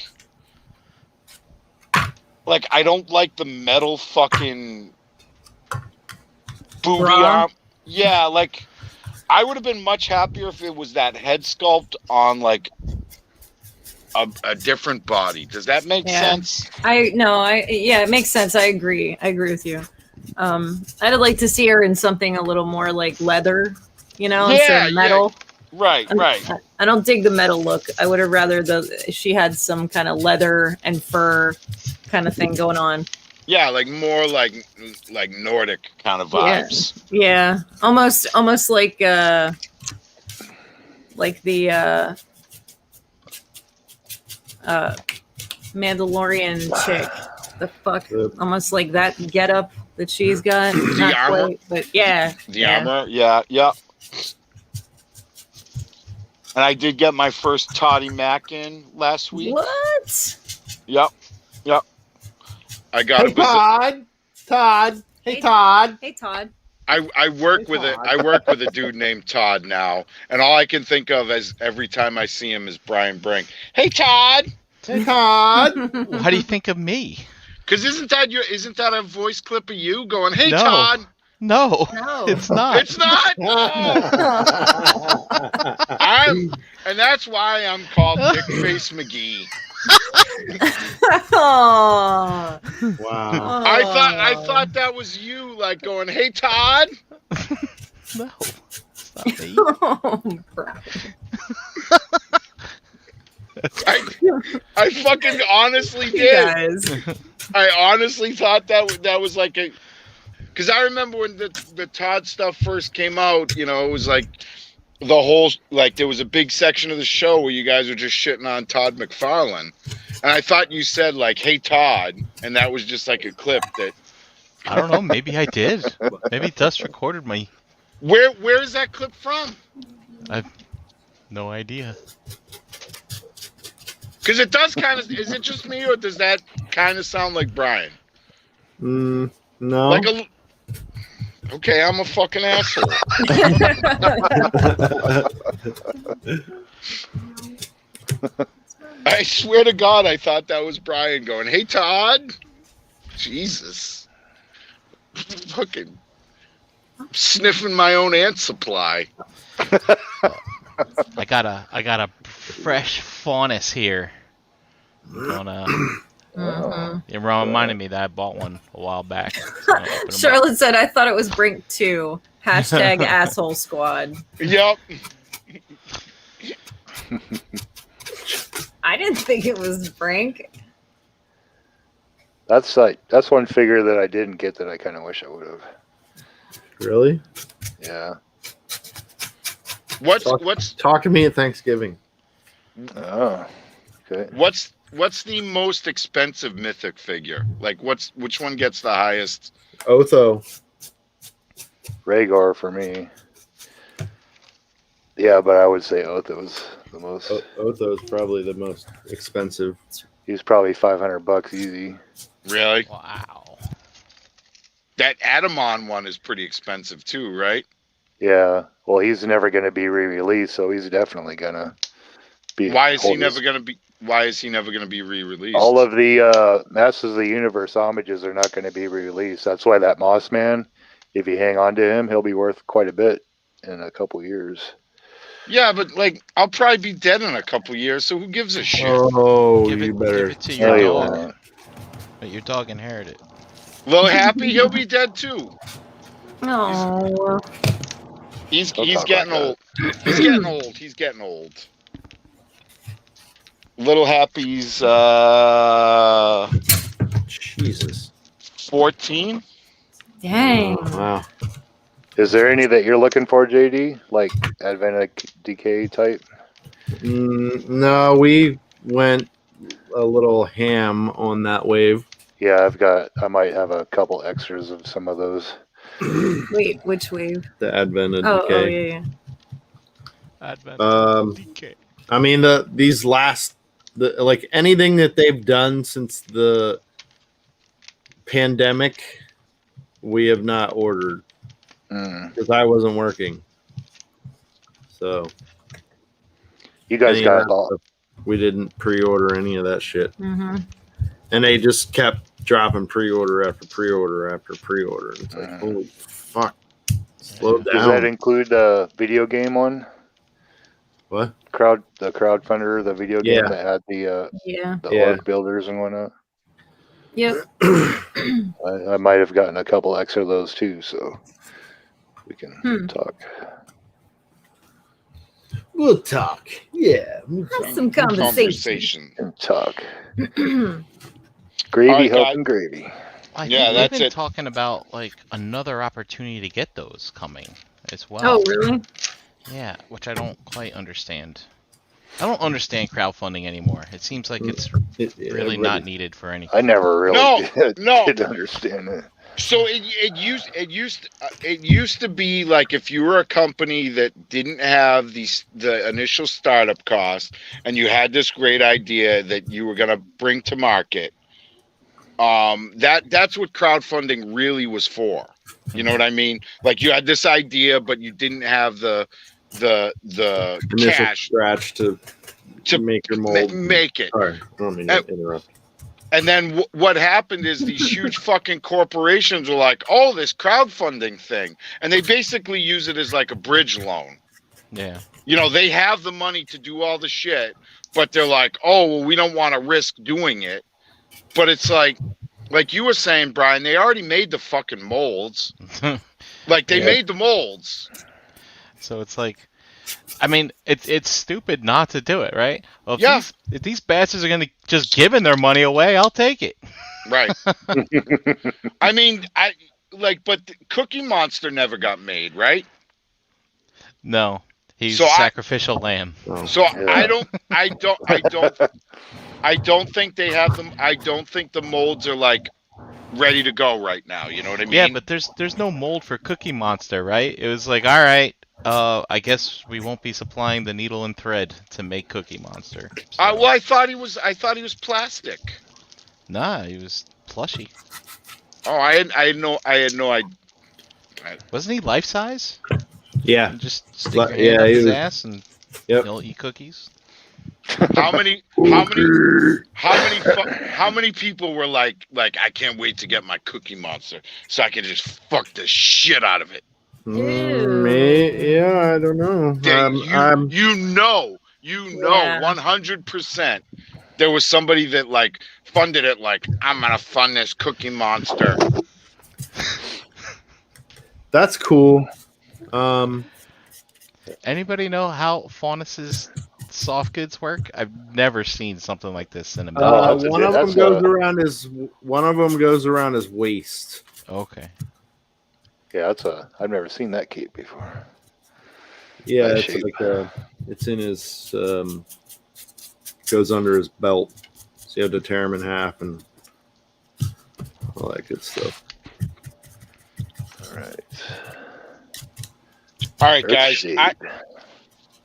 I don't like the metal fucking booby Bra? arm. Yeah, I would have been much happier if it was that head sculpt on a different body. Does that make sense? Yeah, it makes sense. I agree with you. I'd like to see her in something a little more like leather, instead of metal. Yeah. Right. I don't dig the metal look. I would have rather she had some kind of leather and fur kind of thing going on. Yeah, more like Nordic kind of vibes. Yeah. Almost like the Mandalorian chick. The fuck, almost like that getup that she's got. The armor? Quite, but yeah. The armor, yeah. And I did get my first Toddy Mac in last week. What? Yep. I got it. Todd. Hey, Todd. Hey, Todd. I work with it. I work with a dude named Todd now, and all I can think of as every time I see him is Brian Brink. Hey, Todd. Hey, Todd. How do you think of me? Because isn't that a voice clip of you going, "Hey, No. Todd"? No, No. it's not. It's not. And that's why I'm called Dickface McGee. Oh. Wow. I thought that was you, going, "Hey, Todd." No, it's not me. Oh, Brian. I fucking honestly You did. guys. I honestly thought that was because I remember when the Todd stuff first came out, it was the whole, there was a big section of the show where you guys were just shitting on Todd McFarlane. And I thought you said, "Hey, Todd," and that was just a clip that. I don't know. Maybe I did. Maybe Dust recorded me. Where is that clip from? I've no idea. Because it does kind of. Is it just me, or does that kind of sound like Brian? No. Like a. Okay, I'm a fucking asshole. I swear to God, I thought that was Brian going, "Hey, Todd." Jesus. Fucking sniffing my own ant supply. I got a fresh faunus here. It reminded me that I bought one a while back. So Charlotte said, "I thought it was Brink too." Hashtag asshole squad. Yep. I didn't think it was Brink. That's one figure that I didn't get that I kind of wish I would have. Really? Yeah. What's Talk to me at Thanksgiving. Oh. Okay. What's the most expensive mythic figure? Like which one gets the highest? Otho. Rhaegar for me. Yeah, but I would say Otho was the most. Otho's probably the most expensive. He's probably $500 easy. Really? Wow. That Adamon one is pretty expensive too, right? Yeah. Well, he's never going to be re-released, so he's definitely going to be. Why is he never going to be re-released? All of the Masters of the Universe homages are not going to be re-released. That's why that Moss Man, if you hang on to him, he'll be worth quite a bit in a couple years. Yeah, but like I'll probably be dead in a couple years, so who gives a shit? Oh, Give better. it to your you dog. won't. But your dog inherited. Lil Happy, he'll be dead too. Oh. He's Don't talk getting like old. He's getting old. He's getting old. Little Happy's Jesus. 14. Dang. Wow. Is there any that you're looking for, JD? Like Advent of Decay type? No, we went a little ham on that wave. Yeah, I might have a couple extras of some of those. Wait, which wave? The Advent of Oh, Decay. yeah. Advent DK. I mean, like anything that they've done since the pandemic, we have not ordered because I wasn't working. So You guys got we didn't pre-order any of that shit, Mm-hmm. and they just kept dropping pre-order after pre-order after pre-order. It's like, holy fuck, slow down. Does that include the video game one? What? The crowdfunder, the video game that had the orc builders and whatnot. Yep. I might have gotten a couple extra of those too, so we can talk. We'll talk. Yeah. Have some conversation. And talk. Gravy, right, helping gravy. I Yeah, think that's we've been it. talking about like another opportunity to get those coming as well. Oh, really? Yeah, which I don't quite understand. I don't understand crowdfunding anymore. It seems like it's really not needed for anything. I never really did No. understand it. So it used to be like if you were a company that didn't have the initial startup cost and you had this great idea that you were going to bring to market, that's what crowdfunding really was for. You know what I mean? Like you had this idea, but you didn't have the initial cash scratch to make your mold. Make it. Sorry, I don't mean to interrupt. And then what happened is these huge fucking corporations were like, oh, this crowdfunding thing. And they basically use it as like a bridge loan. Yeah. You know, they have the money to do all the shit, but they're like, oh, well, we don't want to risk doing it. But it's like you were saying, Brian, they already made the fucking molds. Like they made the molds. So it's like, I mean, it's stupid not to do it, right? Well, if these bastards are gonna just giving their money away, I'll take it. Right. I mean, but Cookie Monster never got made, right? No, he's a sacrificial lamb. So I don't think they have them. I don't think the molds are like ready to go right now. You know what I mean? Yeah, but there's no mold for Cookie Monster, right? It was like, all right. I guess we won't be supplying the needle and thread to make Cookie Monster. So. Well, I thought he was plastic. Nah, he was plushy. Oh, I had no idea. Wasn't he life size? Yeah. You just stick your hand up his ass and he'll eat cookies. How many people were like I can't wait to get my Cookie Monster so I can just fuck the shit out of it. Yeah, I don't know. You know, 100%. There was somebody that like funded it. Like, I'm gonna fund this Cookie Monster. That's cool. Anybody know how Faunus's soft goods work? I've never seen something like this in a million. One of them goes around his waist. Okay. Yeah, I've never seen that cape before. Yeah, That it's shape. like it's in his goes under his belt. So you have to tear him in half and all that good stuff. All right, guys.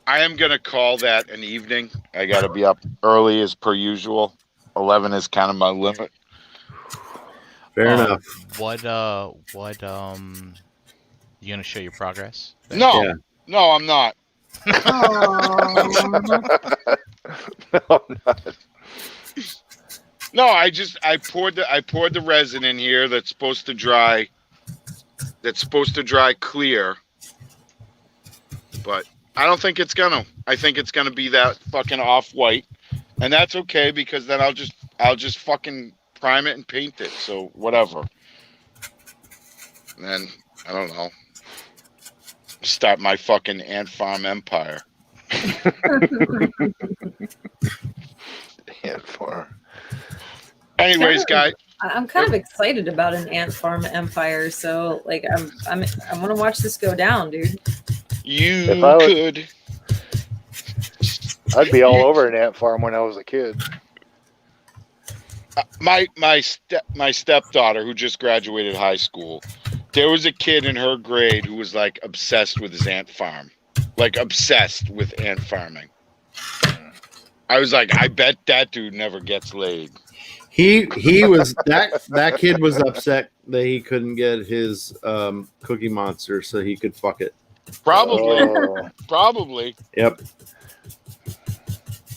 I am gonna call that an evening. I gotta be up early as per usual. 11 is kind of my limit. Fair enough. What you gonna show your progress? No, Yeah. no, I'm not. No, I'm not. No, I poured the resin in here that's supposed to dry clear. But I don't think it's gonna. I think it's gonna be that fucking off-white. And that's okay because then I'll just fucking prime it and paint it. So whatever. And then I don't know. Start my fucking ant farm empire. Ant farm. Anyways, guys. I'm kind of excited about an ant farm empire, so like I want to watch this go down, dude. Could. I'd be all over an ant farm when I was a kid. My stepdaughter who just graduated high school, there was a kid in her grade who was like obsessed with his ant farm, like obsessed with ant farming. I was like, I bet that dude never gets laid. He was that kid was upset that he couldn't get his Cookie Monster so he could fuck it. Probably. Yep.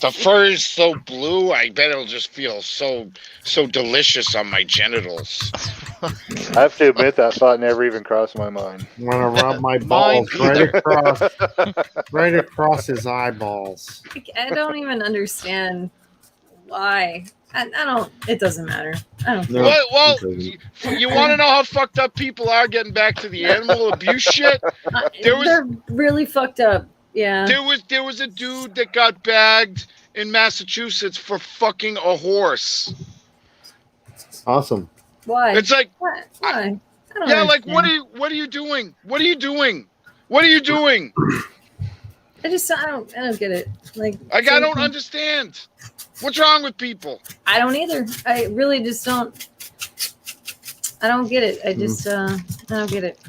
The fur is so blue, I bet it'll just feel so delicious on my genitals. I have to admit that thought never even crossed my mind. I'm gonna rub my balls right across his eyeballs. I don't even understand why. I don't. It doesn't matter. I don't. No, well, you want to know how fucked up people are getting back to the animal abuse shit? They're really fucked up. Yeah. There was a dude that got bagged in Massachusetts for fucking a horse. Awesome. Why? It's like what? Why? I don't yeah, like understand. what are you doing? What are you doing? What are you doing? I don't get it. Like I don't understand. What's wrong with people? I don't either. I really just don't. I don't get it. I just I don't get it.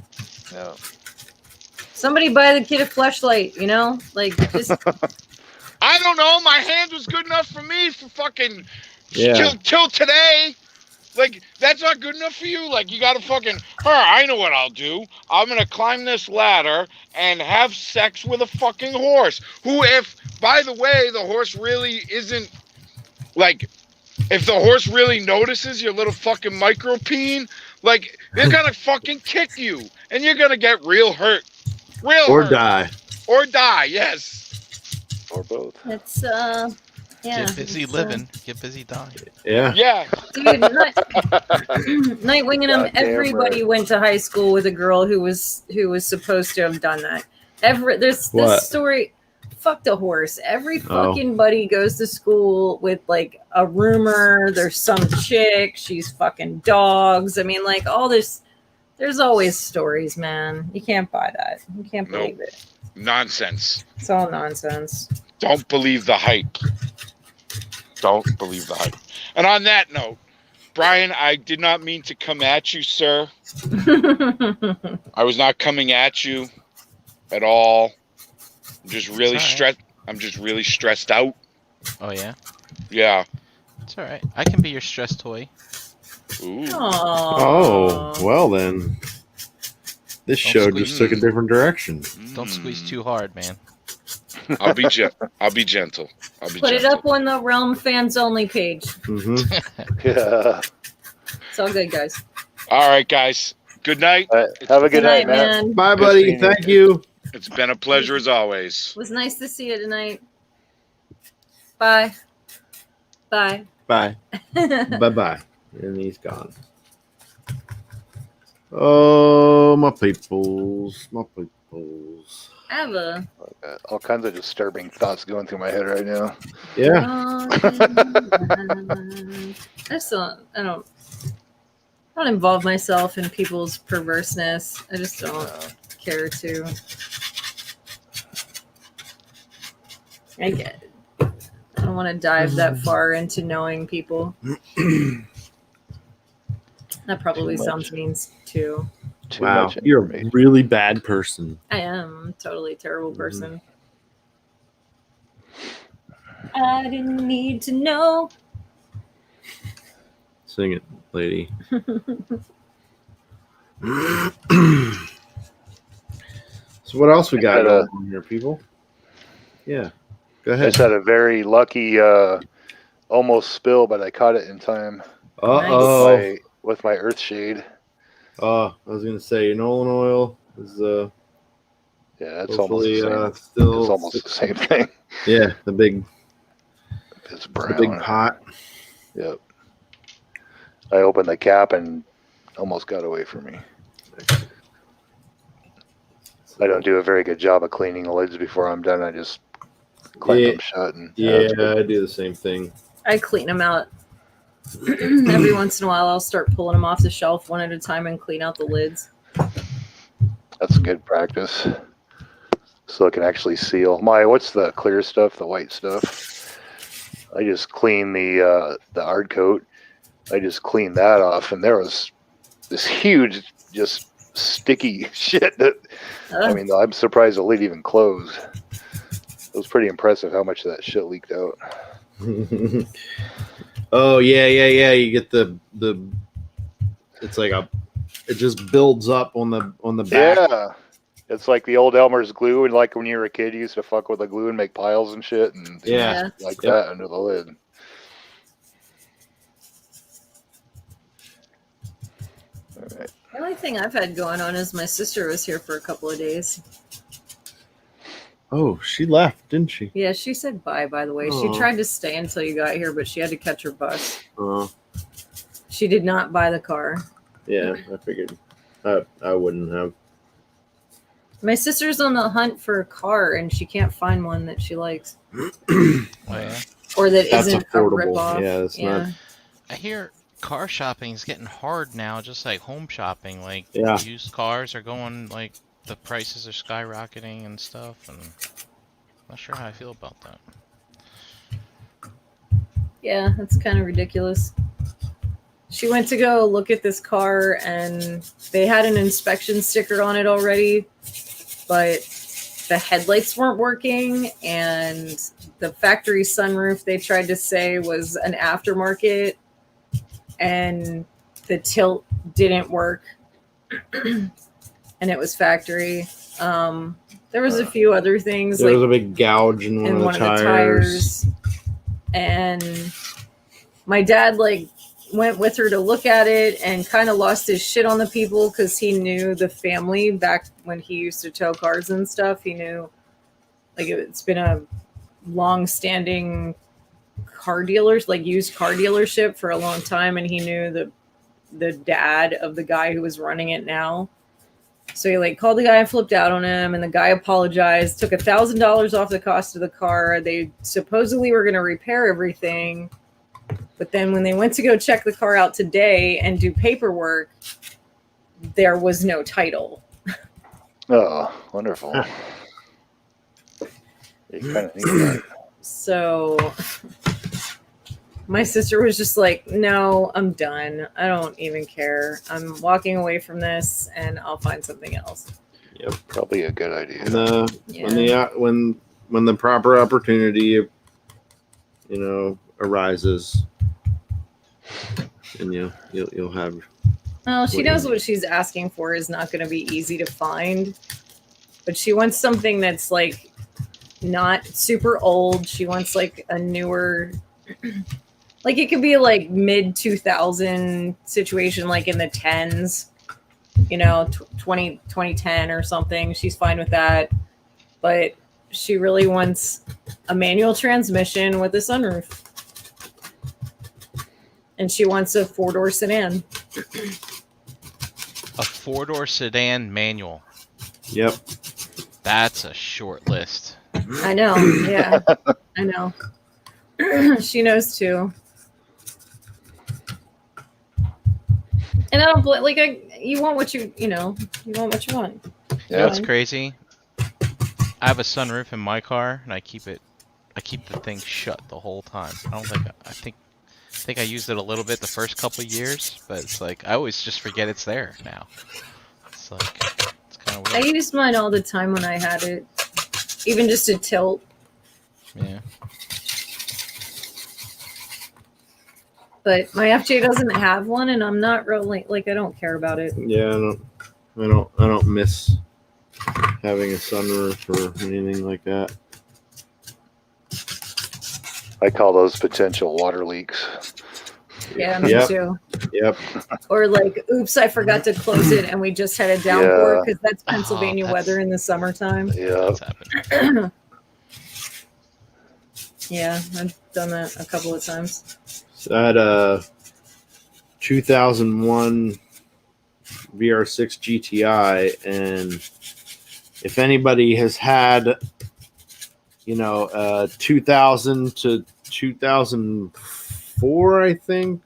No. Somebody buy the kid a fleshlight, you know? Like just I don't know. My hand was good enough for me for fucking Yeah. till today. Like, that's not good enough for you? Like, you gotta fucking, I know what I'll do. I'm gonna climb this ladder and have sex with a fucking horse. Who, if, by the way, the horse really isn't, like, if the horse really notices your little fucking micro-peen, like, they're gonna fucking kick you. And you're gonna get real hurt. Or die. Or die, yes. Or both. it's yeah. Get busy living. Get busy dying. Yeah. Yeah. Dude, Nightwing and them, everybody went to high school with a girl who was supposed to have done that. This story, fuck the horse. Every fucking buddy goes to school with like a rumor. There's some chick. She's fucking dogs. I mean, like all this. There's always stories, man. You can't buy that. You can't believe it. Nonsense. It's all nonsense. Don't believe the hype. Don't believe the hype. And on that note, Brian, I did not mean to come at you, sir. I was not coming at you at all. I'm just really stressed. I'm just really stressed out. Oh yeah. Yeah. It's all right. I can be your stress toy. Ooh. Oh, well then. This Don't show squeeze. just took a different direction. Don't squeeze too hard, man. I'll be gentle. I'll be gentle. Put it up on the Realm Fans Only page. Mm-hmm. Yeah. It's all good, guys. All right, guys. Good night. Have a good night, man. man. Bye, Good buddy. seeing you. Thank you. It's been a pleasure as always. It was nice to see you tonight. Bye. Bye. Bye. Bye-bye. And he's gone. Oh, my peoples. My peoples. I have a All kinds of disturbing thoughts going through my head right now. Yeah. I don't involve myself in people's perverseness. I just don't care to. I get it. I don't want to dive that far into knowing people. That probably sounds mean too. Too Wow. much You're a information. really bad person. I am a totally terrible person. I didn't need to know. Sing it, lady. So what else we got going on here, people? Yeah. Go I ahead. just had a very lucky almost spill, but I caught it in time Uh-oh. with my earth shade. I was going to say, Nolan oil is Yeah, it's almost hopefully the same. still... It's almost the same thing. Yeah, the big It's brown. the big pot. Yep. I opened the cap and almost got away from me. I don't do a very good job of cleaning the lids before I'm done. I just clamp them shut. And Yeah, I do the same thing. I clean them out. Every once in a while, I'll start pulling them off the shelf one at a time and clean out the lids. that's good practice. So it can actually seal. What's the clear stuff, the white stuff? I just clean the hard coat. I just cleaned that off, and there was this huge, just sticky shit that, I mean, I'm surprised the lid even closed. It was pretty impressive how much of that shit leaked out. Oh yeah. You get the it's like it just builds up on the back. Yeah. It's like the old Elmer's glue, and like when you were a kid, you used to fuck with the glue and make piles and shit, and Yeah. like Yep. that under the lid. All right. The only thing I've had going on is my sister was here for a couple of days. Oh, she left, didn't she? Yeah, she said bye, by the way. Aw. She tried to stay until you got here, but she had to catch her bus. She did not buy the car. Yeah, I figured I wouldn't have. My sister's on the hunt for a car, and she can't find one that she likes. Oh, yeah. Or that That's isn't a affordable. ripoff. Yeah, it's not. I hear car shopping is getting hard now, just like home shopping. Like Yeah. used cars are going, like the prices are skyrocketing and stuff, and I'm not sure how I feel about that. Yeah, that's kind of ridiculous. She went to go look at this car, and they had an inspection sticker on it already, but the headlights weren't working, and the factory sunroof they tried to say was an aftermarket, and the tilt didn't work, and it was factory. There was a few other things There like was a big gouge in one of the tires. And my dad went with her to look at it and kind of lost his shit on the people because he knew the family back when he used to tow cars and stuff. He knew it's been a long-standing used car dealership for a long time, and he knew the dad of the guy who was running it now. So he called the guy and flipped out on him, and the guy apologized, took $1,000 off the cost of the car. They supposedly were going to repair everything, but then when they went to go check the car out today and do paperwork, there was no title. Oh, wonderful. You kind of think that. So my sister was just like, no, I'm done. I don't even care. I'm walking away from this, and I'll find something else. Yep. Probably a good idea. When the proper opportunity, arises, and you'll have. Well, she What knows you what she's asking for is not going to be easy to find, but she wants something that's like not super old. She wants like a newer, like it could be like mid 2000 situation, like in the tens, 2010 or something. She's fine with that, but she really wants a manual transmission with a sunroof, and she wants a 4-door sedan. A 4-door sedan manual. Yep. That's a short list. I know. Yeah, I know. She knows too. And I don't like. You want what you want what you want. Yeah. That's crazy. I have a sunroof in my car, and I keep the thing shut the whole time. I think I used it a little bit the first couple of years, but it's like I always just forget it's there now. It's kind of I weird. used mine all the time when I had it, even just to tilt. Yeah. But my FJ doesn't have one, and I'm not really like I don't care about it. Yeah, I don't miss having a sunroof or anything like that. I call those potential water leaks. Yeah, me Yep. too. Yep. Or like, oops, I forgot to close it, and we just had a downpour Yeah. because that's Pennsylvania that's- weather in the summertime. Yeah. That's happened. Yeah, I've done that a couple of times. So I had a 2001 VR6 GTI, and if anybody has had, 2000 to 2004, I think,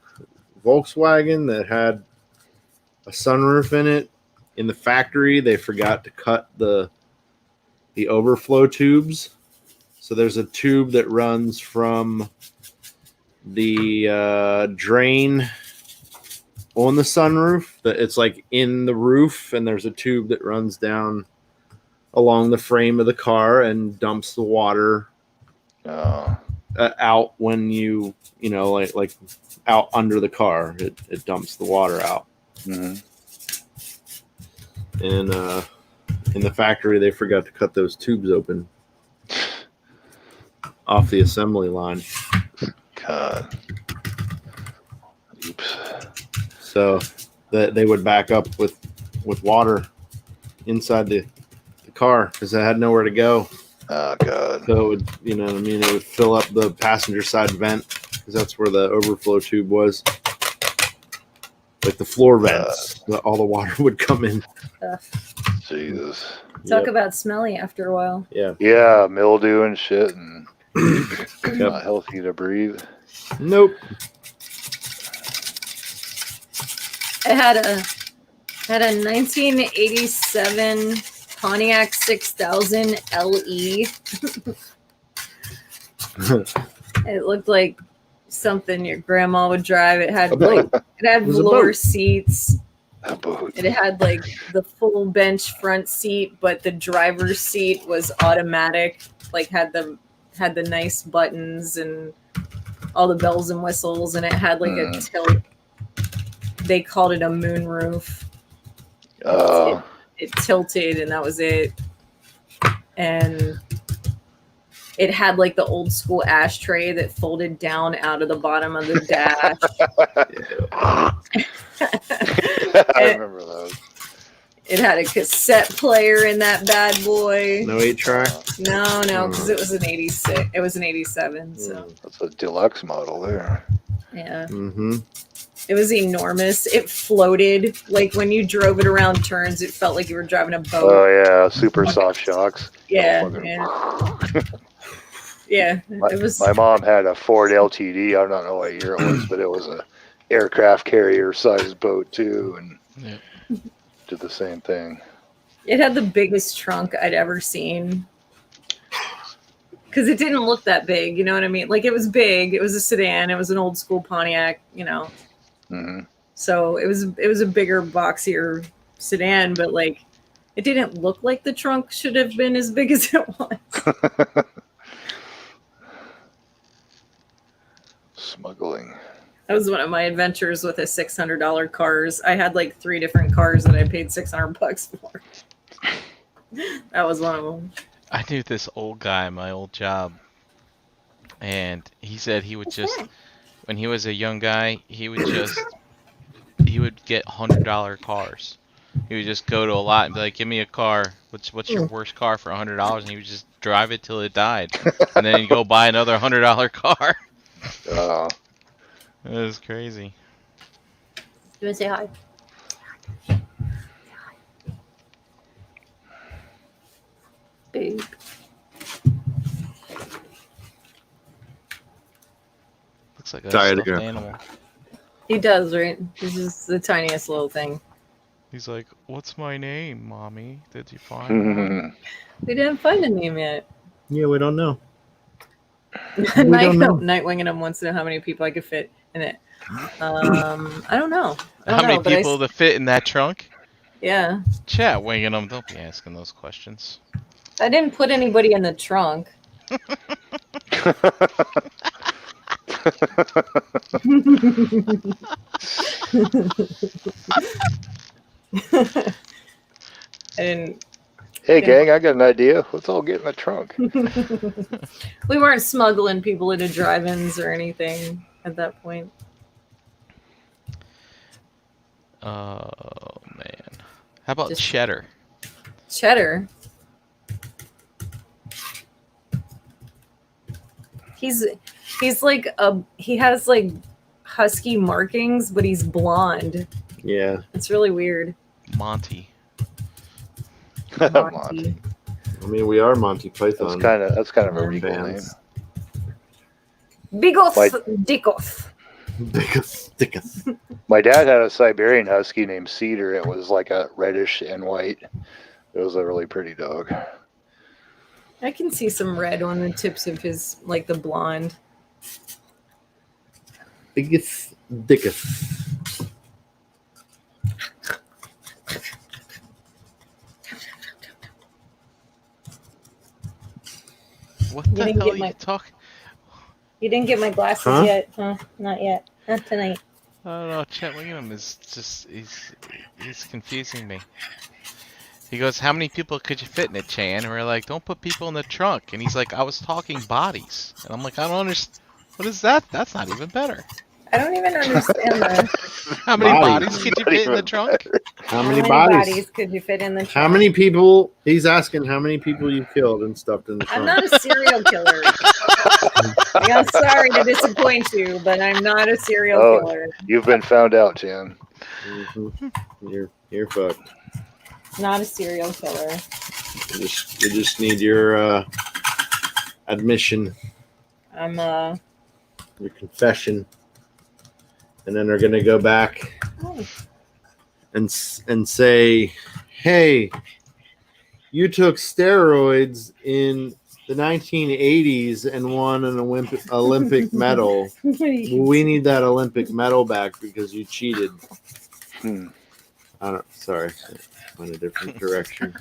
Volkswagen that had a sunroof in it, in the factory, they forgot to cut the overflow tubes. So there's a tube that runs from the drain on the sunroof, that it's like in the roof, and there's a tube that runs down along the frame of the car and dumps the water out when you like out under the car. It dumps the water out. Mm-hmm. And in the factory, they forgot to cut those tubes open off the assembly line. God. Oops. So that they would back up with water inside the car because it had nowhere to go. Oh, God. So it would, it would fill up the passenger side vent because that's where the overflow tube was. Like the floor vents, all the water would come in. Jesus. Talk about smelly after a while. Yeah. Yeah, mildew and shit, and Yep. not healthy to breathe. Nope. I had a 1987 Pontiac 6000 LE. It looked like something your grandma would drive. It had boat. it had It was a velour boat. seats. A boat. It had like the full bench front seat, but the driver's seat was automatic. Like had the nice buttons and all the bells and whistles, and it had like a tilt. They called it a moonroof. It tilted, and that was it. And it had like the old school ashtray that folded down out of the bottom of the dash. I remember those. It had a cassette player in that bad boy. No 8-track. No, because it was an 86. It was an 87. So That's a deluxe model there. yeah, Mm-hmm. it was enormous. It floated like when you drove it around turns. It felt like you were driving a boat. Oh, yeah. Super soft shocks. Yeah, Fucking- yeah. It was. My mom had a Ford LTD. I don't know what year it was, but it was a aircraft carrier sized boat too, and Yeah. did the same thing. It had the biggest trunk I'd ever seen. Because it didn't look that big, you know what I mean? Like it was big. It was a sedan. It was an old school Pontiac, Mm-hmm. So it was a bigger, boxier sedan, but like it didn't look like the trunk should have been as big as it was. Smuggling. That was one of my adventures with a $600 cars. I had like 3 different cars that I paid $600 for. That was one of them. I knew this old guy at my old job, and he said he would just, when he was a young guy, he would get $100 cars. He would just go to a lot and be like, "Give me a car. What's your worst car for $100?" And he would just drive it till it died, and then he'd go buy another $100 car. It was crazy. You want to say hi? Babe. Looks like a Diet stuffed ago. animal. He does, right? This is the tiniest little thing. He's like, "What's my name, mommy? Did you find one?" We didn't find a name yet. Yeah, we don't know. don't know. Nightwing and him wants to know how many people I could fit in it. I don't know. How many people to fit in that trunk? Yeah. Chat winging them. Don't be asking those questions. I didn't put anybody in the trunk. I didn't. Hey, gang, I got an idea. Let's all get in the trunk. We weren't smuggling people into drive-ins or anything at that point. Oh man. How about Just- cheddar? Cheddar. He's like he has like husky markings, but he's blonde. Yeah. It's really weird. Monty. Monty. I mean, we are Monty Python. That's kind of a regal name. fans. Bigoth Like- Dickoth. Dickus. My dad had a Siberian Husky named Cedar. It was like a reddish and white. It was a really pretty dog. I can see some red on the tips of his, like the blonde. Dickus. Dickus. What the didn't hell get are my- you talking? You didn't get my glasses Huh? yet, huh? Not yet. Not tonight. I don't know. Chet Wingham is just he's confusing me. He goes, "How many people could you fit in it, Chan?" And we're like, "Don't put people in the trunk." And he's like, "I was talking bodies." And I'm like, "I don't understand. What is that? That's not even better. I don't even understand that. How many Bodies. bodies could you Not fit in the even trunk?" How many bodies? could you fit in the trunk? How many people? He's asking how many people you killed and stuffed in the I'm trunk. not a serial killer. Like, I'm sorry to disappoint you, but I'm not a serial Oh. killer. You've been found out, Jan. Mhm. You're fucked. Not a serial killer. You just need your admission, I'm your confession, and then they're gonna go back oh, and say, "Hey, you took steroids in the 1980s and won an Olympic medal. We need that Olympic medal back because you cheated." Sorry, went a different direction.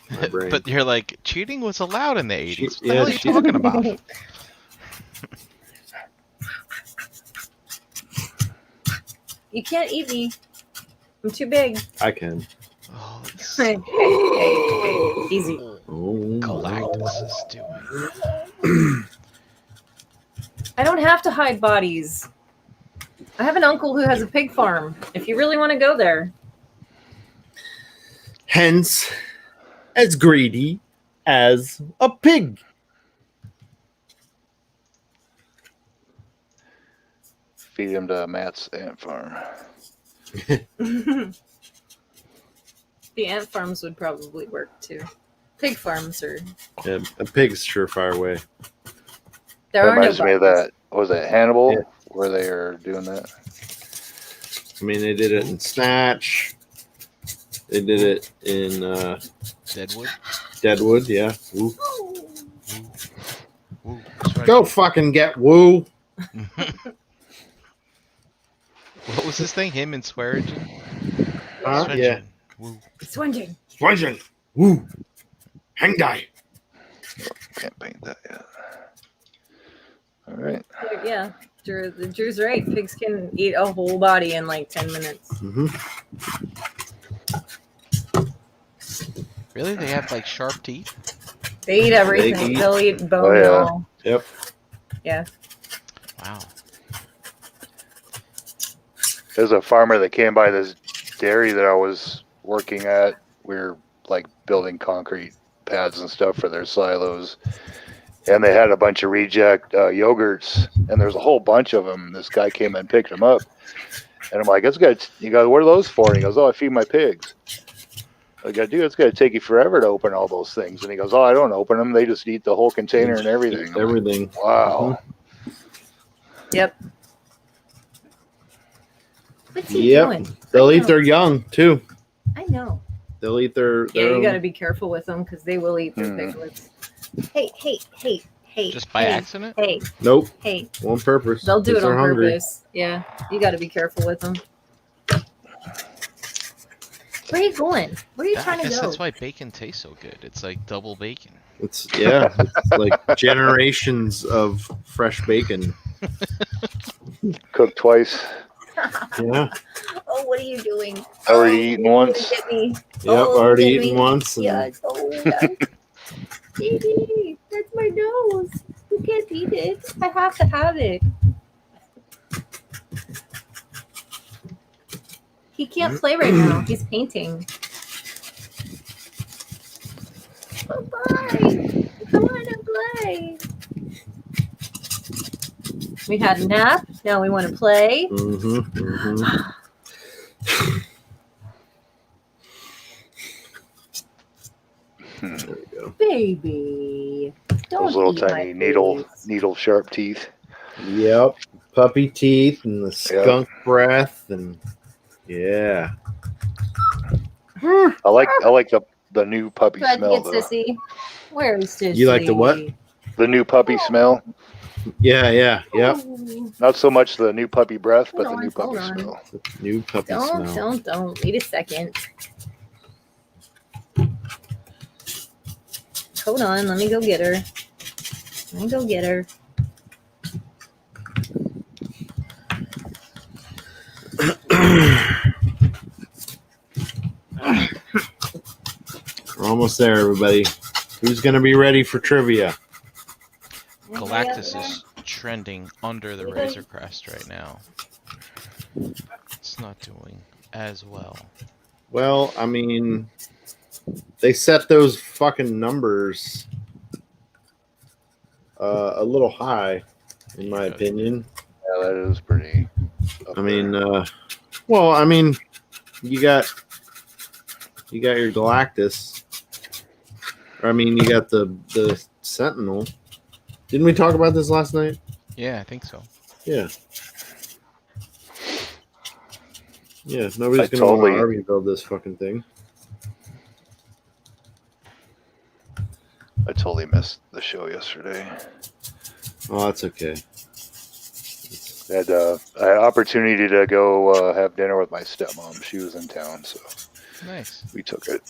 My brain. But you're like, cheating was allowed in the 80s. What the Yeah, hell are you she- talking about? You can't eat me. I'm too big. I can. Oh, this Hey, easy. Oh, Galactus is doing. I don't have to hide bodies. I have an uncle who has a pig farm. If you really want to go there. hence, as greedy as a pig. Feed him to Matt's ant farm. The ant farms would probably work too. Pig farms are. Yeah, a pig's surefire way. There That are no reminds me of bodies. that. Was it Hannibal Yeah. where they are doing that? I mean, they did it in Snatch. They did it in Deadwood. Deadwood. Yeah. Woo. Woo. That's right. Go fucking get woo. What was this thing? Him and Swearingen? Yeah. Woo. Swinging. Swingen. Woo. Hang die. Can't paint that yet. All right. Yeah, Drew's right. Pigs can eat a whole body in like 10 minutes. Mm-hmm. Really? They have like sharp teeth? They eat everything. eat- They'll eat bone Oh, and yeah. all. Yep. Yeah. Wow. There's a farmer that came by this dairy that I was working at. We were like building concrete pads and stuff for their silos. And they had a bunch of reject yogurts, and there's a whole bunch of them. This guy came and picked them up. And I'm like, it's good. He goes, what are those for? And he goes, oh, I feed my pigs. I go, dude, it's going to take you forever to open all those things. And he goes, oh, I don't open them. They just eat the whole container and everything. Everything. Wow. Yep. What's he doing? They'll eat their young too. I know. They'll eat their. Yeah, you own- got to be careful with them because they will eat their piglets. Hey. Just by accident? Hey. Nope. Hey. On purpose. They'll do it 'cause on they're hungry. purpose. Yeah. You got to be careful with them. Where are you going? Where are you I trying to guess go? that's why bacon tastes so good. It's like double bacon. It's like generations of fresh bacon. Cooked twice. Yeah. Oh, what are you doing? Already eaten once. Get me. Yep. Oh, Already get eaten me. once. And Yeah. Oh, yeah. Baby, that's my nose. You can't eat it. I have to have it. He can't play right now. He's painting. Bye. Come on and play. We had a nap. Now we want to play. There we go. Baby. Don't Those little eat my tiny face. needle sharp teeth. Yep. Puppy teeth and the skunk breath and yeah. I like the new puppy Glad to smell get though. Sissy. Where is Sissy? You like the what? The new puppy smell. Yeah. Yep. Oh, Not so much the new puppy breath, but Hold the on, new puppy hold on. smell. New puppy smell. don't. Wait a second. Hold on. Let me go get her. We're almost there, everybody. Who's gonna be ready for trivia? Galactus is trending under the Razor Crest right now. It's not doing as well. Well, I mean, they set those fucking numbers a little high, in my opinion. Yeah, that is pretty. I mean, you got your Galactus. I mean, you got the Sentinel. Didn't we talk about this last night? Yeah, I think so. Yeah. Yeah, nobody's I gonna want totally- to army build this fucking thing. I totally missed the show yesterday. Oh, that's okay. I had an opportunity to go have dinner with my stepmom. She was in town, so Nice. we took it.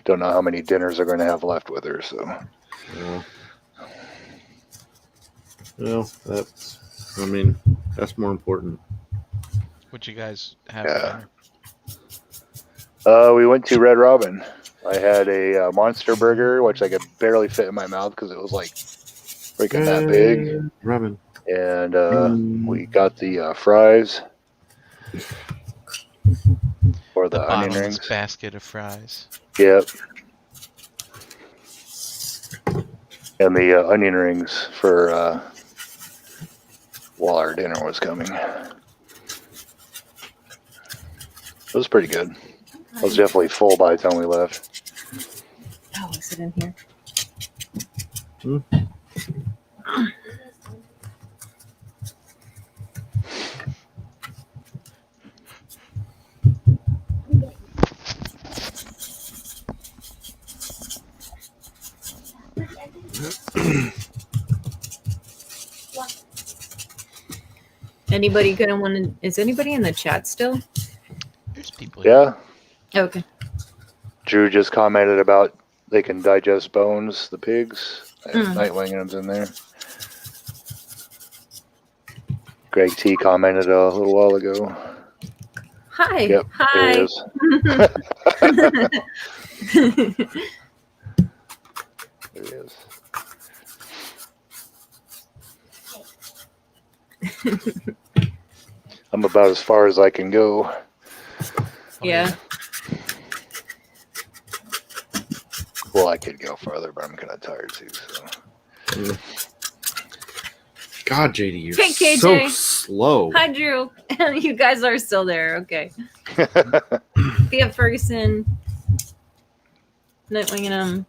Don't know how many dinners are going to have left with her, so. Well, that's more important. What'd you guys have Yeah. for dinner? We went to Red Robin. I had a monster burger, which I could barely fit in my mouth because it was like freaking that big. Robin. And we got the fries. Or the onion Bottomless rings. basket of fries. Yep. And the onion rings for while our dinner was coming. It was pretty good. I was definitely full by the time we left. Oh, is it in here? Anybody gonna want to? Is anybody in the chat still? There's people here. Yeah. Okay. Drew just commented about they can digest bones, the pigs. Mm. Night Langham's in there. Greg T commented a little while ago. Hi. Yep, Hi. there he is. There he is. I'm about as far as I can go. Yeah. Well, I could go farther, but I'm kind of tired too. So. God, JD, you're Hey, KJ. so slow. Hi, Drew. You guys are still there. Okay. Thea Ferguson. Nightwing and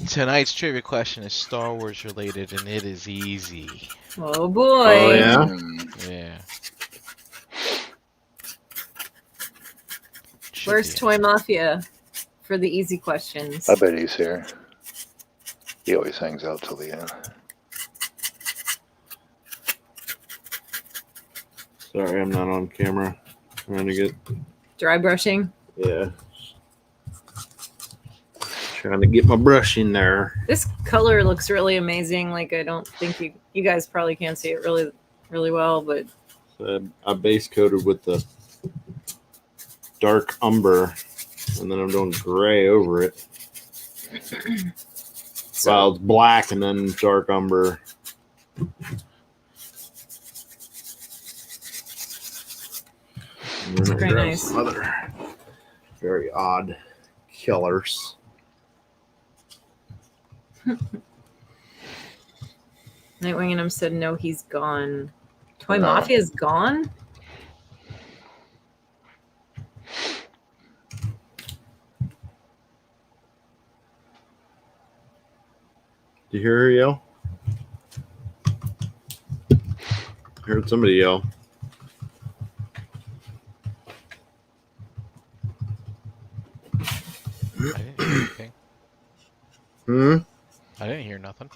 Tonight's trivia question is Star Wars related, and it is easy. Oh boy. Oh, yeah? Yeah. Where's Toy Mafia for the easy questions? I bet he's here. He always hangs out till the end. Sorry, I'm not on camera. Trying to get... Dry brushing? Yeah. Trying to get my brush in there. This color looks really amazing. Like, I don't think you guys probably can't see it really, really well, but... So I base coated with the dark umber, and then I'm doing gray over it. Well, it's black and then dark umber. It's very nice. Some other very odd colors. Nightwing and him said no, he's gone. Toy No. Mafia's gone? Did you hear her yell? I heard somebody yell. I didn't hear anything. I didn't hear nothing.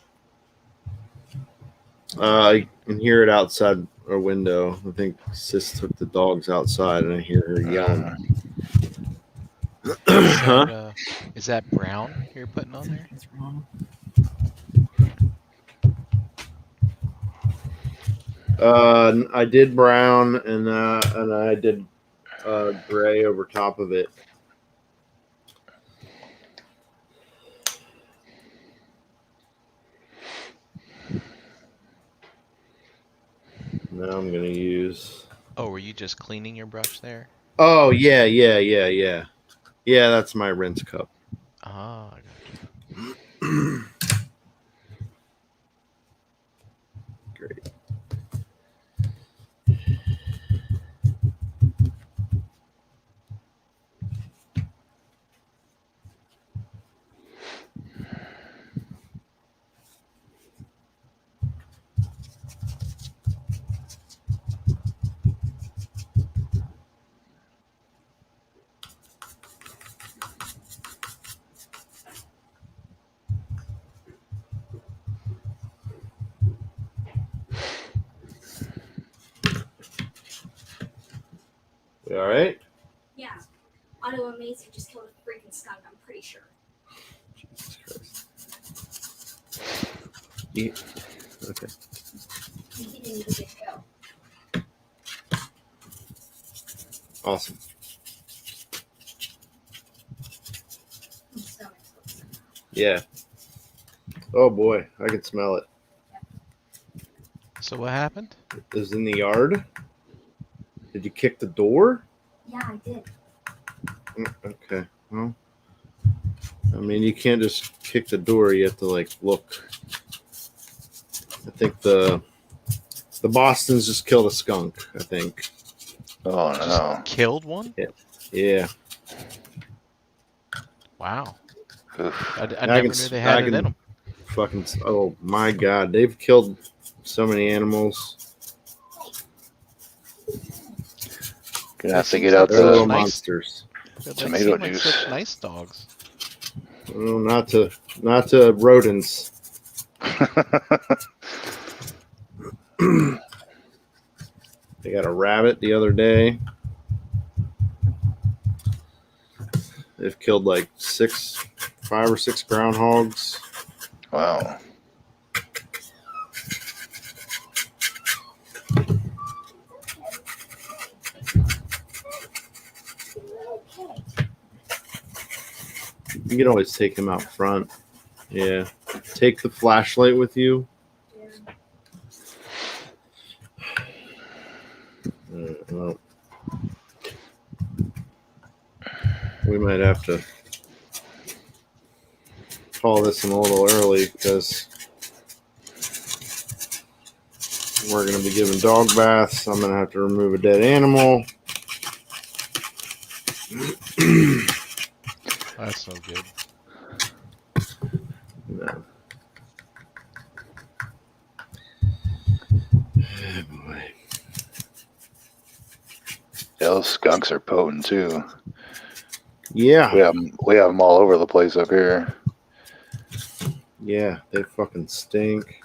I can hear it outside our window. I think Sis took the dogs outside, and I hear her yelling. Huh? Is that brown you're putting on there? What's wrong? I did brown, and I did gray over top of it. Now I'm gonna use. Oh, were you just cleaning your brush there? Oh yeah. Yeah, that's my rinse cup. Ah, I got you. Great. You all right? Yeah. Auto Amazing just killed a freaking skunk, I'm pretty sure. Jesus Christ. Yeah. Okay. He didn't even get to go. Awesome. My stomach's upset. Yeah. Oh boy, I can smell it. So what happened? It was in the yard. Did you kick the door? Yeah, I did. Okay. Well, I mean, you can't just kick the door. You have to look. I think the Bostons just killed a skunk. I think. Oh no! Killed one? Yeah. Wow. Oof. I never knew they had it in them. Fucking. Oh my God, they've killed so many animals. Gonna have to get out They're little the nice. monsters. They tomato seem like juice. such nice dogs. Well, not to rodents. They got a rabbit the other day. They've killed like 5 or 6 groundhogs. Wow. You can always take him out front. Yeah. Take the flashlight with you. Well, we might have to call this in a little early because we're going to be giving dog baths. I'm going to have to remove a dead animal. That's no good. No. Oh, boy. Yeah, those skunks are potent too. Yeah. We have them all over the place up here. Yeah, they fucking stink.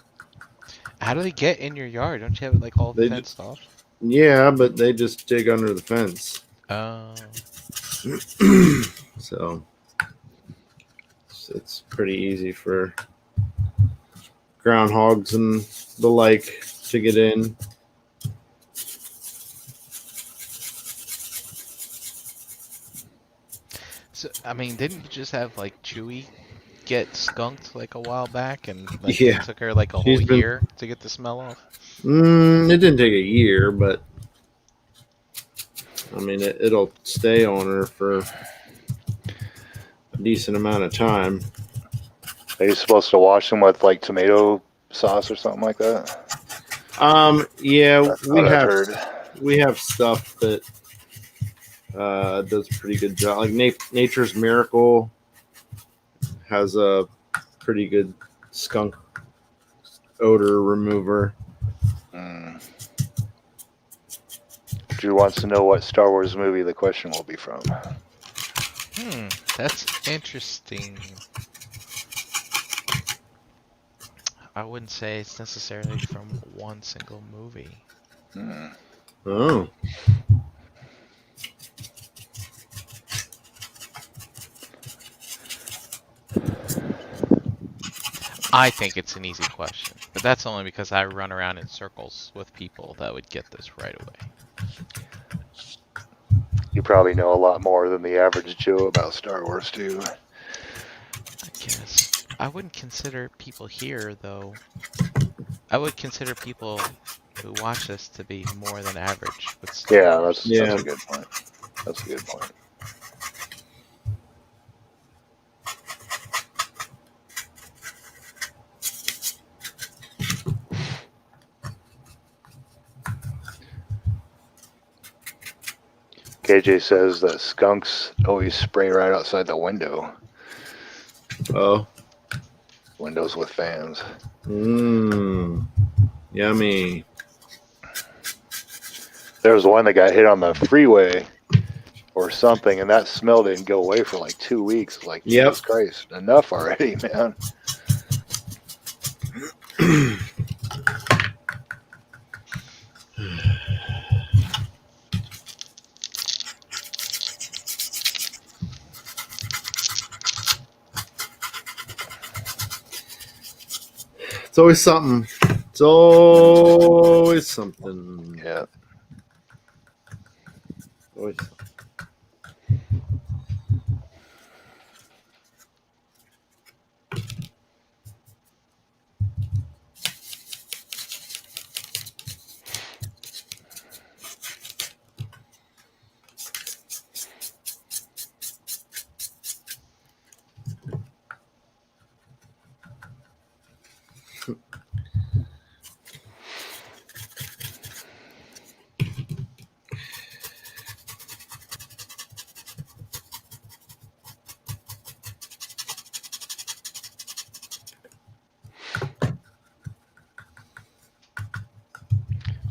How do they get in your yard? Don't you have it like all They fenced off? Yeah, but they just dig under the fence. Oh. So it's pretty easy for groundhogs and the like to get in. So I mean, didn't you just have like Chewy get skunked like a while back, and like Yeah. it took her like a whole She's been- year to get the smell off? It didn't take a year, but I mean, it'll stay on her for a decent amount of time. Are you supposed to wash them with like tomato sauce or something like that? Yeah, That's what I've heard. we have stuff that does a pretty good job. Like Nature's Miracle has a pretty good skunk odor remover. Drew wants to know what Star Wars movie the question will be from. That's interesting. I wouldn't say it's necessarily from one single movie. Oh. I think it's an easy question, but that's only because I run around in circles with people that would get this right away. You probably know a lot more than the average Joe about Star Wars too. I guess. I wouldn't consider people here, though. I would consider people who watch this to be more than average with Star Yeah, Wars. that's a good point. That's a good point. KJ says that skunks always spray right outside the window. Oh. Windows with fans. Yummy. There was one that got hit on the freeway or something, and that smell didn't go away for like 2 weeks. Like, Jesus Christ, enough already, man. It's always something. It's always something. Yeah. Always.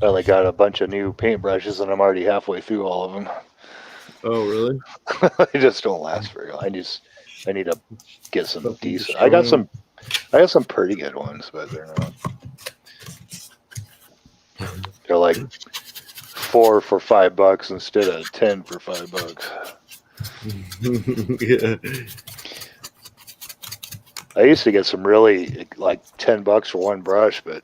I only got a bunch of new paintbrushes, and I'm already halfway through all of them. Oh, really? They just don't last very long. I need to get some Something decent. to I got show some pretty good ones, but they're not. They're like 4 for $5 instead of 10 for $5. Yeah. I used to get some really like $10 for one brush, but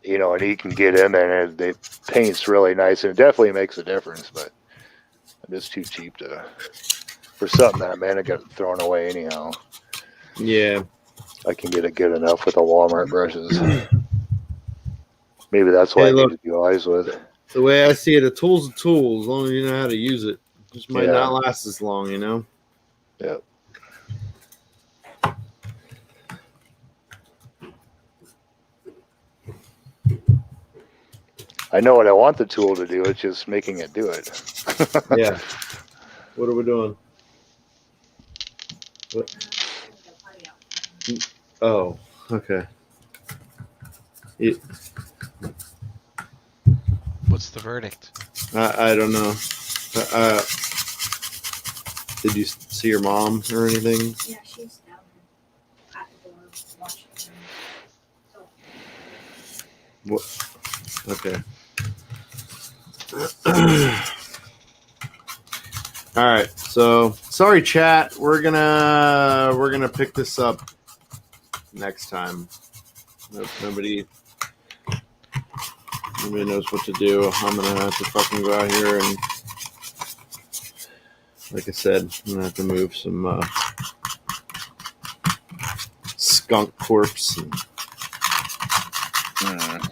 and you can get in there and it paints really nice, and it definitely makes a difference. But I'm just too cheap to for something that man, I got thrown away anyhow. Yeah. I can get it good enough with the Walmart brushes. Maybe that's why Hey, I look. need to do eyes with. The way I see it, a tool's a tool as long as you know how to use it. It just might Yeah. not last as long, you know? Yeah. I know what I want the tool to do. It's just making it do it. Yeah. What are we doing? What? Oh, okay. What's the verdict? I don't know. Did you see your mom or anything? Yeah, she's down at the door watching. What? Okay. All right. So sorry, chat. We're gonna pick this up next time. Nobody knows what to do. I'm gonna have to fucking go out here and, like I said, I'm gonna have to move some skunk corpse. And,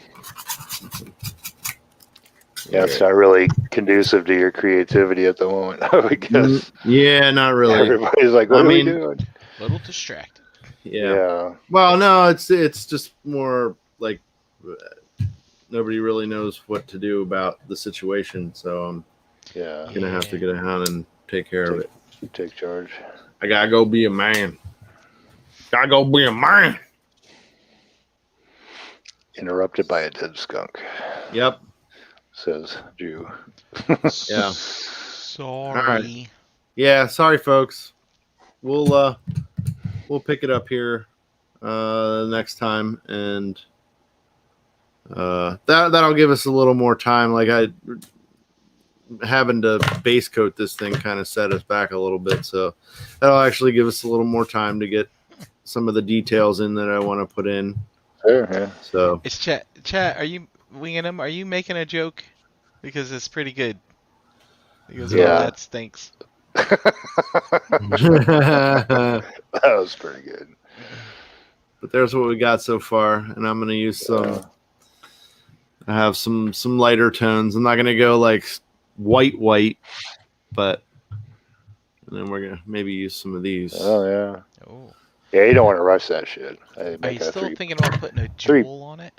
Yeah, it's not really conducive to your creativity at the moment, I would guess. Yeah, not really. Everybody's like, what are we doing? A little distracted. Yeah. Well, no, it's just more like nobody really knows what to do about the situation, so I'm gonna have to get out and take care of it. Take charge. I gotta go be a man. Gotta go be a man. Interrupted by a dead skunk. Yep. Says Jew. Yeah. Sorry. Right. Yeah, sorry folks. We'll pick it up here next time, and that'll give us a little more time. Like having to base coat this thing kind of set us back a little bit, so that'll actually give us a little more time to get some of the details in that I want to put in. Sure, yeah. So It's chat. Are you winging him? Are you making a joke? Because it's pretty good. Because that stinks. That was pretty good. But there's what we got so far, and I'm gonna use some. I have some lighter tones. I'm not gonna go like white, but and then we're gonna maybe use some of these. Oh yeah. Oh. Yeah, you don't want to rush that shit. Are you still thinking about putting a jewel on it?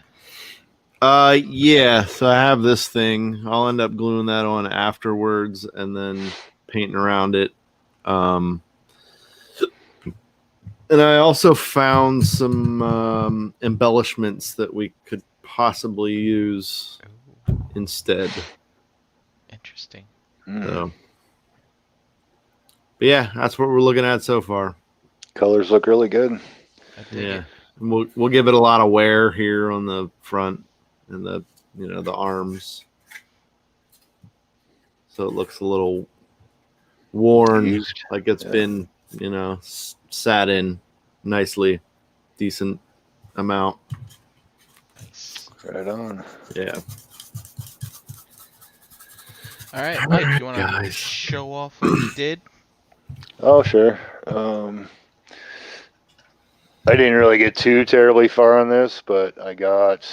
Yeah. So I have this thing. I'll end up gluing that on afterwards, and then painting around it. And I also found some embellishments that we could possibly use instead. Interesting. So, but yeah, that's what we're looking at so far. Colors look really good. Yeah, and we'll give it a lot of wear here on the front and the arms, so it looks a little worn, like it's been sat in nicely, decent amount. Nice. Right on. Yeah. All right, Mike, you want to show off what you did? Oh, sure. I didn't really get too terribly far on this, but I got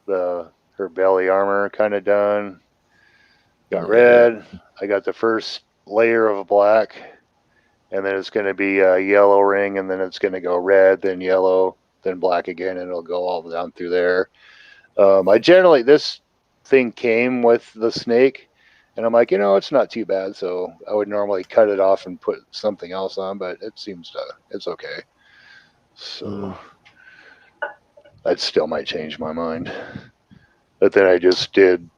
her belly armor kind of done. Got red. I got the first layer of black, and then it's going to be a yellow ring, and then it's going to go red, then yellow, then black again, and it'll go all down through there. This thing came with the snake, and I'm like, it's not too bad. So I would normally cut it off and put something else on, but it seems it's okay. So that still might change my mind. But then I just painted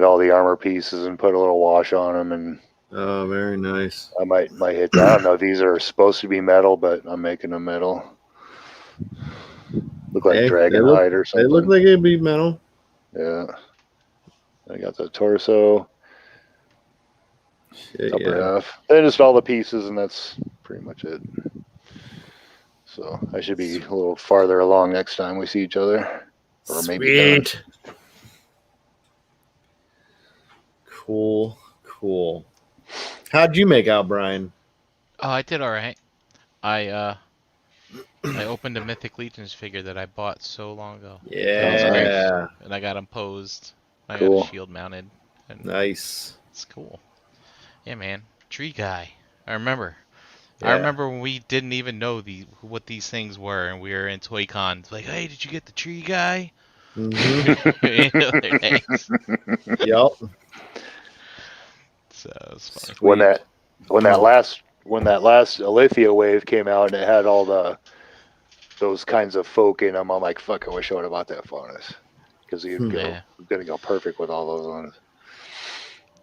all the armor pieces and put a little wash on them, and oh, very nice. I might hit that. I don't know if these are supposed to be metal, but I'm making them metal. Look like dragonhide or something. They look like it'd be metal. Yeah. I got the torso. Upper half. And just all the pieces, and that's pretty much it. So I should be a little farther along next time we see each other. Or maybe done. Cool. How'd you make out, Brian? Oh, I did all right. I opened a Mythic Legions figure that I bought so long ago. Yeah. And I got him posed. I Cool. got a shield mounted. And Nice. it's cool. Yeah, man. Tree guy. I remember. Yeah. I remember when we didn't even know what these things were, and we were in Toy Con. It's like, hey, did you get the tree guy? Mm-hmm. Yep. So it's funny. when that Oh. last Alethea wave came out and it had all those kinds of folk in them, I'm like, fuck, I wish I would have bought that bonus because you'd Yeah. gonna go perfect with all those ones.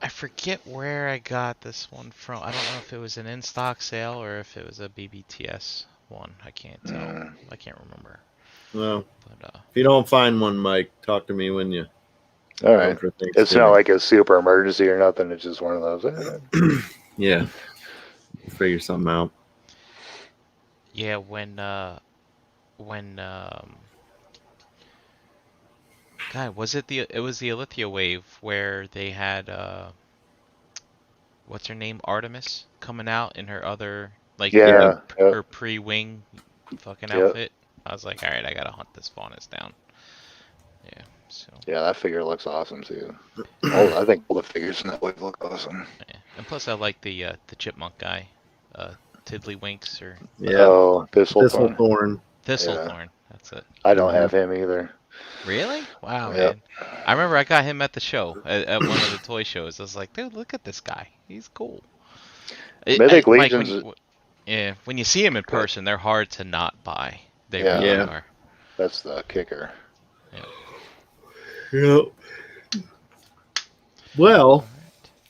I forget where I got this one from. I don't know if it was an in-stock sale or if it was a BBTS one. I can't tell. I can't remember. Well, But if you don't find one, Mike, talk to me when you. All right. For It's Thanksgiving. not like a super emergency or nothing. It's just one of those. Yeah. We'll figure something out. yeah, God, was it it was the Alethea wave where they had what's her name, Artemis, coming out in her other Yeah. her pre-wing fucking outfit. I was like, all right, I gotta hunt this faunus down. Yeah, so. Yeah, that figure looks awesome too. I think all the figures in that wave look awesome. Yeah. And plus, I like the chipmunk guy, Tiddlywinks or Oh, Thistlethorn. Thistlethorn. That's it. I don't have him either. Really? Wow, Yep. man. I remember I got him at the show, at one of the toy shows. I was like, dude, look at this guy. He's cool. Mythic Mike, Legions. when you see him in person, they're hard to not buy. They Yeah. really Yeah. are. That's the kicker. Yep. Well,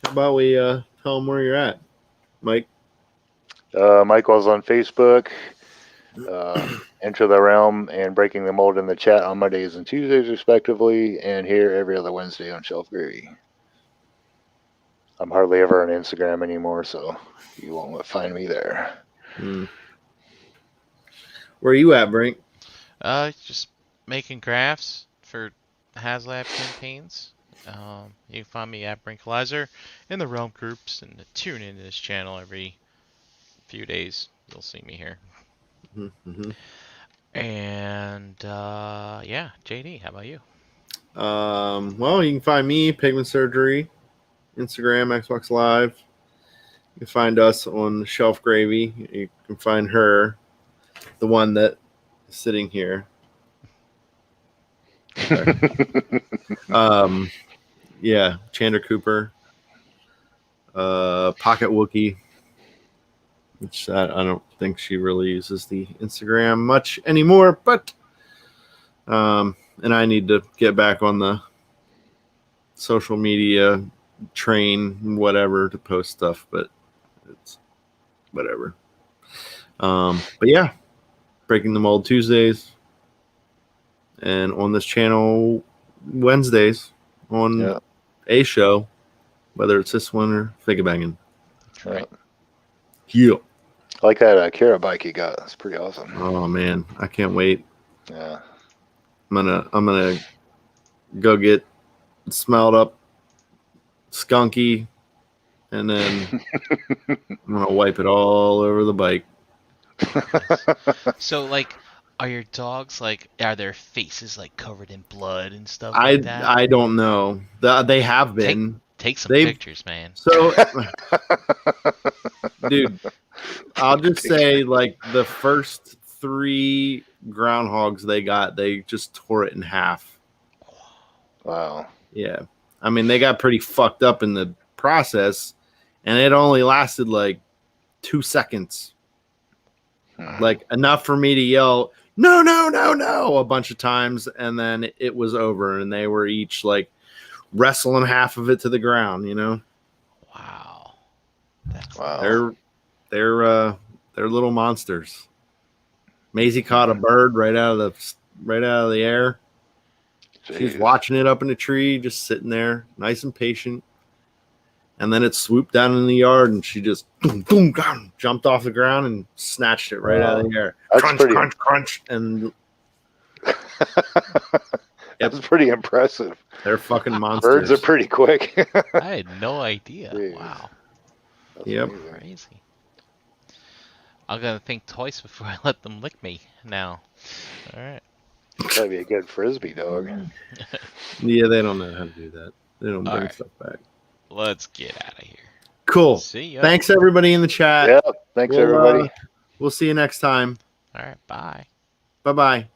how about we tell them where you're at, Mike? Michael's on Facebook. Enter the Realm and Breaking the Mold in the chat on Mondays and Tuesdays, respectively, and here every other Wednesday on ShelfGravy. I'm hardly ever on Instagram anymore, so you won't find me there. Where are you at, Brink? Just making graphs for HasLab campaigns. You can find me at Brinkalizer in the Realm groups and tune into this channel every few days. You'll see me here. Mm-hmm. And yeah, JD, how about you? Well, you can find me, Pigment Surgery, Instagram, Xbox Live. You can find us on ShelfGravy. You can find her, the one that is sitting here. Yeah, Chandler Cooper, Pocket Wookie, which I don't think she really uses the Instagram much anymore, but and I need to get back on the social media train, whatever, to post stuff, but it's whatever. But yeah, Breaking the Mold Tuesdays, and on this channel Wednesdays on a show, whether it's this one or Figure Banging. That's right. Yeah. I like that Kara bike you got. That's pretty awesome. Oh man, I can't wait. Yeah. I'm gonna go get smelled up skunky, and then I'm gonna wipe it all over the bike. So, like, are your dogs, like, are their faces, like, covered in blood and stuff like that? I don't know. They have been. Take some They've- pictures, man. So, dude, I'll just say, like, the first 3 groundhogs they just tore it in half. Wow. Yeah. I mean, they got pretty fucked up in the process, and it only lasted like 2 seconds. Like enough for me to yell, no, no, no, no, a bunch of times, and then it was over, and they were each like wrestling half of it to the ground, you know? Wow. Wow. They're little monsters. Maisie caught a bird right out of the air. She was watching it up in the tree, just sitting there, nice and patient. And then it swooped down in the yard, and she just boom, jumped off the ground and snatched it right out of the air. That's Crunch, pretty- crunch, crunch, and That's pretty impressive. they're fucking monsters. Birds are pretty quick. I had no idea. Jeez. Wow. That's Yep. amazing. Crazy. I'm gonna think twice before I let them lick me now. All right. That'd be a good frisbee, dog. Yeah, they don't know how to do that. They don't bring Alright. stuff back. Let's get out of here. Cool. See ya. Thanks everybody in the chat. Yep. Thanks, everybody. We'll see you next time. All right. Bye. Bye bye.